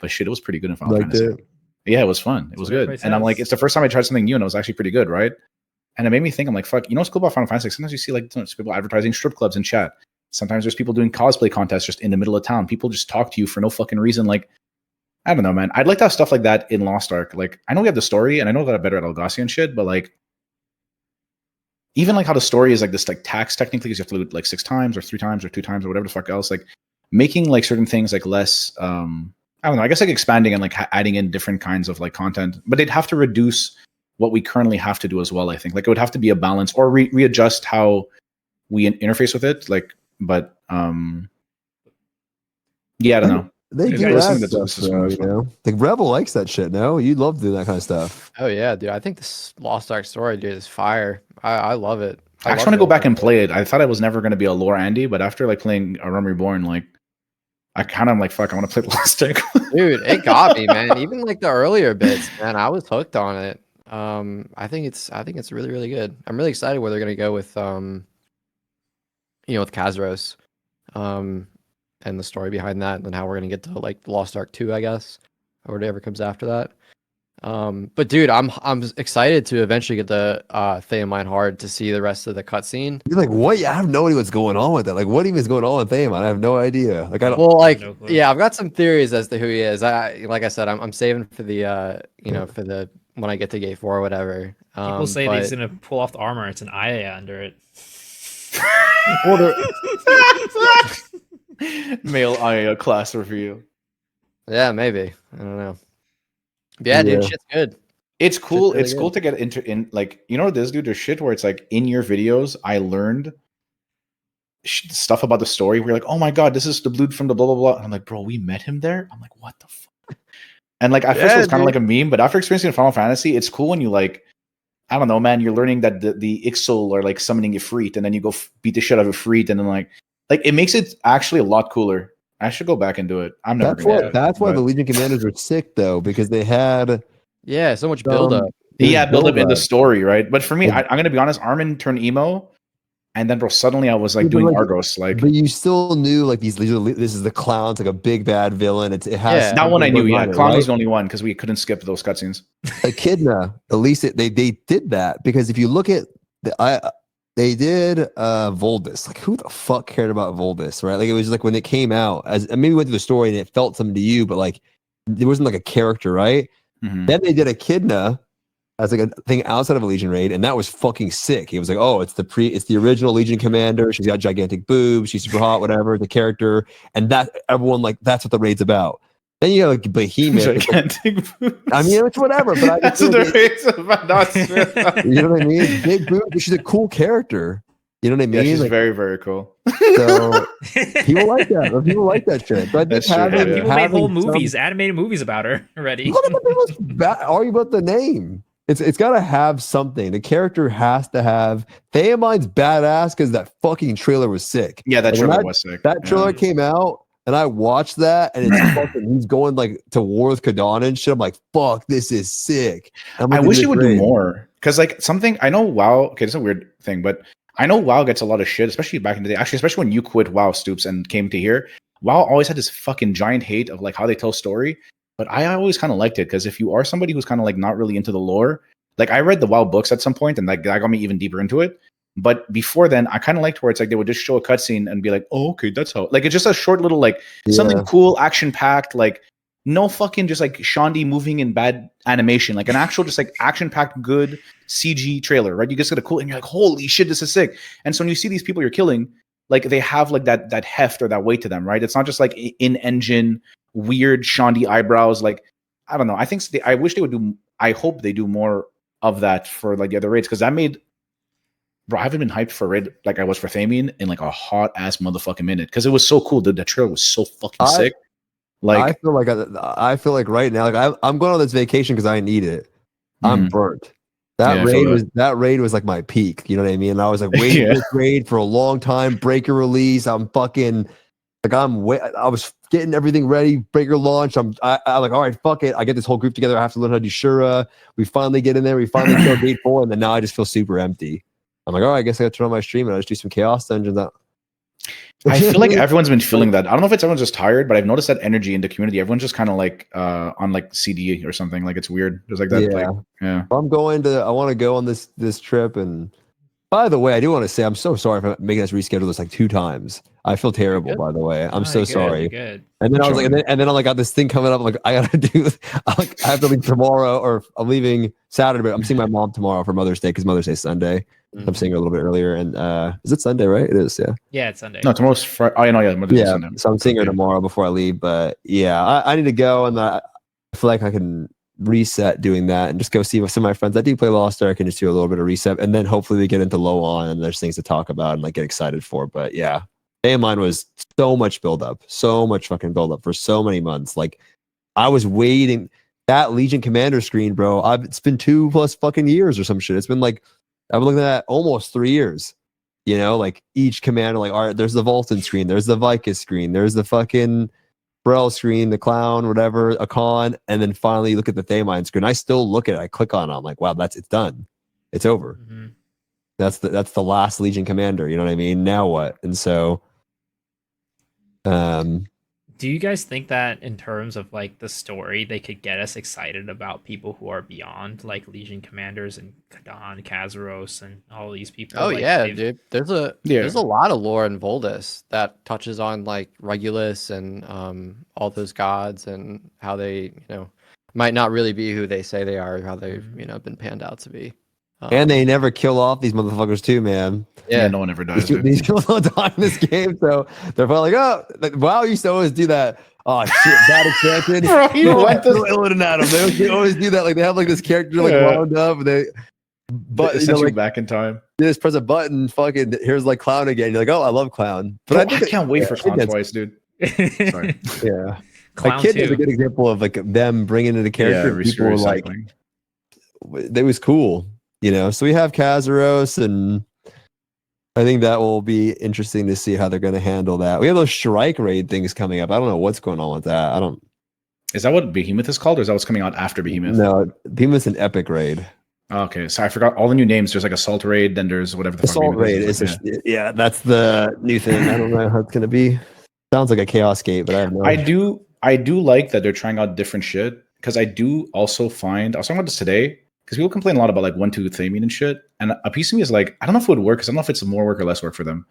But shit, it was pretty good in Final Fantasy. Yeah, it was fun. It was good. And I'm like, it's the first time I tried something new, and it was actually pretty good, right? And it made me think, I'm like, fuck, you know what's cool about Final Fantasy? Sometimes you see like people advertising strip clubs in chat. Sometimes there's people doing cosplay contests just in the middle of town. People just talk to you for no fucking reason. Like, I don't know, man. I'd like to have stuff like that in Lost Ark. Like, I know we have the story, and I know that I'm better at Elgacia and shit, but like, even like how the story is like this like tax technically, because you have to loot like 6 times or 3 times or 2 times or whatever the fuck else. Like, making like certain things like less, I don't know. I guess like expanding and like adding in different kinds of like content, but they'd have to reduce what we currently have to do as well. I think like it would have to be a balance or readjust how we interface with it. Like, but yeah, I don't know. They do that stuff, though, you know. Like Rebel likes that shit. No, you'd love to do that kind of stuff. Oh yeah, dude. I think this Lost Ark story, dude, is fire. I love it. I actually want to go back and play it. I thought I was never going to be a lore Andy, but after like playing A Realm Reborn, like I kind of like fuck. I want to play Lost Ark. Dude, it got me, man. Even like the earlier bits, man, I was hooked on it. I think it's really, really good. I'm really excited where they're gonna go with with Kazros, and the story behind that, and then how we're gonna get to like Lost Ark 2, I guess, or whatever comes after that. But dude, I'm excited to eventually get the Theamine hard to see the rest of the cutscene. You're like, what? I have no idea what's going on with that. Like, what even is going on with Theamine? I have no idea. Like, I don't. Well, like, yeah, I've got some theories as to who he is. Like I said, I'm saving for the for the when I get to Gate 4 or whatever. People say that he's gonna pull off the armor. It's an eye under it. Male Aya class review. Yeah, maybe. I don't know. But yeah, dude, shit's good. It's cool. Really cool to get in like, you know what this dude, there's shit where it's like in your videos I learned stuff about the story where you're like, oh my god, this is the dude from the blah blah blah. And I'm like, bro, we met him there. I'm like, what the fuck? And like at first it was kind of like a meme, but after experiencing Final Fantasy, it's cool when you like, I don't know, man, you're learning that the Ixol are like summoning Ifrit, and then you go beat the shit out of Ifrit, and then like it makes it actually a lot cooler. I should go back and do it. I'm never that's why the Legion commanders were sick though, because they had so much build up. Yeah, build up in the story, right? But for me, I'm gonna be honest, Armin turned emo, and then bro, suddenly I was like doing Argos, like. But you still knew like this is the clown, it's like a big bad villain. It has that one I knew. Yeah, clown was the only one because we couldn't skip those cutscenes. Echidna, at least they did that, because if you look at they did Volbus. Like, who the fuck cared about Volbus, right? Like, it was like when it came out, as maybe went through the story and it felt something to you, but like there wasn't like a character, right? Mm-hmm. Then they did Echidna as like a thing outside of a Legion raid, and that was fucking sick. It was like, oh, it's the original Legion commander. She's got gigantic boobs. She's super hot, whatever. The character, and that everyone like that's what the raid's about. Then you have like Behemoth. Gigantic boobs. I mean, it's whatever. But that's what the raid's about. Not you know what I mean? Big boobs. She's a cool character. You know what I mean? Yeah, she's like, very, very cool. So people like that. People like that shit. So I think people made whole movies, animated movies about her already. Look at the people's argue about the name. It's got to have something. The character has to have. Theamine's badass because that fucking trailer was sick. Yeah, that trailer was sick. That trailer came out, and I watched that, and it's fucking. He's going like to war with Kadana and shit. I'm like, fuck, this is sick. I wish it would do more, because like something I know. WoW. Okay, it's a weird thing, but I know WoW gets a lot of shit, especially back in the day. Actually, especially when you quit WoW, Stoops, and came to here. WoW always had this fucking giant hate of like how they tell story. But I always kind of liked it, because if you are somebody who's kind of like not really into the lore, like I read the WoW books at some point, and like that got me even deeper into it. But before then, I kind of liked where it's like they would just show a cutscene and be like, "Oh, okay, that's how." Like it's just a short little like something cool, action packed, like no fucking just like Shandi moving in bad animation, like an actual just like action packed good CG trailer, right? You just get a cool, and you're like, "Holy shit, this is sick!" And so when you see these people you're killing, like they have like that heft or that weight to them, right? It's not just like in engine weird Shandi eyebrows. Like I don't know. I think I wish they would do. I hope they do more of that for like the other raids, because that made bro, I haven't been hyped for raid like I was for Theamine in like a hot ass motherfucking minute because it was so cool. The trailer was so fucking sick. I feel like right now, like I'm going on this vacation because I need it. I'm burnt. That raid was like my peak. You know what I mean? And I was like waiting for this raid for a long time. Breaker release. I'm fucking like I was getting everything ready. Breaker launch. I'm like, all right, fuck it. I get this whole group together. I have to learn how to do Shura. We finally get in there. We finally kill gate 4, and then now I just feel super empty. I'm like, all right, I guess I got to turn on my stream and I just do some chaos dungeons. I feel like everyone's been feeling that. I don't know if it's everyone's just tired, but I've noticed that energy in the community. Everyone's just kind of like on like CD or something. Like it's weird. There's like that. Yeah. I want to go on this trip. And by the way, I do want to say I'm so sorry for making us reschedule this like 2 times. I feel terrible, by the way. I'm so sorry. Good. And then I was like, and then I'm like, got this thing coming up. I'm like, I gotta do. I have to leave tomorrow, or I'm leaving Saturday, but I'm seeing my mom tomorrow for Mother's Day because Mother's Day is Sunday. I'm seeing her a little bit earlier, and is it Sunday? Right, it is. Yeah. Yeah, it's Sunday. No, tomorrow's Friday. Oh, yeah, Mother's Day Sunday. So I'm seeing her tomorrow before I leave. But yeah, I need to go, and I feel like I can reset doing that and just go see some of my friends that do play Lost Ark and just do a little bit of reset, and then hopefully we get into low on and there's things to talk about and like get excited for. But yeah, Theamine was so much buildup, so much fucking buildup for so many months. Like I was waiting that Legion Commander screen, bro. It's been 2+ fucking years or some shit. It's been like I've been looking at almost 3 years. You know, like each commander, like all right, there's the Vulcan screen, there's the Vicus screen, there's the fucking Brel screen, the clown, whatever, a con, and then finally you look at the Theamine screen. I still look at it, I click on it, I'm like, wow, it's done. It's over. Mm-hmm. That's the last Legion commander, you know what I mean? Now what? And so do you guys think that in terms of like the story, they could get us excited about people who are beyond like Legion commanders and Kadan, Kazaros, and all these people? Oh like, yeah, dude. There's a lot of lore in Voldus that touches on like Regulus and all those gods and how they, might not really be who they say they are, how they've, been panned out to be. And they never kill off these motherfuckers too, man. Yeah, no one ever dies. These people don't die in this game, so they're probably like, oh, wow, you used to always do that. Oh shit, bad expansion. They always do that. Like they have like this character like wound up, and but sent you back in time. You just press a button, fucking here's like clown again. You're like, oh, I love clown. But I can't wait for clown twice, dude. Sorry. Yeah, my kid is a good example of like them bringing in a character. People were like, it was cool. So we have Kazaros, and I think that will be interesting to see how they're going to handle that. We have those Shrike raid things coming up. I don't know what's going on with that. Is that what Behemoth is called, or is that what's coming out after Behemoth? No, Behemoth's an epic raid. Oh, okay, so I forgot all the new names. There's like Assault Raid, then there's whatever the Assault Raid is. That's the new thing. I don't know how it's going to be. Sounds like a Chaos Gate, but I have no idea. I do like that they're trying out different shit, because I do also find, I was talking about this today, because people complain a lot about like 1-2 Theamine and shit. And a piece of me is like, I don't know if it would work, because I don't know if it's more work or less work for them.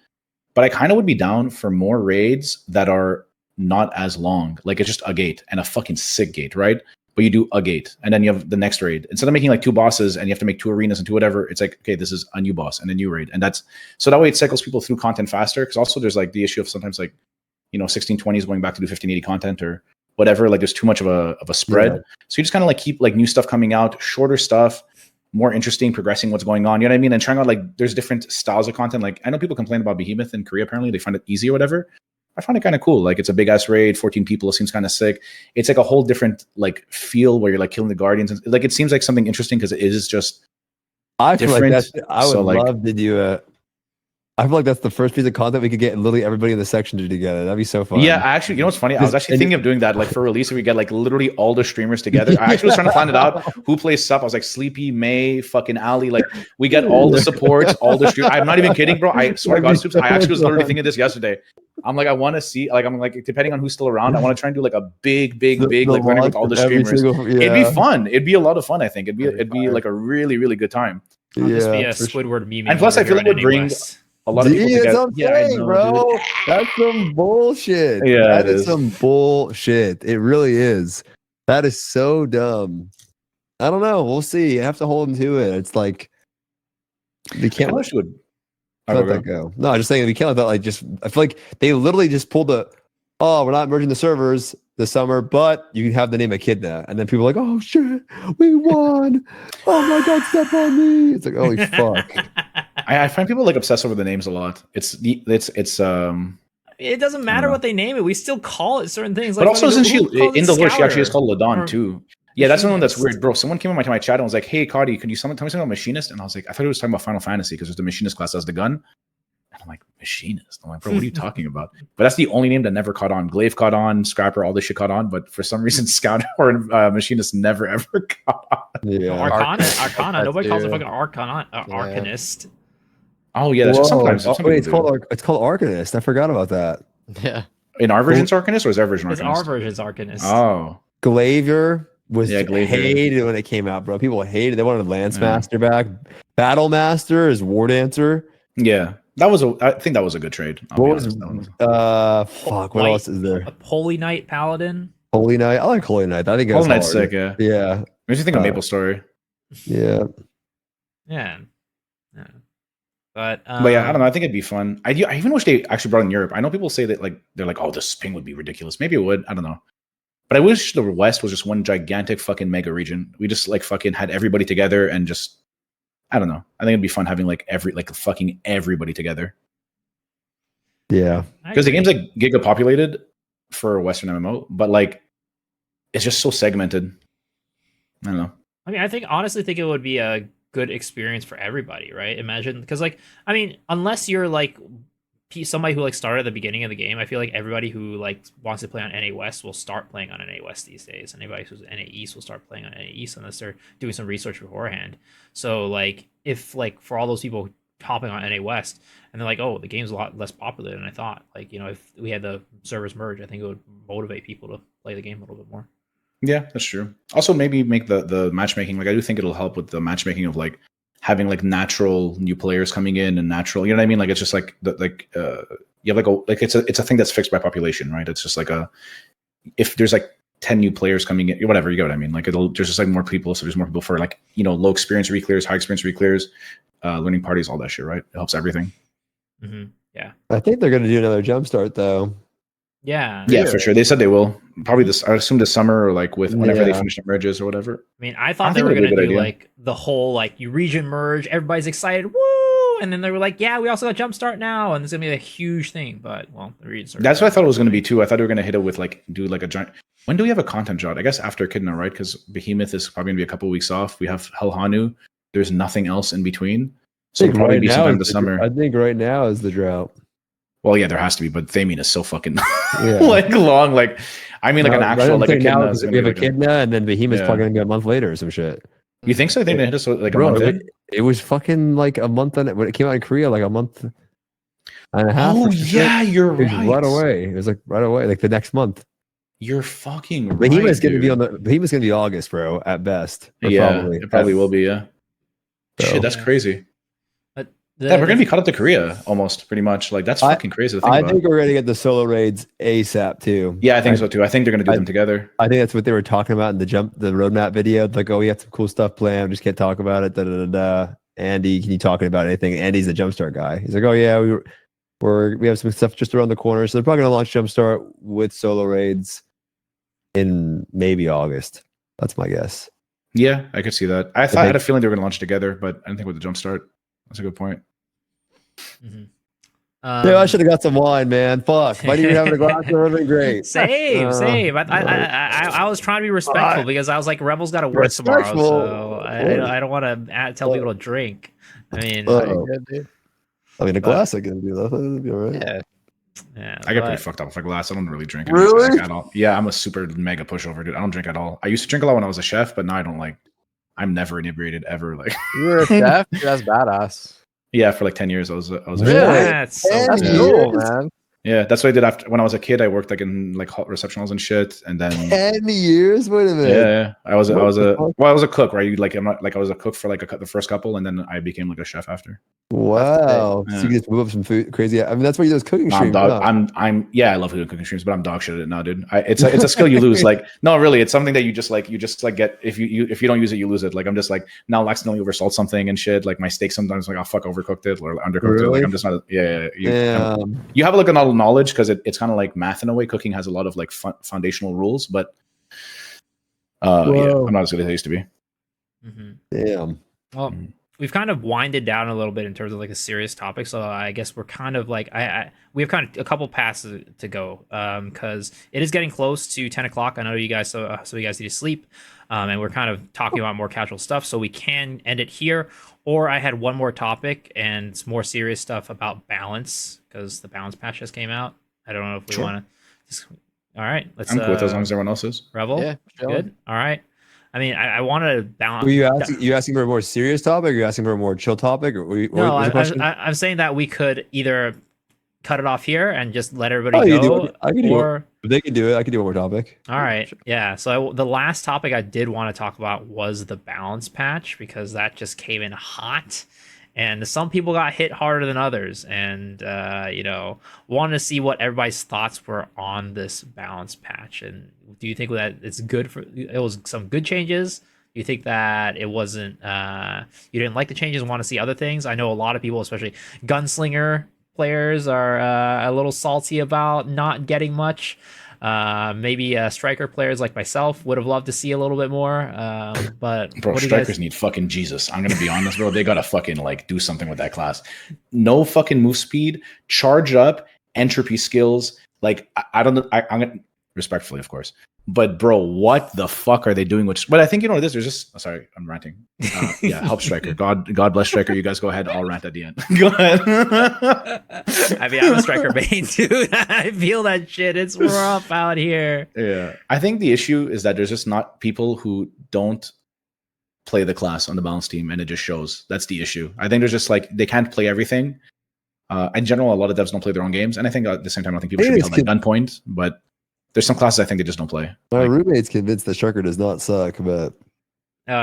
But I kind of would be down for more raids that are not as long. Like it's just a gate and a fucking sick gate, right? But you do a gate and then you have the next raid. Instead of making like 2 bosses and you have to make 2 arenas and 2 whatever, it's like, okay, this is a new boss and a new raid. And that's, so that way it cycles people through content faster. Because also there's like the issue of sometimes like, 1620s going back to do 1580 content or whatever. Like there's too much of a spread. Yeah. So you just kind of like keep like new stuff coming out, shorter stuff, more interesting, progressing what's going on. You know what I mean? And trying out like there's different styles of content. Like I know people complain about Behemoth in Korea. Apparently they find it easy or whatever. I find it kind of cool. Like it's a big ass raid, 14 people. It seems kind of sick. It's like a whole different like feel where you're like killing the guardians. And, like it seems like something interesting because it is just. I feel like I would love to do a. I feel like that's the first piece of content we could get literally everybody in the section to do together. That'd be so fun. Yeah, actually, you know what's funny? I was actually thinking of doing that, like for release, if we get like literally all the streamers together. I actually was trying to plan it out. Who plays sub? I was like Sleepy, May, fucking Ali. Like we get all the supports, all the streamers. I'm not even kidding, bro. I swear to God, Soups, I actually was literally thinking this yesterday. I'm like, I want to see, like, I'm like, depending on who's still around, I want to try and do like a big, like running with all the streamers. It'd be fun. It'd be a lot of fun. I think it'd be like a really, really good time. I'll just be a Squidward meme. And plus, I feel like it would bring a lot of people together. That's what I'm saying, bro. Dude. That's some bullshit. Yeah, that is some bullshit. It really is. That is so dumb. I don't know. We'll see. You have to hold them to it. It's like they can't let that go. No, I'm just saying we can't let that like just. I feel like they literally just pulled the. Oh, we're not merging the servers this summer, but you can have the name Echidna, and then people are like, oh shit, we won! Oh my god, step on me! It's like, holy fuck. I find people like obsess over the names a lot. It's It doesn't matter know. what they name it. We still call it certain things. but Like, also, fucking, isn't who she calls it in the lore? She actually is Scouter called Ladon or too. Yeah, that's the one that's Machinist? weird, bro. Someone came in my chat and was like, "Hey, Cautty, can you tell me something about Machinist?" And I was like, I thought he was talking about Final Fantasy because there's the Machinist class as the gun. And I'm like, Machinist. I'm like, bro, what are you talking about? But that's the only name that never caught on. Glaive caught on, Scrapper, all this shit caught on. But for some reason, Scout or Machinist never ever caught on. Yeah. Arcana. Nobody calls it too. fucking Arcanist. Oh yeah, that's Whoa. sometimes. Oh, Some wait, people it's called Arcanist. I forgot about that. Yeah. in our version's Arcanist or is their version It's Arcanist? our version's Arcanist. Oh, Glavier was Glavier. hated when it came out, bro. People hated. They wanted Lance Yeah. Master back. Battle Master is War Dancer. yeah. I think that was a good trade. I'll be What was honest, that was- fuck? What White- else is there? A Holy Knight Paladin. Holy Knight. I like Holy Knight. I think Hollow it's Knight's hard. sick, yeah. Yeah, Makes you think of Uh, Maple Story. yeah. Yeah. But Yeah, I don't know. I think it'd be fun. I even wish they actually brought in Europe. I know people say that like they're like, oh, this ping would be ridiculous. Maybe it would. I don't know. But I wish the West was just one gigantic fucking mega region. We just like fucking had everybody together and just I don't know. I think it'd be fun having like fucking everybody together. Yeah. Because the game's like giga populated for a Western MMO, but like it's just so segmented. I don't know. I mean, I honestly think it would be a good experience for everybody, right? Imagine, because like, I mean, unless you're like somebody who like started at the beginning of the game, I feel like everybody who like wants to play on NA West will start playing on NA West these days. Anybody who's NA East will start playing on NA East unless they're doing some research beforehand. So like, if like for all those people hopping on NA West and they're like, oh, the game's a lot less popular than I thought. Like, you know, if we had the servers merge, I think it would motivate people to play the game a little bit more. Yeah, that's true. Also, maybe make the matchmaking. Like, I do think it'll help with the matchmaking of like having like natural new players coming in and natural. You know what I mean? Like, it's just like you have it's a thing that's fixed by population, right? It's just like if there's like 10 new players coming in, whatever, you get what I mean? Like, there's just like more people, so there's more people for like low experience reclears, high experience reclears, learning parties, all that shit, right? It helps everything. Mm-hmm. Yeah. I think they're gonna do another jumpstart though. Yeah. Yeah, for sure. They said they will. Probably this. I assume this summer or like whenever they finish the merges or whatever. I mean, I thought I they think were it'd be gonna a good do idea. like the whole like you region merge, everybody's excited, woo! And then they were like, yeah, we also got Jumpstart now, and it's gonna be a huge thing. But well, the regions are. That's what I thought it was going to be too. I thought they were going to hit it with like do like a giant. When do we have a content jot? I guess after Echidna, right? Because Behemoth is probably going to be a couple of weeks off. We have Helhanu. There's nothing else in between, so it'll probably be sometime this summer. I think right now is the drought. Well, yeah, there has to be, but Theamine is so fucking Yeah. like long. Like, I mean, like an actual like now Echidna. Is we gonna have be like Echidna, and then Behemoth's Yeah. probably gonna be a month later or some shit. You think so? They hit us like a Bro, month in? it was fucking like a month on it when it came out in Korea, like a month and a half. Oh or some shit. yeah, you're It was right. right away. It was like right away, like the next month. You're fucking right. Behemoth's gonna be dude. Behemoth's gonna be August, bro, at best. Or Yeah, it probably will be. Yeah. So- Shit, that's Yeah. crazy. But Yeah, we're gonna be caught up to Korea almost, pretty much. Like that's fucking crazy to think I about. think we're gonna get the solo raids ASAP too. Yeah, I think so too. I think they're gonna do them together. I think that's what they were talking about in the roadmap video. Like, oh, we have some cool stuff planned. We just can't talk about it. Da, da, da, da. Andy, can you talking about anything? Andy's the Jumpstart guy. He's like, oh yeah, we have some stuff just around the corner. So they're probably gonna launch Jumpstart with solo raids in maybe August. That's my guess. Yeah, I could see that. I had a feeling they were gonna launch together, but I didn't think with the Jumpstart. That's a good point. Mhm. Dude, I should have got some wine, man. Fuck. If I didn't have a glass, it would have been great. Same. I was trying to be respectful because I was like, Rebels got to work tomorrow, Respectful. so I don't want to tell people to drink. I mean, Good, dude. I mean, a glass I can do that. That'd be all right. Yeah. yeah, I get but- pretty fucked up with a glass. I don't really drink. Really? Like, at all. Yeah, I'm a super mega pushover, dude. I don't drink at all. I used to drink a lot when I was a chef, but now I don't like. I'm never inebriated ever. Like, You were a chef? Dude, that's badass. yeah, for like 10 years, I was a Really? chef. That's so That's Yeah. cool, man. Yeah, that's what I did after when I was a kid. I worked like in like hot reception halls and shit, and then 10 years? Wait a minute. yeah, I was What the fuck? I was a cook, right? Like I was a cook for like the first couple, and then I became like a chef after. Wow. Yeah. So you can just move up some food crazy. I mean, that's why you do those cooking No, streams. huh? I'm yeah, I love doing cooking streams, but I'm dog shit at it now, dude. It's a skill you lose. Like, no, really, it's something that you just get if you don't use it, you lose it. Like, I'm just like now I'll accidentally oversalt something and shit. Like my steak sometimes like I'll fuck overcooked it or undercooked it. Really? Like I'm just not Yeah. you have like a lot of knowledge because it's kind of like math in a way. Cooking has a lot of like foundational rules, but yeah, Whoa. I'm not as good as I used to be. Mhm. Damn. Well, we've kind of winded down a little bit in terms of like a serious topic, so I guess we're kind of like we have kind of a couple passes to go, because it is getting close to 10 o'clock. I know you guys, so you guys need to sleep, and we're kind of talking about more casual stuff, so we can end it here. Or I had one more topic and it's more serious stuff about balance, because the balance patch just came out. I don't know if we want to just. All right, let's. I'm cool with as long as everyone else is. Revel. Yeah, good. All right. I mean, I wanted to balance. Were you asking for a more serious topic, or you asking for a more chill topic? Or no, I'm saying that we could either cut it off here and just let everybody go, I can do it. If they can do it, I can do one more topic. All right, yeah. So the last topic I did want to talk about was the balance patch, because that just came in hot, and some people got hit harder than others, and wanted to see what everybody's thoughts were on this balance patch. And do you think that it's good it was some good changes? You think that it wasn't you didn't like the changes and want to see other things? I know a lot of people, especially gunslinger players, are a little salty about not getting much. Maybe striker players like myself would have loved to see a little bit more. But bro, strikers need fucking Jesus. I'm gonna be honest, bro. They gotta fucking like do something with that class. No fucking move speed, charge up, entropy skills. Like I don't know. I'm gonna respectfully, of course. But bro, what the fuck are they doing? But I think you know this. There's just sorry, I'm ranting. Yeah, help striker. God bless striker. You guys go ahead. I'll rant at the end. Go ahead. I mean, I'm a striker main, dude. I feel that shit. It's rough out here. Yeah, I think the issue is that there's just not people who don't play the class on the balance team, and it just shows. That's the issue. I think there's just like they can't play everything. In general, a lot of devs don't play their own games, and I think at the same time, I don't think people should be held at gunpoint, but. There's some classes I think they just don't play. My roommate's convinced that Striker does not suck, but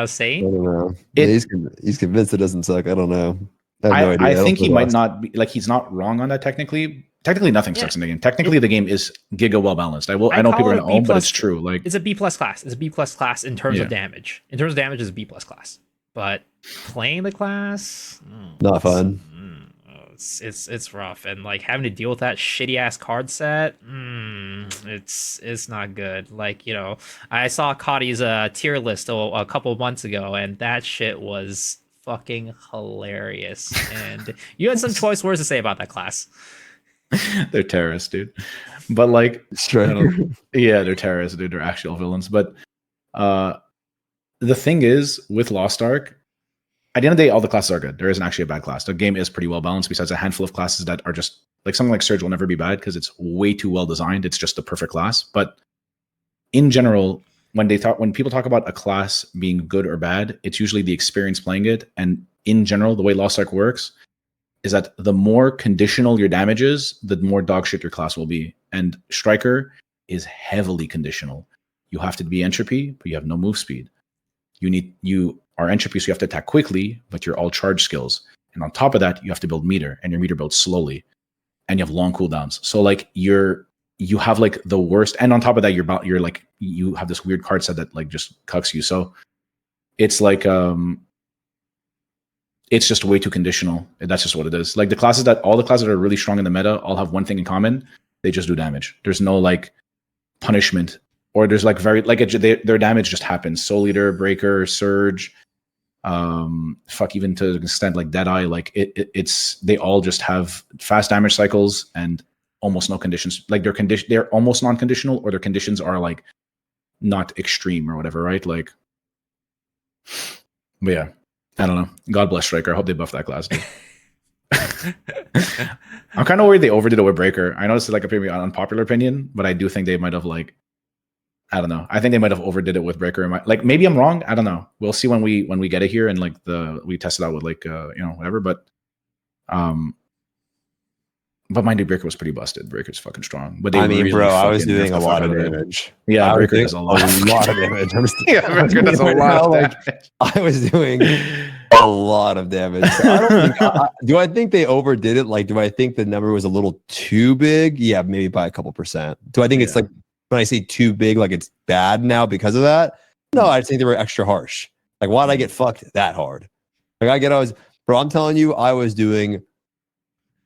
Saint? I don't know. He's convinced it doesn't suck. I don't know. I have no idea. I think he might not be like he's not wrong on that technically. Technically, nothing sucks in the game. Technically, the game is giga well balanced. I know people are gonna own, but it's true. Like it's a B+ class. It's a B+ class in terms of damage. In terms of damage, it's a B+ class. But playing the class, not fun. It's rough, and like having to deal with that shitty ass card set, it's not good. Like I saw Cautty's tier list a couple of months ago, and that shit was fucking hilarious. And you had some choice words to say about that class. They're terrorists, dude. But like, yeah, they're terrorists, dude. They're actual villains. But the thing is, with Lost Ark. At the end of the day, all the classes are good. There isn't actually a bad class. The game is pretty well balanced, besides a handful of classes that are just like something like Surge will never be bad because it's way too well designed. It's just the perfect class. But in general, when people talk about a class being good or bad, it's usually the experience playing it. And in general, the way Lost Ark works is that the more conditional your damage is, the more dog shit your class will be. And Striker is heavily conditional. You have to be entropy, but you have no move speed. You are entropy, so you have to attack quickly, but you're all charge skills. And on top of that, you have to build meter, and your meter builds slowly, and you have long cooldowns. So like you have like the worst, and on top of that, you're like you have this weird card set that like just cucks you. So it's like it's just way too conditional. That's just what it is. Like all the classes that are really strong in the meta all have one thing in common: they just do damage. There's no like punishment. Or there's like their damage just happens. Soul Eater, Breaker, Surge, even to an extent like Deadeye. Like it's they all just have fast damage cycles and almost no conditions. Like they're almost non-conditional, or their conditions are like not extreme or whatever, right? Like, but yeah, I don't know. God bless Striker. I hope they buff that class. I'm kind of worried they overdid it with Breaker. I know this is like a pretty unpopular opinion, but I do think they might have like. I don't know. I think they might have overdid it with Breaker. Like maybe I'm wrong. I don't know. We'll see when we get it here and like we test it out with like whatever. But mind you, Breaker was pretty busted. Breaker's fucking strong. But I mean, bro, I was doing a lot of damage. Yeah, Breaker does a lot of damage. Yeah, Breaker does a lot of damage. I was doing a lot of damage. So do I think they overdid it? Like, do I think the number was a little too big? Yeah, maybe by a couple %. Do I think it's like. When I say too big, like it's bad now because of that. No, I think they were extra harsh. Like, why did I get fucked that hard? Like I'm telling you, I was doing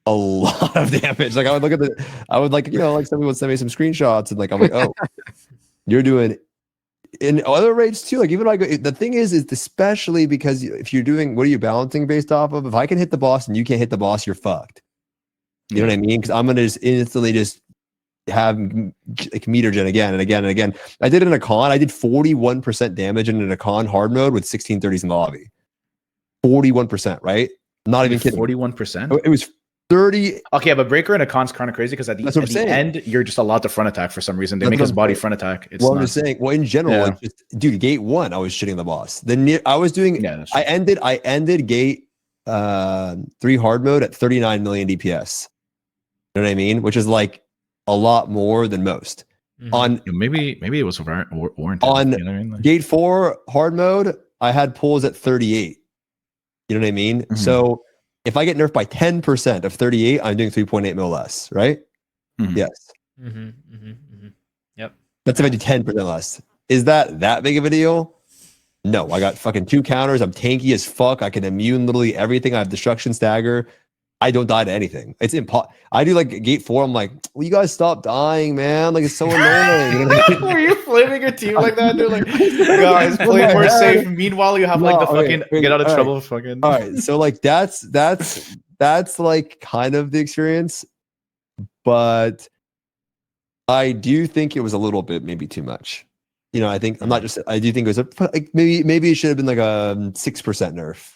a lot of damage. Like I would like some people would send me some screenshots and like, I'm like, oh, you're doing in other rates too, like even like the thing is especially because if you're doing, what are you balancing based off of? If I can hit the boss and you can't hit the boss, you're fucked. You know what I mean? Because I'm gonna just instantly just have like meter gen again and again and again. I did it in a con. I did 41% damage in a con hard mode with 1630s in the lobby. 41%, right? Not even kidding. 41%. It was 30. Okay, but breaker and a con's kind of crazy because at the end you're just allowed to front attack for some reason. They make his body front attack. It's I'm just saying. Well, in general, like just, dude, gate 1, I was shitting the boss. Then I was doing. Yeah, I ended gate 3 hard mode at 39 million DPS. You know what I mean? Which is like a lot more than most. On maybe it was warranted. On you know what I mean? Like, gate 4 hard mode, I had pulls at 38. You know what I mean? So if I get nerfed by 10% of 38, I'm doing 3.8 mil less, right? Yes. Yep. That's if I do 10% less. Is that big of a deal? No, I got fucking 2 counters. I'm tanky as fuck. I can immune literally everything. I have destruction stagger. I don't die to anything. It's impossible. I do like gate 4. I'm like, will you guys stop dying, man? Like, it's so annoying. Were you flaming your team like that, dude? Like, guys, play more safe. Meanwhile, you have like the fucking get out of trouble. Fucking. All right. So like that's like kind of the experience, but I do think it was a little bit maybe too much. You know, I think I'm not just. I do think it was like maybe it should have been like a 6% nerf.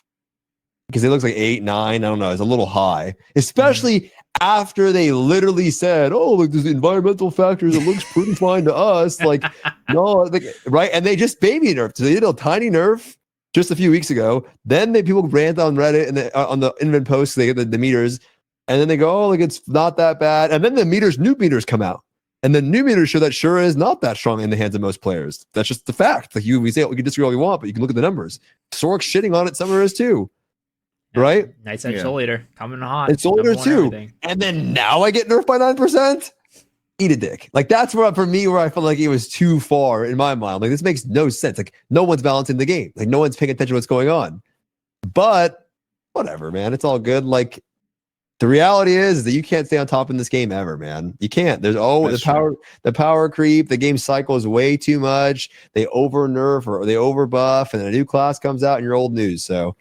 Because it looks like 8, 9. I don't know. It's a little high, especially after they literally said, "Oh, like there's environmental factors. It looks pretty fine to us." Like, no, like, right? And they just baby nerfed. So they did a tiny nerf just a few weeks ago. Then people rant on Reddit and on the invent posts. They get the meters, and then they go, "Oh, like it's not that bad." And then the new meters come out, and the new meters show that Shura is not that strong in the hands of most players. That's just the fact. Like we say, we can disagree all we want, but you can look at the numbers. Sork's shitting on it. Summer is too. Right? Night's Edge Soul Eater coming hot. It's Soul Eater too. And then now I get nerfed by 9%. Eat a dick. Like that's where for me where I felt like it was too far in my mind. Like this makes no sense. Like no one's balancing the game. Like no one's paying attention to what's going on. But whatever, man. It's all good. Like the reality is that you can't stay on top in this game ever, man. You can't. There's the power creep. The game cycles way too much. They over nerf or they over buff, and then a new class comes out and you're old news. So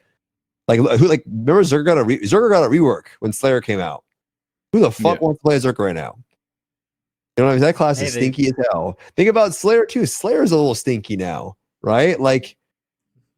remember Zerker got a rework when Slayer came out. Who the fuck wants to play a Zerker right now? You know what I mean? That class is stinky as hell. Think about Slayer too. Slayer's a little stinky now, right? Like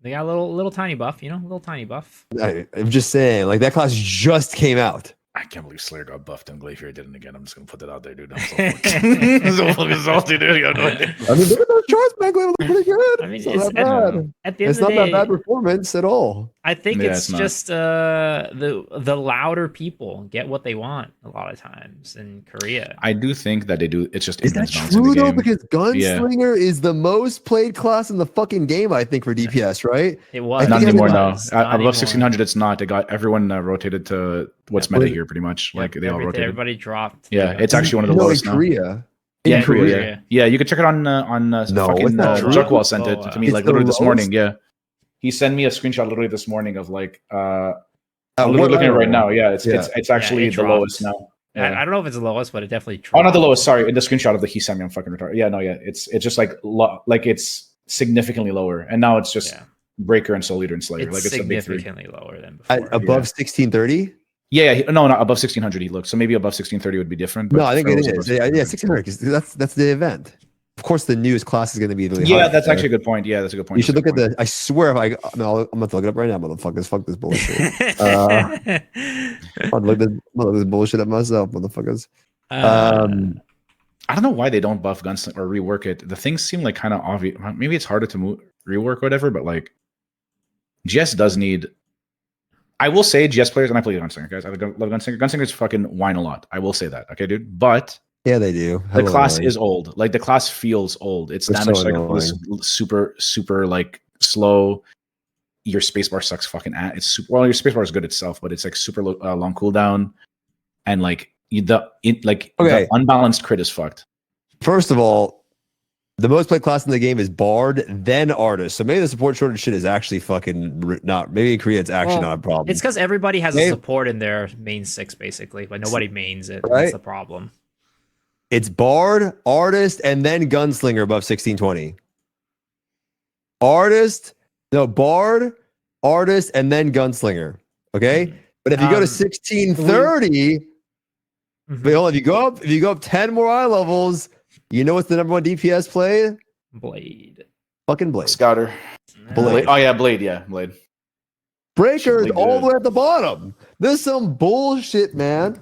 they got a little tiny buff, little tiny buff. I'm just saying, like that class just came out. I can't believe Slayer got buffed and Glacier did it again. I'm just gonna put that out there, dude. I'm so fucking salty, dude. I mean, look at those charts, man. They look pretty good. I mean, it's not that bad. At the end it's of the not day, that bad performance at all. I think it's just the louder people get what they want a lot of times in Korea. I do think that they do. It's just is that true though? Because Gunslinger is the most played class in the fucking game. I think for DPS, right? It was not anymore. No, above 1600, it's not. They got everyone rotated to what's meta here, pretty much. Like they all rotated. Everybody dropped. Yeah, it's actually one of the lowest in Korea. In Korea. Yeah, you could check it on fucking Johnpal sent it to me like literally this morning. Yeah, he sent me a screenshot literally this morning of like I'm literally looking at it right now. Yeah, it's actually the lowest now. Yeah. I don't know if it's the lowest, but it definitely dropped. Oh, not the lowest. Sorry, in the screenshot of the he sent me, I'm fucking retarded. Yeah, no, yeah, it's just like it's significantly lower, and now it's just Breaker and Soul Eater and Slayer. It's like it's significantly lower than before. Above 1630. Yeah, no, not above 1600 he looks. So maybe above 1630 would be different. But no, I think it is. Yeah, 1600 because that's the event. Of course, the newest class is going to be really high. That's actually a good point. Yeah, that's a good point. You should look at the. I swear, if I'm going to look it up right now, motherfuckers. Fuck this bullshit. I'm look this bullshit at myself, motherfuckers. I don't know why they don't buff Gunslinger or rework it. The things seem like kind of obvious. Maybe it's harder to rework or whatever, but like GS does need. I will say GS players, and I play Gunslinger, guys. I love Gunslinger. Gunslingers fucking whine a lot. I will say that. Okay, dude. But yeah, they do. The class is old. Like the class feels old. It's damage cycle is super, super like slow. Your spacebar sucks fucking at. It's super well, your spacebar is good itself, but it's like super long cooldown. And like the unbalanced crit is fucked. First of all, the most played class in the game is Bard, then Artist. So maybe the support shortage shit is actually fucking not. Maybe in Korea it's actually not a problem. It's because everybody has a support in their main 6, basically, but nobody mains it. Right? That's the problem. It's Bard, Artist, and then Gunslinger above 1620. Artist, no, Bard, Artist, and then Gunslinger. Okay? But if you go to 1630, but hold on, if you go up 10 more eye levels, you know what's the number 1 DPS play? Blade. Fucking Blade. Scouter. Blade. Oh yeah, Blade. Yeah, Blade. Breaker's Blade all good. the way at the bottom. This is some bullshit, man.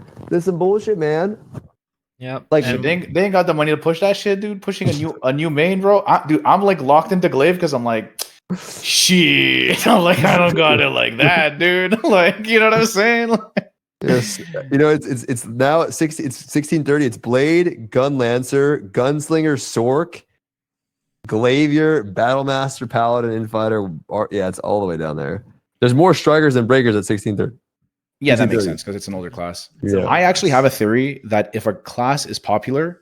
Yep. Like, And- They ain't got the money to push that shit, dude. Pushing a new main, bro. Dude, I'm like locked into Glaive because I'm like, shit. I'm like, I don't got it like that, dude. Like, you know what I'm saying? yes, you know, it's now at 60. It's 1630. It's Blade, Gun Lancer, Gunslinger, Sork, Glavier, Battlemaster, Paladin, Infighter. Yeah, it's all the way down there. There's more strikers than breakers at 1630. Yeah, that makes 1630. sense because it's an older class. Yeah. I actually have a theory that if a class is popular,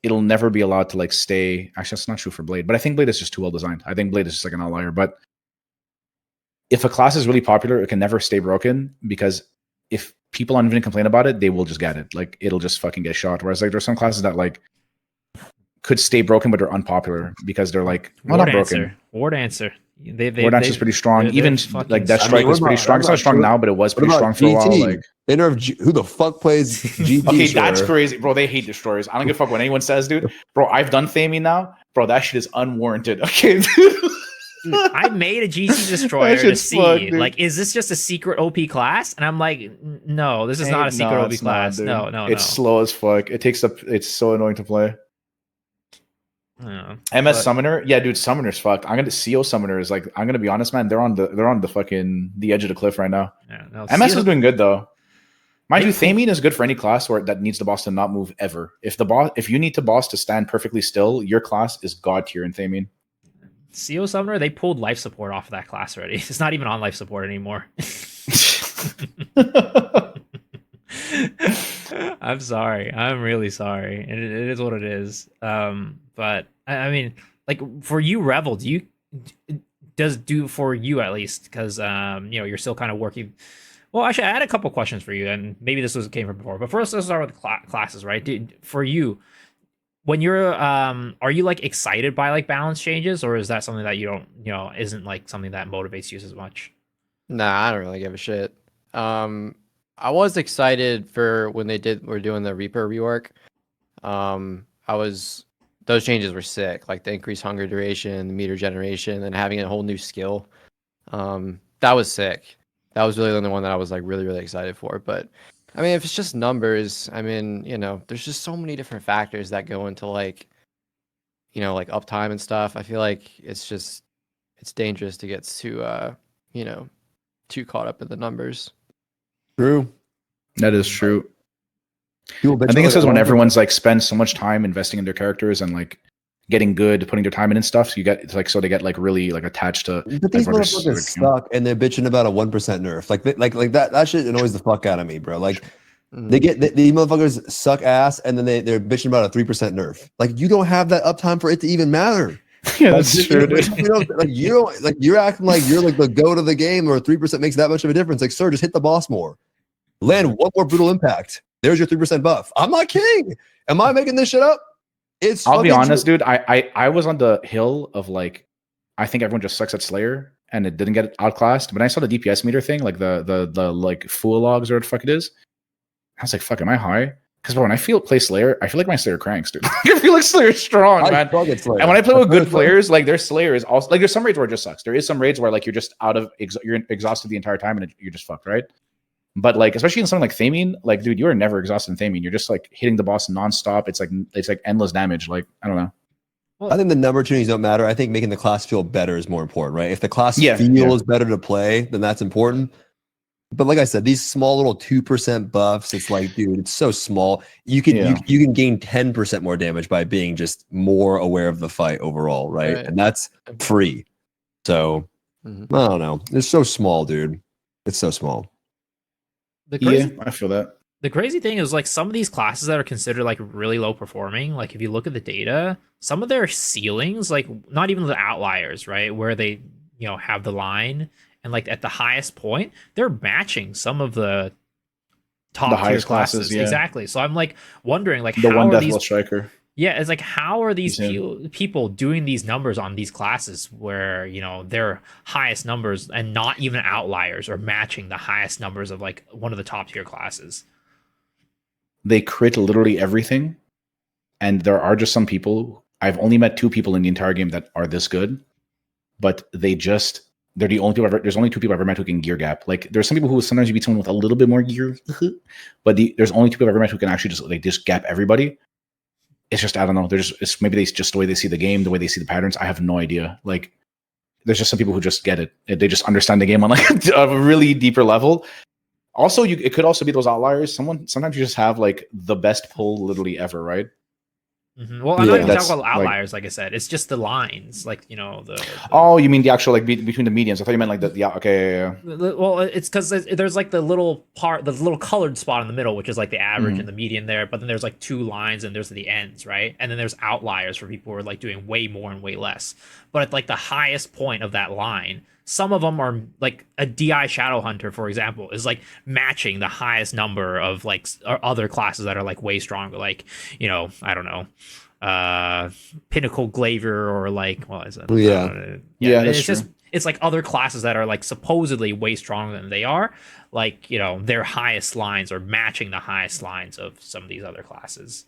it'll never be allowed to like stay. Actually, that's not true for Blade, but I think Blade is just too well designed. I think Blade is just like an outlier. But if a class is really popular, it can never stay broken because if people aren't even complain about it, they will just get it. Like it'll just fucking get shot. Whereas like there's some classes that like could stay broken, but they're unpopular because they're like not broken. Ward answer. Ward answer is pretty strong. Even like that I strike mean, was pretty strong. It's not strong now, but it was pretty strong for a while. Like they nerfed who the fuck plays GT? okay, Destroyer? that's crazy, bro. They hate destroyers. I don't give a fuck what anyone says, dude. Bro, I've done Theamine now, bro. That shit is unwarranted. Okay, dude. I made a GT destroyer to see, like, is this just a secret OP class? And I'm like, no, this is not a secret OP class. No, it's slow as fuck. It takes up. It's so annoying to play. MS Summoner, yeah, dude, Summoner's fucked. I'm gonna CO Summoner is like, I'm gonna be honest, man. They're on the fucking the edge of the cliff right now. Yeah, no, MS is doing good though. Mind you, Theamine is good for any class where that needs the boss to not move ever. If you need the boss to stand perfectly still, your class is god tier in Theamine. CO Summoner, they pulled life support off of that class already. It's not even on life support anymore. I'm sorry. I'm really sorry. And it is what it is. But I mean, like for you, Revel, for you at least, because you know, you're still kind of working. Well, actually, I had a couple questions for you, and maybe this came from before. But first, let's start with classes, right? For you, when you're are you like excited by like balance changes, or is that something that you don't, you know, isn't like something that motivates you as much? Nah, I don't really give a shit. I was excited for when were doing the Reaper rework. Those changes were sick, like the increased hunger duration, the meter generation, and having a whole new skill. That was sick. That was really the only one that I was like really, really excited for. But I mean, if it's just numbers, I mean, you know, there's just so many different factors that go into like, you know, like uptime and stuff. I feel like it's dangerous to get too, you know, too caught up in the numbers. True. That is true. I think it's just when everyone's like spends so much time investing in their characters and like getting good, putting their time in and stuff. So you get, it's like, so they get like really like attached to. But these motherfuckers suck, and they're bitching about a 1% nerf. Like that shit annoys the fuck out of me, bro. Like these motherfuckers suck ass, and then they're bitching about a 3% nerf. Like you don't have that uptime for it to even matter. Yeah, that's true, dude. You're acting like you're like the go to the game, or 3% makes that much of a difference. Like, sir, just hit the boss more. Land one more brutal impact. There's your 3% buff. I'm not kidding. Am I making this shit up? I'll be honest, dude. I was on the hill of like, I think everyone just sucks at Slayer, and it didn't get outclassed. But I saw the DPS meter thing, like the like fool logs or what the fuck it is. I was like, fuck, am I high? Because when I play Slayer, I feel like my Slayer cranks, dude. I feel like Slayer's strong, man. And when I play with good players, like their Slayer is also like, there's some raids where it just sucks. There is some raids where like you're just you're exhausted the entire time and you're just fucked, right? But like, especially in something like Theamine, like, dude, you are never exhausted in Theamine. You're just like hitting the boss nonstop. It's like endless damage. Like, I don't know. I think the number tunings don't matter. I think making the class feel better is more important, right? If the class feels better to play, then that's important. But like I said, these small little 2% buffs, it's like, dude, it's so small. You can you can gain 10% more damage by being just more aware of the fight overall, right? And that's free. So I don't know. It's so small, dude. It's so small. I feel that. The crazy thing is, like, some of these classes that are considered like really low performing, like if you look at the data, some of their ceilings, like not even the outliers, right, where they, you know, have the line, and like at the highest point, they're matching some of the top tier highest classes. Yeah. Exactly. So I'm like wondering, like, the how one are death these striker? Yeah, it's like, how are these soon. people doing these numbers on these classes where, you know, their highest numbers and not even outliers are matching the highest numbers of like one of the top tier classes? They crit literally everything, and there are just some people. I've only met 2 people in the entire game that are this good, but they're the only people there's only 2 people I've ever met who can gear gap. Like there's some people who sometimes you beat someone with a little bit more gear, but there's only 2 people I've ever met who can actually just gap everybody. It's just, I don't know. It's maybe they just the way they see the game, the way they see the patterns. I have no idea. Like there's just some people who just get it. They just understand the game on like a really deeper level. Also, it could also be those outliers. Sometimes you just have like the best pull literally ever, right? Well, I'm not even talking about outliers. Like I said, it's just the lines. Like, you know, the oh, you mean the actual like between the medians? I thought you meant like the okay, yeah. Well, it's because there's like the little colored spot in the middle, which is like the average Mm-hmm. and the median there. But then there's like 2 lines, and there's the ends, right? And then there's outliers for people who are like doing way more and way less. But at like the highest point of that line, some of them are like a DI Shadow Hunter, for example, is like matching the highest number of like other classes that are like way stronger. Like, you know, I don't know, Pinnacle Glavier, or like, what is it? Yeah, that's it's true. just, it's like other classes that are like supposedly way stronger than they are. Like, you know, their highest lines are matching the highest lines of some of these other classes.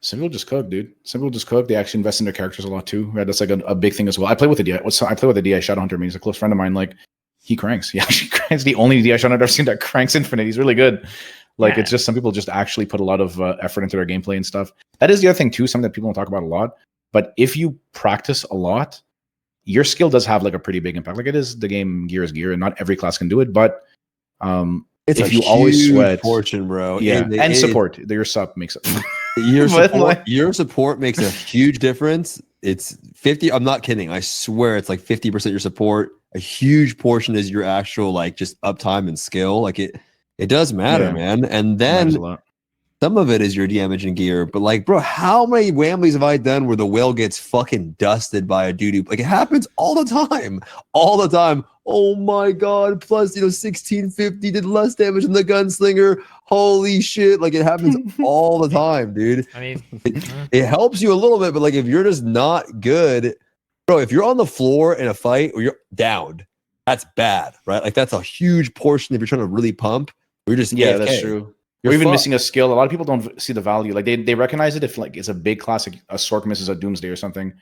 Some people just cook, dude. Some people just cook. They actually invest in their characters a lot too. Right? That's like a big thing as well. I play with the DI. I play with the DI Shadow Hunter. He's a close friend of mine. Like he cranks. He actually cranks. The only DI Shadow Hunter I've seen that cranks Infinite. He's really good. Like it's just some people just actually put a lot of effort into their gameplay and stuff. That is the other thing too. Something that people don't talk about a lot. But if you practice a lot, your skill does have like a pretty big impact. Like it is the game gear is gear, and not every class can do it. But it's if you always sweat, fortune, bro. Yeah, and support. Your sub makes it. Your support makes a huge difference. It's 50. I'm not kidding. I swear it's like 50% your support. A huge portion is your actual like just uptime and skill. Like it does matter, man. And then some of it is your damage and gear. But like, bro, how many whammies have I done where the whale gets fucking dusted by a doo-doo? Like it happens all the time. All the time. Oh my god, plus 1650 did less damage than the gunslinger. Holy shit. Like it happens all the time, dude. I mean, it helps you a little bit, but like if you're just not good, bro, if you're on the floor in a fight or you're downed, that's bad, right? Like that's a huge portion if you're trying to really pump. You're just AFK. That's true. You're even missing a skill. A lot of people don't see the value. Like they recognize it if like it's a big class, like a Sork misses a Doomsday or something.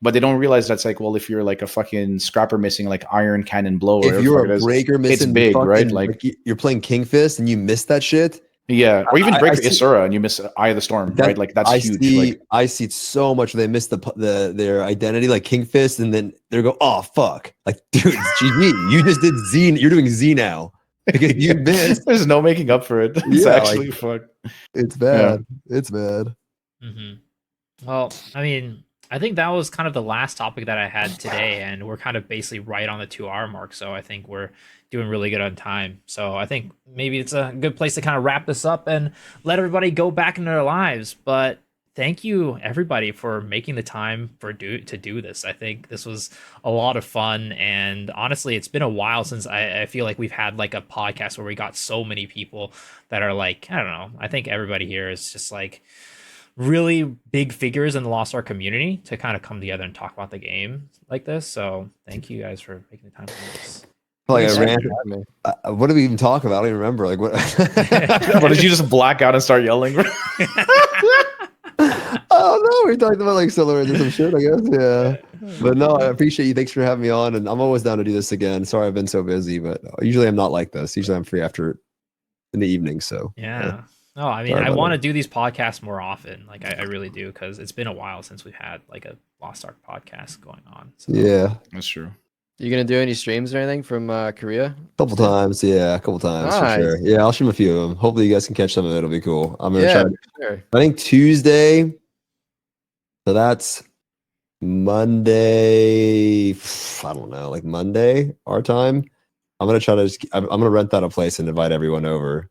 But they don't realize that's like, well, if you're like a fucking scrapper missing like Iron Cannon Blow, if you're a breaker missing, it's big, fucking, right? Like you're playing King Fist and you miss that shit. Yeah, or even breaker Isura and you miss Eye of the Storm, right? Like that's huge. I see so much where they miss their identity, like King Fist, and then they go, oh fuck, like dude, it's GG. You just did Z. You're doing Z now because you missed. There's no making up for it. It's actually fucked. It's bad. Yeah. It's bad. Well, I mean, I think that was kind of the last topic that I had today, and we're kind of basically right on the 2-hour mark. So I think we're doing really good on time. So I think maybe it's a good place to kind of wrap this up and let everybody go back into their lives. But thank you everybody for making the time to do this. I think this was a lot of fun, and honestly, it's been a while since I feel like we've had like a podcast where we got so many people that are like, I don't know. I think everybody here is just like really big figures in the Lost Ark community to kind of come together and talk about the game like this. So thank you guys for making the time for this. Like what did we even talk about? I don't even remember. Like what? What did you just black out and start yelling? Oh no, we talked about like Solar or some shit, I guess. Yeah. But no, I appreciate you. Thanks for having me on, and I'm always down to do this again. Sorry I've been so busy, but usually I'm not like this. Usually I'm free after in the evening. So yeah. No, I mean, I want to do these podcasts more often. Like I really do, because it's been a while since we've had like a Lost Ark podcast going on. So. Yeah, that's true. You gonna do any streams or anything from Korea? A couple times for sure. Yeah, I'll stream a few of them. Hopefully you guys can catch some of it. It'll be cool. I'm gonna try. Sure. I think Tuesday. So that's Monday. I don't know, like Monday our time. I'm gonna try to I'm gonna rent out a place and invite everyone over.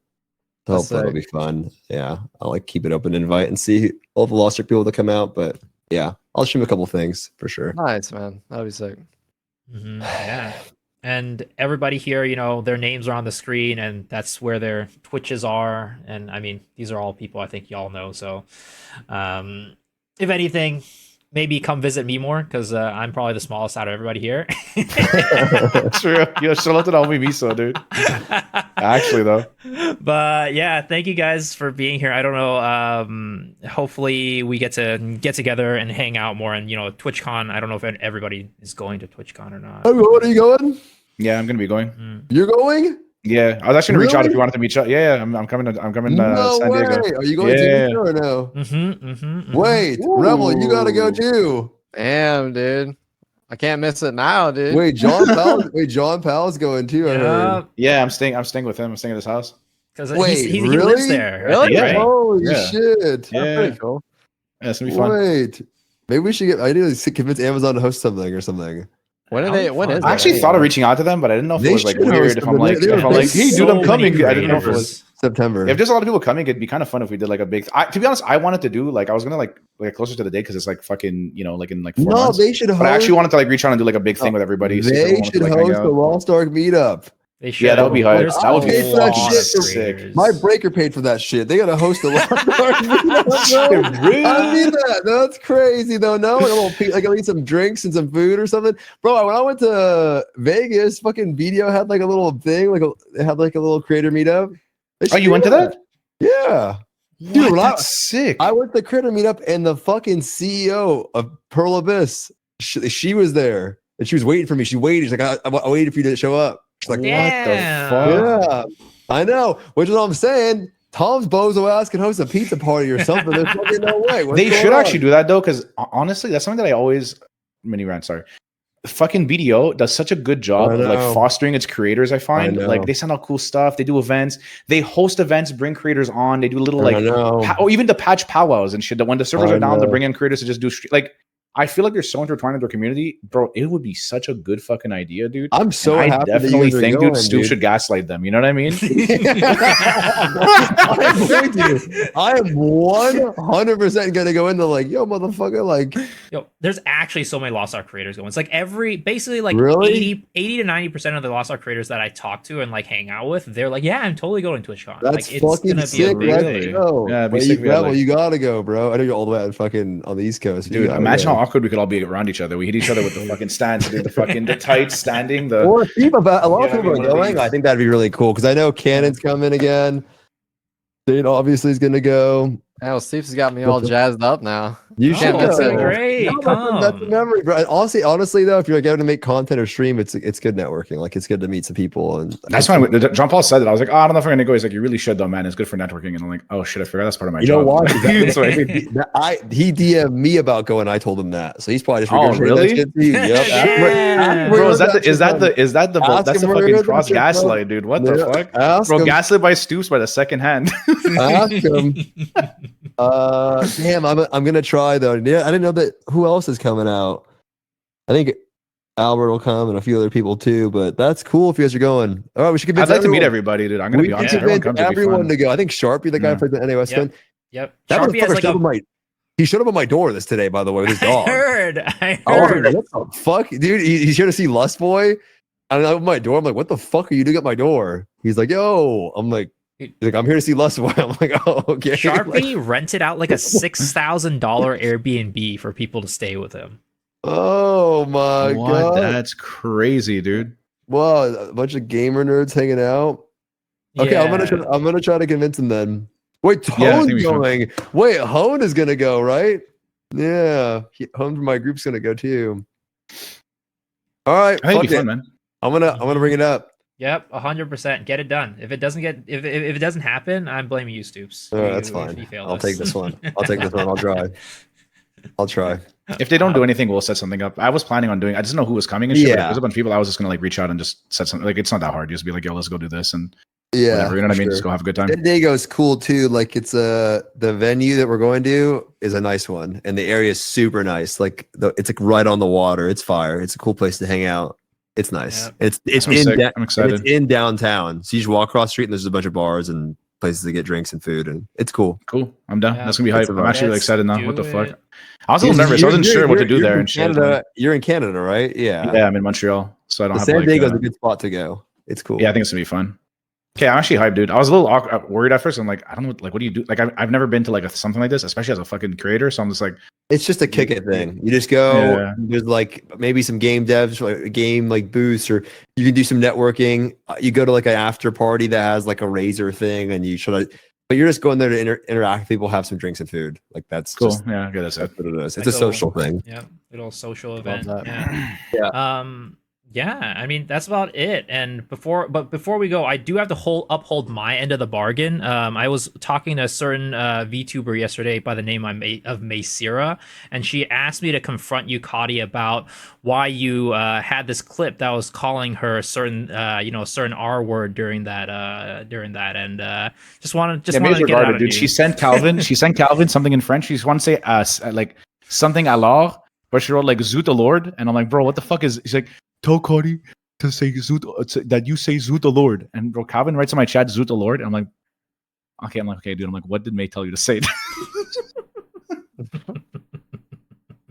So hopefully it'll be fun. Yeah, I'll like keep it open, invite, and see all the Lost Ark people to come out. But yeah, I'll stream a couple things for sure. Nice, man. That'll be sick. Yeah, and everybody here, you know, their names are on the screen, and that's where their Twitches are. And I mean, these are all people I think y'all know. So if anything, maybe come visit me more because I'm probably the smallest out of everybody here. True. Yo, shout out to the homie Miso, dude. Actually, though. But yeah, thank you guys for being here. I don't know. Hopefully we get to get together and hang out more. And TwitchCon. I don't know if everybody is going to TwitchCon or not. Oh, what are you going? Yeah, I'm gonna be going. You're going? Yeah, I was actually gonna reach out if Really? you wanted to meet up. Yeah, I'm coming. I'm coming. No San way. Diego. Are you going Yeah. to or no? Mm-hmm. Wait, Rebel, you gotta go too. Damn, dude. I can't miss it now, dude. Wait, John Pal's going too. I heard. Yeah, I'm staying with him. I'm staying at his house. Because Wait, he really? lives there. Really? I think, right? Holy Yeah. shit! That's pretty cool. Yeah, it's gonna be fun. Wait, maybe we should get. I need to convince Amazon to host something or something. When are they? When is I actually it? thought of reaching out to them, but I didn't know if They it was like should host weird. If I'm something. like, They were hey, dude, I'm so coming. many I didn't know if it creators. was. September. If there's a lot of people coming, it'd be kind of fun if we did like a big. To be honest, I wanted to do like I was gonna like closer to the day because it's like fucking like in like 4 No, months. they should host. But I actually wanted to like reach out and do like a big thing with everybody. see if They everyone wanted should to, like, hang host out. the Lost Ark meetup. They should. Yeah, that would be hype. There's That would be a for that lot shit. of Sick. creators. My breaker paid for that shit. They gotta host a Lost Ark meetup, bro. I mean that. That's crazy though. No, like a little, like I need some drinks and some food or something, bro. When I went to Vegas, fucking BDO had like a little thing, it had like a little creator meetup. They Oh, should you do went to that? Yeah. Dude, when that's sick. I went to the creator meetup and the fucking CEO of Pearl Abyss, she was there and she was waiting for me. She waited. She's like, I waited for you to show up. She's like, Damn. what the fuck? yeah, I know. Which is what I'm saying. Tom's bozo ass can host a pizza party or something. There's fucking no way. What's They going should on? actually do that though, because honestly, that's something that I always mini rant. Sorry, fucking BDO does such a good job I of like know. fostering its creators. I find know. like they send out cool stuff. They do events. They host events, bring creators on. They do little I like know. or even the patch powwows and shit. That when the servers I are down, to know. bring in creators to just do like. I feel like they're so intertwined in their community, bro. It would be such a good fucking idea, dude. I'm so And I happy that you definitely guys are think, going, dude, Stu should gaslight them. You know what I mean? I'm with you. I am 100% gonna go into like, yo, motherfucker, like, Yo, there's actually so many Lost Ark creators going. It's like basically like Really? 80 to 90% of the Lost Ark creators that I talk to and like hang out with, they're like, yeah, I'm totally going to TwitchCon. that's like, it's fucking gonna be a sick. big Let's thing. go. Yeah, it'd be Wait, sick if we had, Rebel, like- you gotta go, bro. I know you're all the way at fucking on the East Coast. but you Dude, gotta imagine go. how awkward we could all be around each other. We hit each other with the fucking stands, dude. The tight standing. Or people, but a lot of Yeah, people are one of going. these. I think that'd be really cool because I know Cannon's coming again. Dane obviously is gonna go. Hell, Steve's got me all jazzed up now. You Oh, should that's go. so great. That's a Come. memory, bro. Honestly, though, if you're like able to make content or stream, it's good networking. Like it's good to meet some people. And That's fine. Johnpal said that. I was like, oh, I don't know if I'm gonna go. He's like, you really should though, man. It's good for networking. And I'm like, oh shit, I forgot that's part of my you job. know why? Sorry. He DM'd me about going. I told him that, so he's probably just Oh, regurgitating really? that shit to you. Yep. Yeah. Bro, is that the Ask that's the him where fucking that cross shit from. gaslight, dude? What the Yeah. fuck? Ask Bro, him. gaslit by Stoops by the second hand. Ask him. Damn, I'm gonna try though. Yeah, I didn't know that. Who else is coming out? I think Albert will come and a few other people too. But that's cool if you guys are going. All right, we should convince I'd like to meet everyone. everybody, dude. I'm gonna We be should honest. Everyone convince comes to be everyone fun. to go. I think Sharpie, the guy Yeah. who plays the NA West Yep. spin. Yep. That Sharpie has motherfucker like showed up he showed up at my door today, by the way, with his I dog. heard. I was heard. like, what the fuck? Dude, he's here to see Lust Boy. And I opened my door. I'm like, what the fuck are you doing at my door? He's like, yo. I'm like, I'm here to see Lust Boy. I'm like, oh, okay. Sharpie Like, rented out like a $6,000 Airbnb for people to stay with him. oh my What? god. That's crazy, dude. Wow, a bunch of gamer nerds hanging out. Okay, I'm gonna try to convince him then. Wait, Yeah, I think Tone's we should. going. Wait, Hone is gonna go, right? Yeah, Hone from my group's gonna go too. All right, I think fuck it'd be it. fun, man. I'm gonna bring it up. Yep, 100%. Get it done. If it doesn't happen, I'm blaming you, Stoops. All right, You- that's if fine. you fail I'll take this one. I'll take this one. I'll try. I'll try. If they don't do anything, we'll set something up. I was planning on doing. I just didn't know who was coming and shit. Yeah. Like, there's a bunch of people. I was just gonna like reach out and just set something. Like it's not that hard. You just be like, yo, let's go do this and Yeah, whatever. You know what I mean? for Just sure. go have a good time. San Diego's cool too. Like it's the venue that we're going to is a nice one, and the area is super nice. Like it's like right on the water. It's fire. It's a cool place to hang out. It's nice. Yep. It's I'm in sick. da- I'm and excited. it's in downtown. So you just walk across the street and there's just a bunch of bars and places to get drinks and food, and it's cool. Cool. I'm down. Yeah. That's gonna be hype. It's a I'm vibe. actually really Let's excited now. do What the fuck? it. I was a little nervous. I wasn't sure what to do there from and shit. Canada. You're in Canada, right? Yeah. Yeah, I'm in Montreal, so I don't have San like. Diego's a good spot to go. It's cool. Yeah, I think it's gonna be fun. Okay, I'm actually hyped, dude. I was a little worried at first. I'm like, I don't know, like, what do you do? Like, I've never been to like something like this, especially as a fucking creator. So I'm just like, It's just a kick it thing. You just go. Yeah. There's like maybe some game devs, like game like booths, or you can do some networking. You go to like an after party that has like a razor thing, and you should. But you're just going there to interact with people, have some drinks and food. Like that's cool. just, Yeah, okay, that's it. that's what it is. It's Like a social thing. Yeah, little social Love event. that. Yeah. Yeah. Yeah, I mean that's about it. And before we go, I do have to uphold my end of the bargain. I was talking to a certain VTuber yesterday by the name of Maysira, and she asked me to confront you, Cautty, about why you had this clip that was calling her a certain a certain R word during that and just wanted to get it out of dude. you. She sent Calvin something in French. She just wanted to say like something alors, but she wrote like Zoot the Lord, and I'm like, bro, what the fuck is? She's like, tell Cautty to say Zoot, that you say Zoot the Lord, and bro, Calvin writes in my chat Zoot the Lord, and I'm like, okay, dude. I'm like, what did May tell you to say?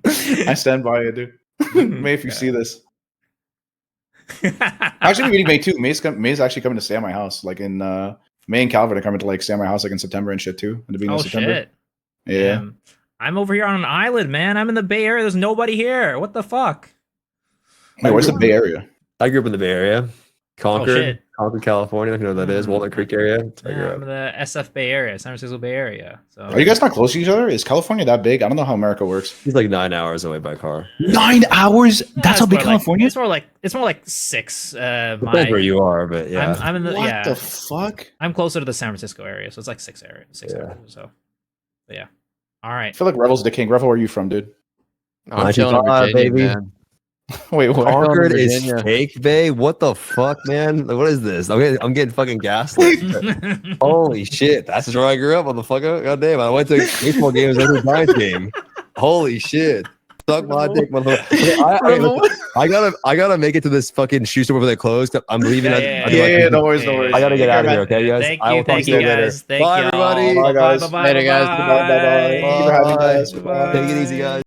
I stand by it, dude. May, if you see this. Actually, meeting May too. May's actually coming to stay at my house. Like in May and Calvin are coming to like stay at my house like in September and shit too. In the beginning of September. Shit. Yeah. Damn. I'm over here on an island, man. I'm in the Bay Area. There's nobody here. What the fuck? Wait, where's the Bay Area? I grew up in the Bay Area, Concord, shit. Concord, California. I don't know what that is. Walnut Creek area. That's where I Yeah, grew I'm up. in the SF Bay Area, San Francisco Bay Area. So Are you guys not close to each other? Is California that big? I don't know how America works. He's like 9 hours away by car. 9 hours? That's how big California is? It's more like 6. Depends where you are, but yeah. I'm in the What the fuck? I'm closer to the San Francisco area, so it's like 6 hours Yeah. or so. But yeah. All right. I feel like Revel's the king. Revel, where are you from, dude? I'm chilling in 95, Virginia, baby. man. Wait, what? Concord is Virginia. fake, Bay. What the fuck, man? Like, what is this? I'm getting fucking gaslit. Holy shit, that's where I grew up, motherfucker. God damn, I went to baseball games every Giants game. Holy shit. Suck my dick, motherfucker. I gotta make it to this fucking shoe store before they close. I'm leaving. No worries. I gotta get out of here, okay, guys? Thank you guys. Thank Bye, you. everybody. Bye, guys. Bye, Later, guys. Bye. Thank you for having me, guys. Take it easy, guys.